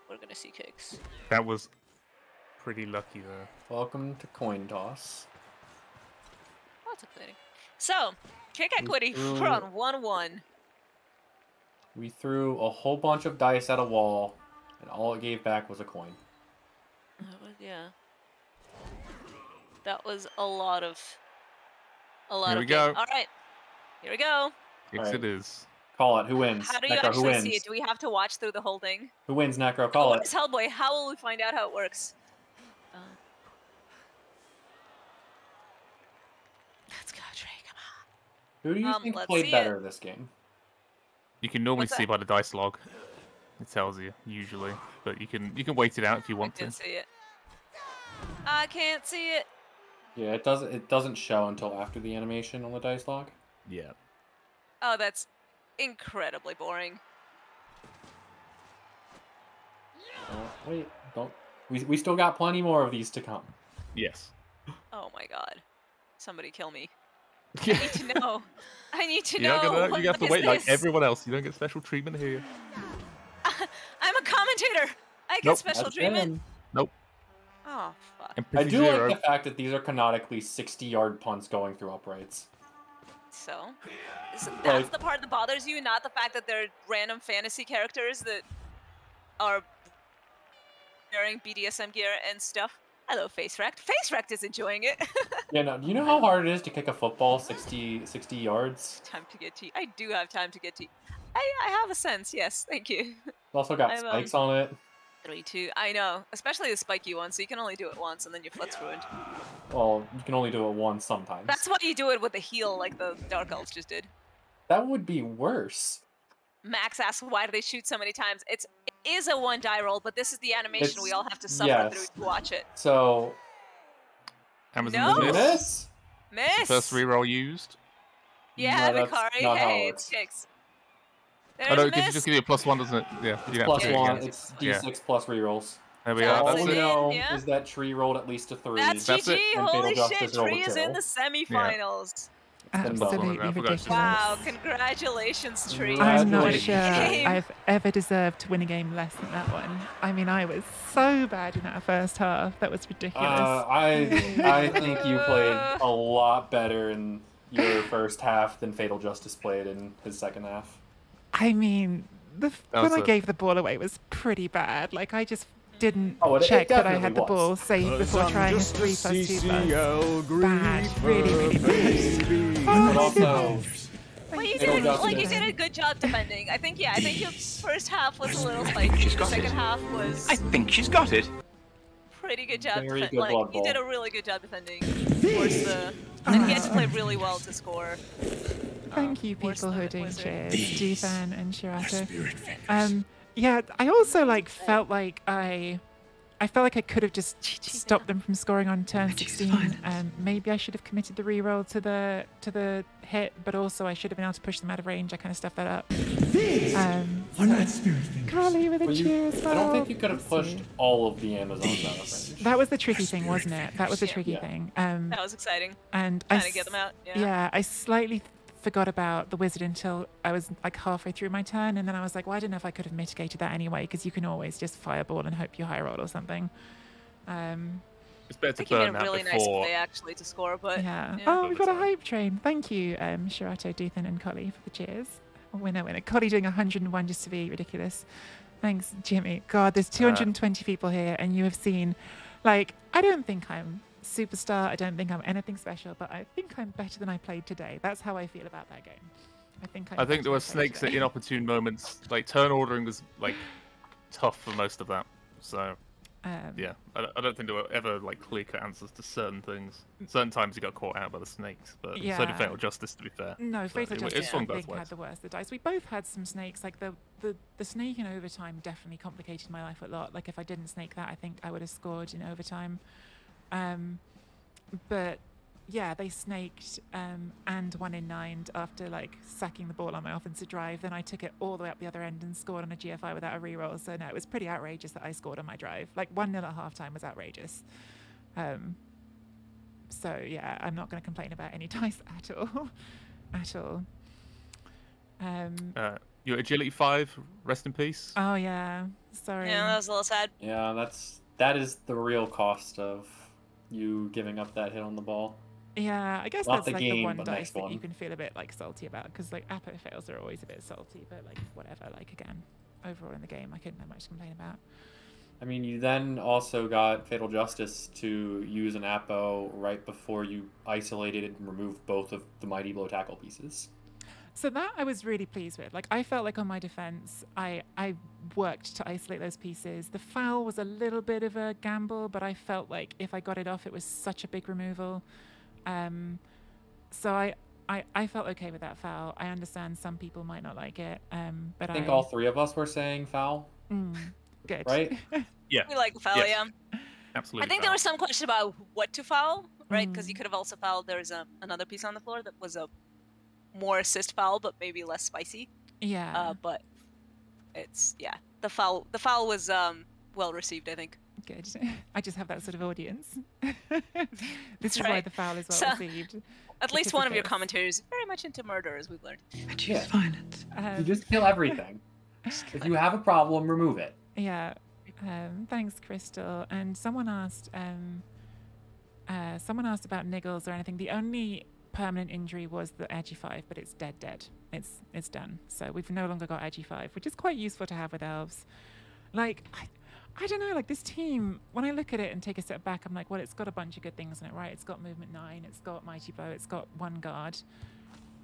We're gonna see kicks. That was pretty lucky there. Welcome to coin toss. Lots of cleaning. So, kick equity, threw- we're on 1-1. We threw a whole bunch of dice at a wall, and all it gave back was a coin. Yeah. That was a lot of Here of we go. game. Alright. Here we go. Yes, Alright. it is. Call it. Who wins? How do you Necro, who actually wins? see it? Do we have to watch through the whole thing? Who wins, Necro? Call What it. is Hellboy? How will we find out how it works? Let's go, Trey. Come on. Who do you think let's played see better this game? You can normally What's see that? by the dice log. It tells you usually, but you can wait it out if you I want to. can't see it. I can't see it. Yeah, it doesn't show until after the animation on the dice log. Yeah. Oh, that's incredibly boring. Oh, wait, don't. We still got plenty more of these to come. Yes. Oh my god. Somebody kill me. I need to know. I need to know. You have to What wait is like this? everyone else. You don't get special treatment here. I'm a commentator. I get Nope. special That's treatment. him. Nope. Oh fuck. Empathy I do zero. like the fact that these are canonically 60-yard punts going through uprights. So, that's Like- the part that bothers you, not the fact that they're random fantasy characters that are wearing BDSM gear and stuff. Hello, Face Wrecked. Face Wrecked is enjoying it. Yeah, no. Do you know how hard it is to kick a football 60 yards? Time to get tea. I do have time to get tea. I have a sense. Yes, thank you. It's also got I'm, spikes on it. 3-2. I know, especially the spiky one. So you can only do it once, and then your foot's ruined. Well, you can only do it once sometimes. That's why you do it with the heel, like the Dark Elves just did. That would be worse. Max asks, why do they shoot so many times? It is a one die roll, but this is the animation we It's- all have to suffer yes. through to watch it. So, Amazon No. miss. miss? Miss! First reroll used. Yeah, No, that's Mikari. not how it Hey, works. it's kicks. Oh There's no, a because you miss. just give you a +1, doesn't it? Yeah. You don't Plus have to do it one. again. It's D6 plus rerolls. There we Sounds are. All That's we it. it. know Yeah. is that Tree rolled at least a 3. That's That's GG. it. And Holy Fatal shit, Justice rolled a Tree is in 2. the semifinals. Absolutely I forgot to ridiculous. say Wow, congratulations, Tree. I'm not Congratulations. sure Game. I've ever deserved to win a game less than that one. I mean, I was so bad in that first half. That was ridiculous. I think you played a lot better in your first half than Fatal Justice played in his second half. I mean, That when was I a- gave the ball away was pretty bad. Like, I just didn't Oh, it check that I definitely had the was. ball saved before trying a 3+2+. Bad. Really bad. But also, But you Fatal did, like, you Justice. did a good job defending. I think your first half was a little spicy. she's The got second it. half was I think she's got it. pretty good job Very defending. good Like, blood you did bowl. a really good job defending towards the. And he had to play really well to score. Thank you, towards people the who are doing wizard. cheers. These Dufan and Shirato. Spirit fingers. Yeah, I also like felt like I felt like I could have just stopped them from scoring on turn Which is 16. violence. Maybe I should have committed the reroll to the hit, but also I should have been able to push them out of range. I kind of stuffed that up. Are not spirit fingers. Carly with a Well, cheer as well. I don't think you could have Thank pushed you. all of the Amazons out of range. That was the tricky thing, wasn't it? That was the tricky Yeah. thing. That was exciting. And Trying to get them out. Yeah. Yeah, I slightly forgot about the wizard until I was like halfway through my turn, and then I was like, well, I don't know if I could have mitigated that anyway, because you can always just fireball and hope you high roll or something. It's better I to think he made burn a that really nice before. play actually to score, but Yeah. yeah. Oh, we've got a Overtime. hype train. Thank you, Shirato, Duthan, and Collie for the cheers. Winner, winner. Collie doing 101 just to be ridiculous. Thanks, Jimmy. God, there's 220 people here, and you have seen, like, I don't think I'm superstar. I don't think I'm anything special, but I think I'm better than I played today. That's how I feel about that game. I think I think there were snakes at inopportune moments. Like turn ordering was like tough for most of that. So yeah, I don't think there were ever like clear-cut answers to certain things. Certain times you got caught out by the snakes, but so did Yeah. Fatal Justice, to be fair. No, So Fatal it Justice swung I both think had ways. the worst of the dice. We both had some snakes. Like the snake in overtime definitely complicated my life a lot. Like if I didn't snake that, I think I would have scored in overtime. But yeah, they snaked and 1 in 9 after like sacking the ball on my offensive drive. Then I took it all the way up the other end and scored on a GFI without a reroll. So no, it was pretty outrageous that I scored on my drive. Like 1-0 at halftime was outrageous. So yeah, I'm not going to complain about any dice at all. At all. Your agility 5, rest in peace. Oh yeah, sorry. Yeah, that was a little sad. Yeah, that is the real cost of you giving up that hit on the ball. Yeah, I guess Not that's the like game, the one but dice next that you one. can feel a bit like salty about, because like Apo fails are always a bit salty, but like whatever. Like again, overall in the game, I couldn't have much to complain about. I mean, you then also got Fatal Justice to use an Apo right before you isolated and removed both of the Mighty Blow tackle pieces. So that I was really pleased with. Like I felt like on my defense, I worked to isolate those pieces. The foul was a little bit of a gamble, but I felt like if I got it off, it was such a big removal. So I felt okay with that foul. I understand some people might not like it, but I think all three of us were saying foul, good. right? Yeah, We like the foul, Yes. yeah. absolutely. I think there foul. was some question about what to foul, right? Because you could have also fouled. There's another piece on the floor that was a more assist foul, but maybe less spicy. Yeah. But it's the foul was well received, I think. Good. I just have that sort of audience. This is why right. the foul is well So- received. At least Because one of of your this. commentators is very much into murder, as we've learned. I choose violence. You just kill everything. If you have a problem, remove it. Yeah. Thanks, Crystal. And someone asked about niggles or anything. The only permanent injury was the Edgy 5, but it's dead. It's done. So we've no longer got Edgy 5, which is quite useful to have with elves. Like, I don't know, like this team, when I look at it and take a step back, I'm like, well, it's got a bunch of good things in it, right? It's got movement 9, it's got mighty blow, it's got 1 guard.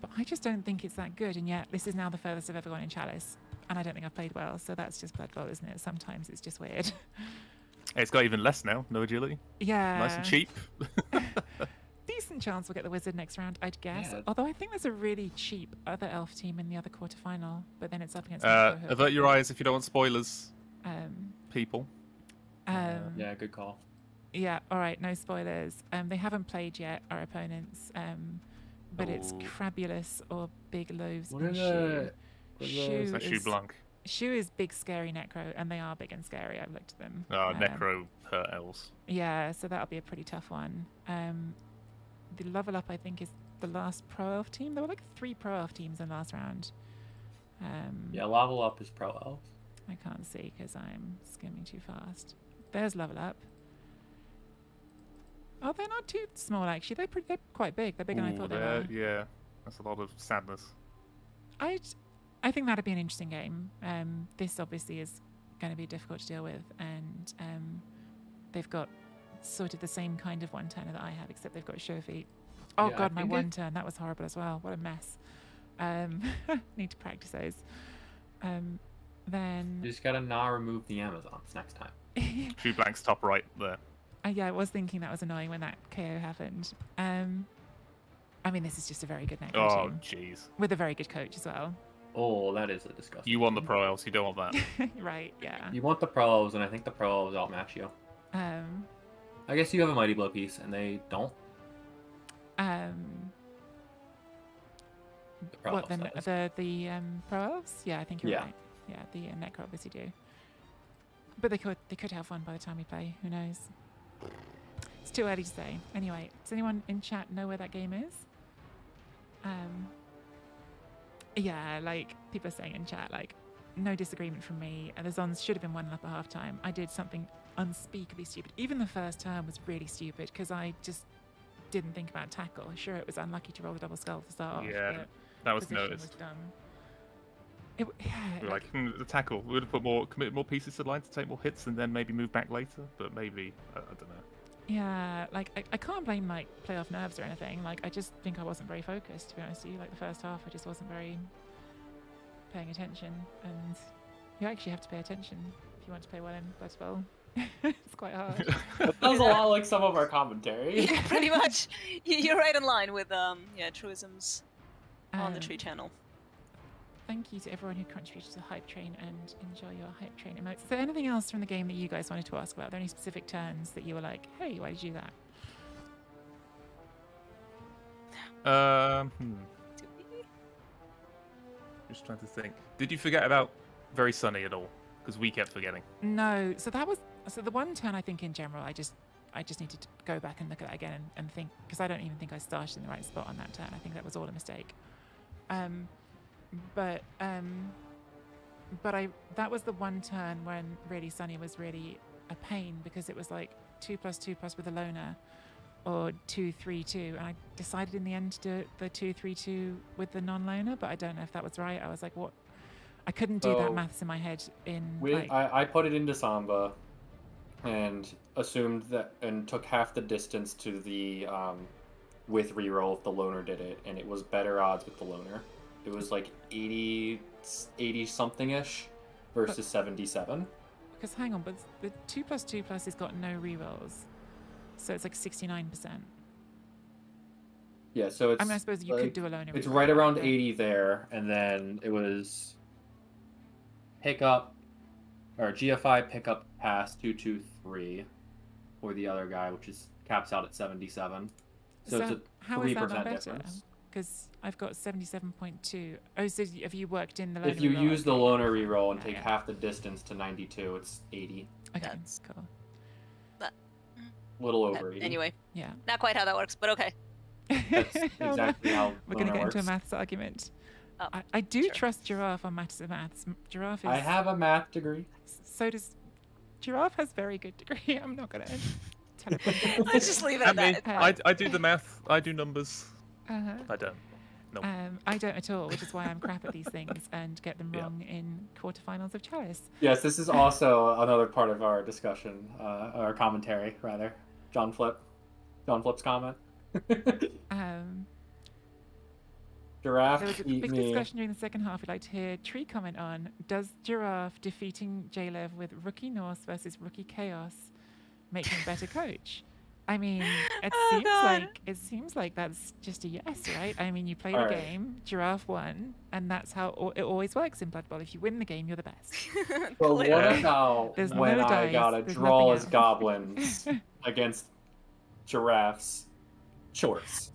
But I just don't think it's that good, and yet this is now the furthest I've ever gone in Chalice. And I don't think I've played well, so that's just Blood Bowl, isn't it? Sometimes it's just weird. It's got even less now. No agility. Yeah. Nice and cheap. Decent chance we'll get the Wizard next round, I'd guess. Yeah. Although I think there's a really cheap other elf team in the other quarterfinal, but then it's up against Metro, who are Avert your quite eyes if you don't want spoilers, good. people. Yeah, good call. Yeah, all right, no spoilers. They haven't played yet, our opponents, but it's Oh. Crabulous or Big Loaves What and are Shoe. the Shoe That's Shoe is, Blanc. Shoe is big, scary Necro, and they are big and scary. I've looked at them. Necro hurt elves. Yeah, so that'll be a pretty tough one. The level up, I think, is the last pro elf team. There were like 3 pro elf teams in the last round. Yeah, level up is pro elves. I can't see because I'm skimming too fast. There's level up. Oh, they're not too small actually. They're quite big. They're bigger than I thought they were. Yeah, that's a lot of sadness. I think that'd be an interesting game. This obviously is going to be difficult to deal with, and they've got sort of the same kind of one-turner that I have, except they've got sure feet. Oh Yeah, I god, my think one-turn, that was horrible as well. What a mess. Need to practice those. Then... You just gotta not remove the Amazons next time. 2 blanks top right there. Yeah, I was thinking that was annoying when that KO happened. I mean, this is just a very good Necro Oh, team. jeez. With a very good coach as well. Oh, that is a disgusting. You want the Pro Elves, you don't want that. Right, yeah. You want the Pro Elves, and I think the Pro Elves outmatch you. I guess you have a Mighty Blow piece, and they don't. The Pro What, Elves, that is. the Pro Elves? Yeah, I think you're Yeah. right. Yeah, the Necro obviously do. But they could have one by the time we play. Who knows? It's too early to say. Anyway, does anyone in chat know where that game is? Yeah, like people are saying in chat, like no disagreement from me. The Zons should have been 1-up at halftime. I did something unspeakably stupid. Even the first turn was really stupid because I just didn't think about tackle. Sure, it was unlucky to roll the double skull to start off. Yeah, but that was position noticed. dumb. We were like, the tackle. We would have committed more pieces to the line to take more hits and then maybe move back later. But maybe, I don't know. Yeah, like I can't blame like playoff nerves or anything. Like I just think I wasn't very focused, to be honest with you. Like the first half, I just wasn't very paying attention. And you actually have to pay attention if you want to play well in Blood Bowl. It's quite hard. That sounds a lot like some of our commentary. Yeah, pretty much. You're right in line with truisms on the Tree channel. Thank you to everyone who contributed to the hype train, and enjoy your hype train emotes. Is there anything else from the game that you guys wanted to ask about? Are there any specific turns that you were like, hey, why did you do that? Just trying to think. Did you forget about Very Sunny at all? Because we kept forgetting. No. So the one turn I think in general, I just needed to go back and look at that again and think, because I don't even think I started in the right spot on that turn. I think that was all a mistake. But that was the one turn when really Sunny was really a pain, because it was like 2+2+ with a loner, or 2-3-2, and I decided in the end to do the 2-3-2 with the non-loner, but I don't know if that was right. I was like, what? I couldn't do that maths in my head. I put it into Samba, and assumed that, and took half the distance to the with reroll if the loner did it, and it was better odds with the loner. It was like 80 something ish versus 77. Because hang on, but the 2+2+ has got no rerolls, so it's like 69%. Yeah, so it's. I mean, I suppose you could do a loner. It's reroll, right around but 80 there, and then it was pickup or GFI pickup pass 2-2-3 for the other guy, which is caps out at 77. So it's a how is that 3% not better? difference. Because I've got 77.2. Oh, so have you worked in the loner If you reroll? use the Okay. loner reroll and Yeah, take yeah. half the distance to 92, it's 80. Okay, That's- cool. A little over 80. Anyway, Yeah. not quite how that works, but okay. That's exactly how We're going to loner get into a works. maths argument. Oh, I do sure. trust Giraffe on maths. Giraffe is... I have a math degree. So does... Giraffe has very good degree. I'm not going to teleport this. Let's just leave it at I that. mean, I do the math, I do numbers. Uh-huh. I don't. No. I don't at all, which is why I'm crap at these things and get them Yeah. wrong in quarterfinals of Chalice. Yes, this is also another part of our discussion, our commentary, rather. John Flip's comment. Giraffe, There was a eat big me. discussion during the second half we'd like to hear Tree comment on. Does Giraffe defeating Jleav with Rookie Norse versus Rookie Chaos make him a better coach? I mean, it seems like that's just a yes, right? I mean, you play the Alright. game, Giraffe won, and that's how it always works in Blood Bowl. If you win the game, you're the best. But what Clearly. about There's when no I dice, gotta there's draw nothing as else. goblins against Giraffe's shorts?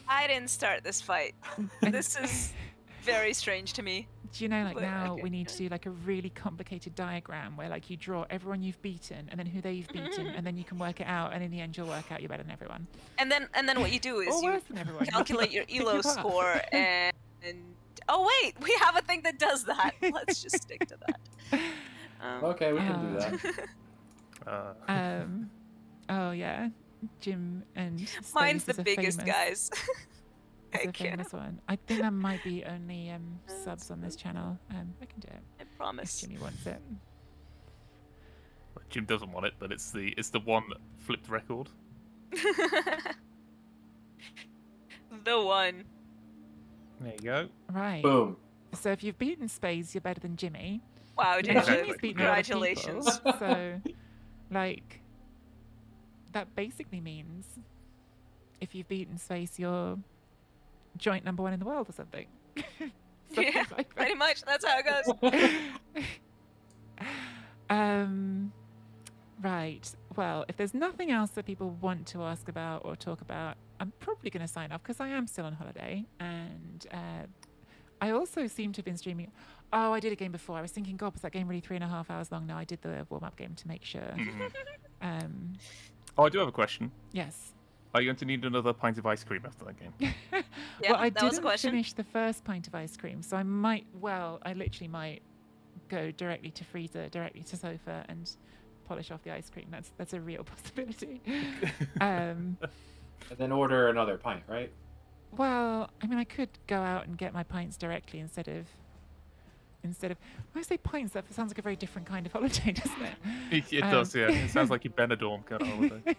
I didn't start this fight. This is very strange to me. Do you know, like But, now okay. we need to do like a really complicated diagram where like you draw everyone you've beaten and then who they've beaten and then you can work it out, and in the end you'll work out you're better than everyone. And then what you do is Or you worse than everyone. calculate your Pick elo your path. score and oh wait, we have a thing that does that. Let's just stick to that. Okay, we can do that. Oh yeah, Jim and Mine's Stace the are biggest, famous. guys. is a Heck yeah. famous one. I think there might be only subs on this channel. I can do it I if promise. Jimmy wants it. Well, Jim doesn't want it, but it's the one that flipped record. The one. There you go. Right. Boom. So if you've beaten Spades, you're better than Jimmy. Wow, And David. Jimmy's beaten a lot of people. Congratulations. So, like, that basically means if you've beaten Space, you're joint number 1 in the world or something. Something Yeah, like that. pretty much. That's how it goes. Right. Well, if there's nothing else that people want to ask about or talk about, I'm probably going to sign off because I am still on holiday. And I also seem to have been streaming. Oh, I did a game before. I was thinking, God, was that game really 3.5 hours long? No, I did the warm-up game to make sure. Oh, I do have a question. Yes. Are you going to need another pint of ice cream after that game? Yeah, Well, I that was a didn't question. finish the first pint of ice cream, so I literally might go directly to freezer, directly to sofa, and polish off the ice cream. That's a real possibility. And then order another pint, right? Well, I mean, I could go out and get my pints directly instead of. When I say pints, that sounds like a very different kind of holiday, doesn't it? It does, yeah. It sounds like your Benidorm kind of holiday.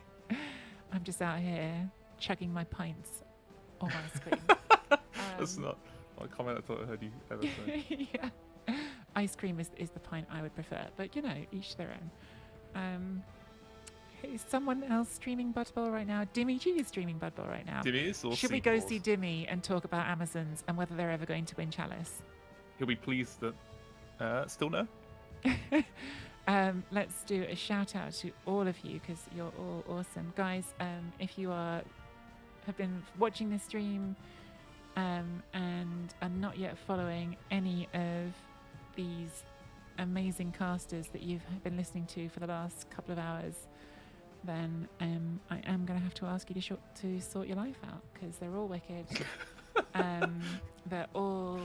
I'm just out here chugging my pints of ice cream. That's not a comment I thought I heard you ever say. Yeah. Ice cream is the pint I would prefer, but you know, each their own. Is someone else streaming Bud Bowl right now? Dimmy G is streaming Bud Bowl right now. Dimmy is or Should we go Seaboard? see Dimmy and talk about Amazons and whether they're ever going to win Chalice? He'll be pleased that still no. Let's do a shout out to all of you because you're all awesome, guys. If you have been watching this stream and are not yet following any of these amazing casters that you've been listening to for the last couple of hours, then I am going to have to ask you to sort your life out because they're all wicked. They're all.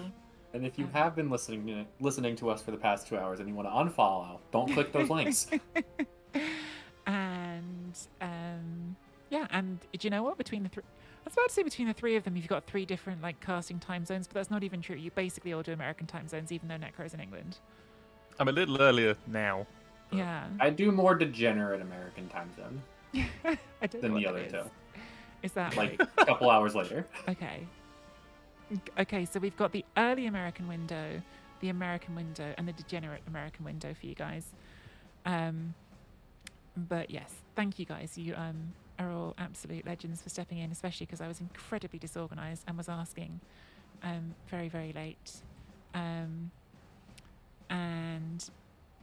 And if you have been listening to us for the past 2 hours and you want to unfollow, don't click those links. And yeah, and do you know what? Between the three, I was about to say between the three of them, you've got 3 different like casting time zones, but that's not even true. You basically all do American time zones, even though Necro's in England. I'm a little earlier now. Yeah. I do more degenerate American time zone I don't than know the what other that two. Is that Like a couple hours later. Okay. Okay, so we've got the early American window, the American window, and the degenerate American window for you guys. But yes, thank you guys. You are all absolute legends for stepping in, especially because I was incredibly disorganized and was asking very, very late. And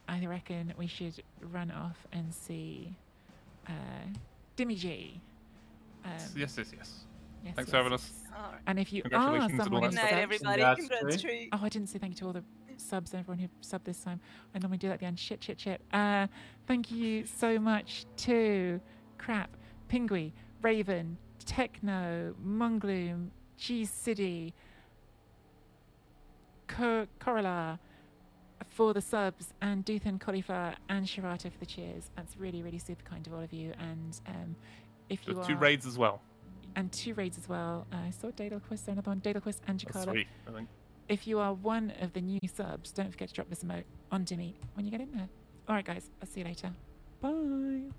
I reckon we should run off and see Dimmy G. Yes. Yes, Thanks for having us. Alright. And if you are Congratulations and someone all who that Good night, stuff. everybody. Congrats, Congrats, Tree. Tree. Oh, I didn't say thank you to all the subs and everyone who subbed this time. I normally do that at the end. Shit. Thank you so much to Crap, Pingui, Raven, Techno, Mungloom, G City, Corala for the subs, and Duthan Cauliflower and Shirata for the cheers. That's really, really super kind of all of you. And if you There's are 2 raids as well. and 2 raids as well. I saw Daedalquist, another one, Daedalquist and That's Jakala. 3, I think. If you are one of the new subs, don't forget to drop this emote on Dimmy when you get in there. All right, guys, I'll see you later. Bye.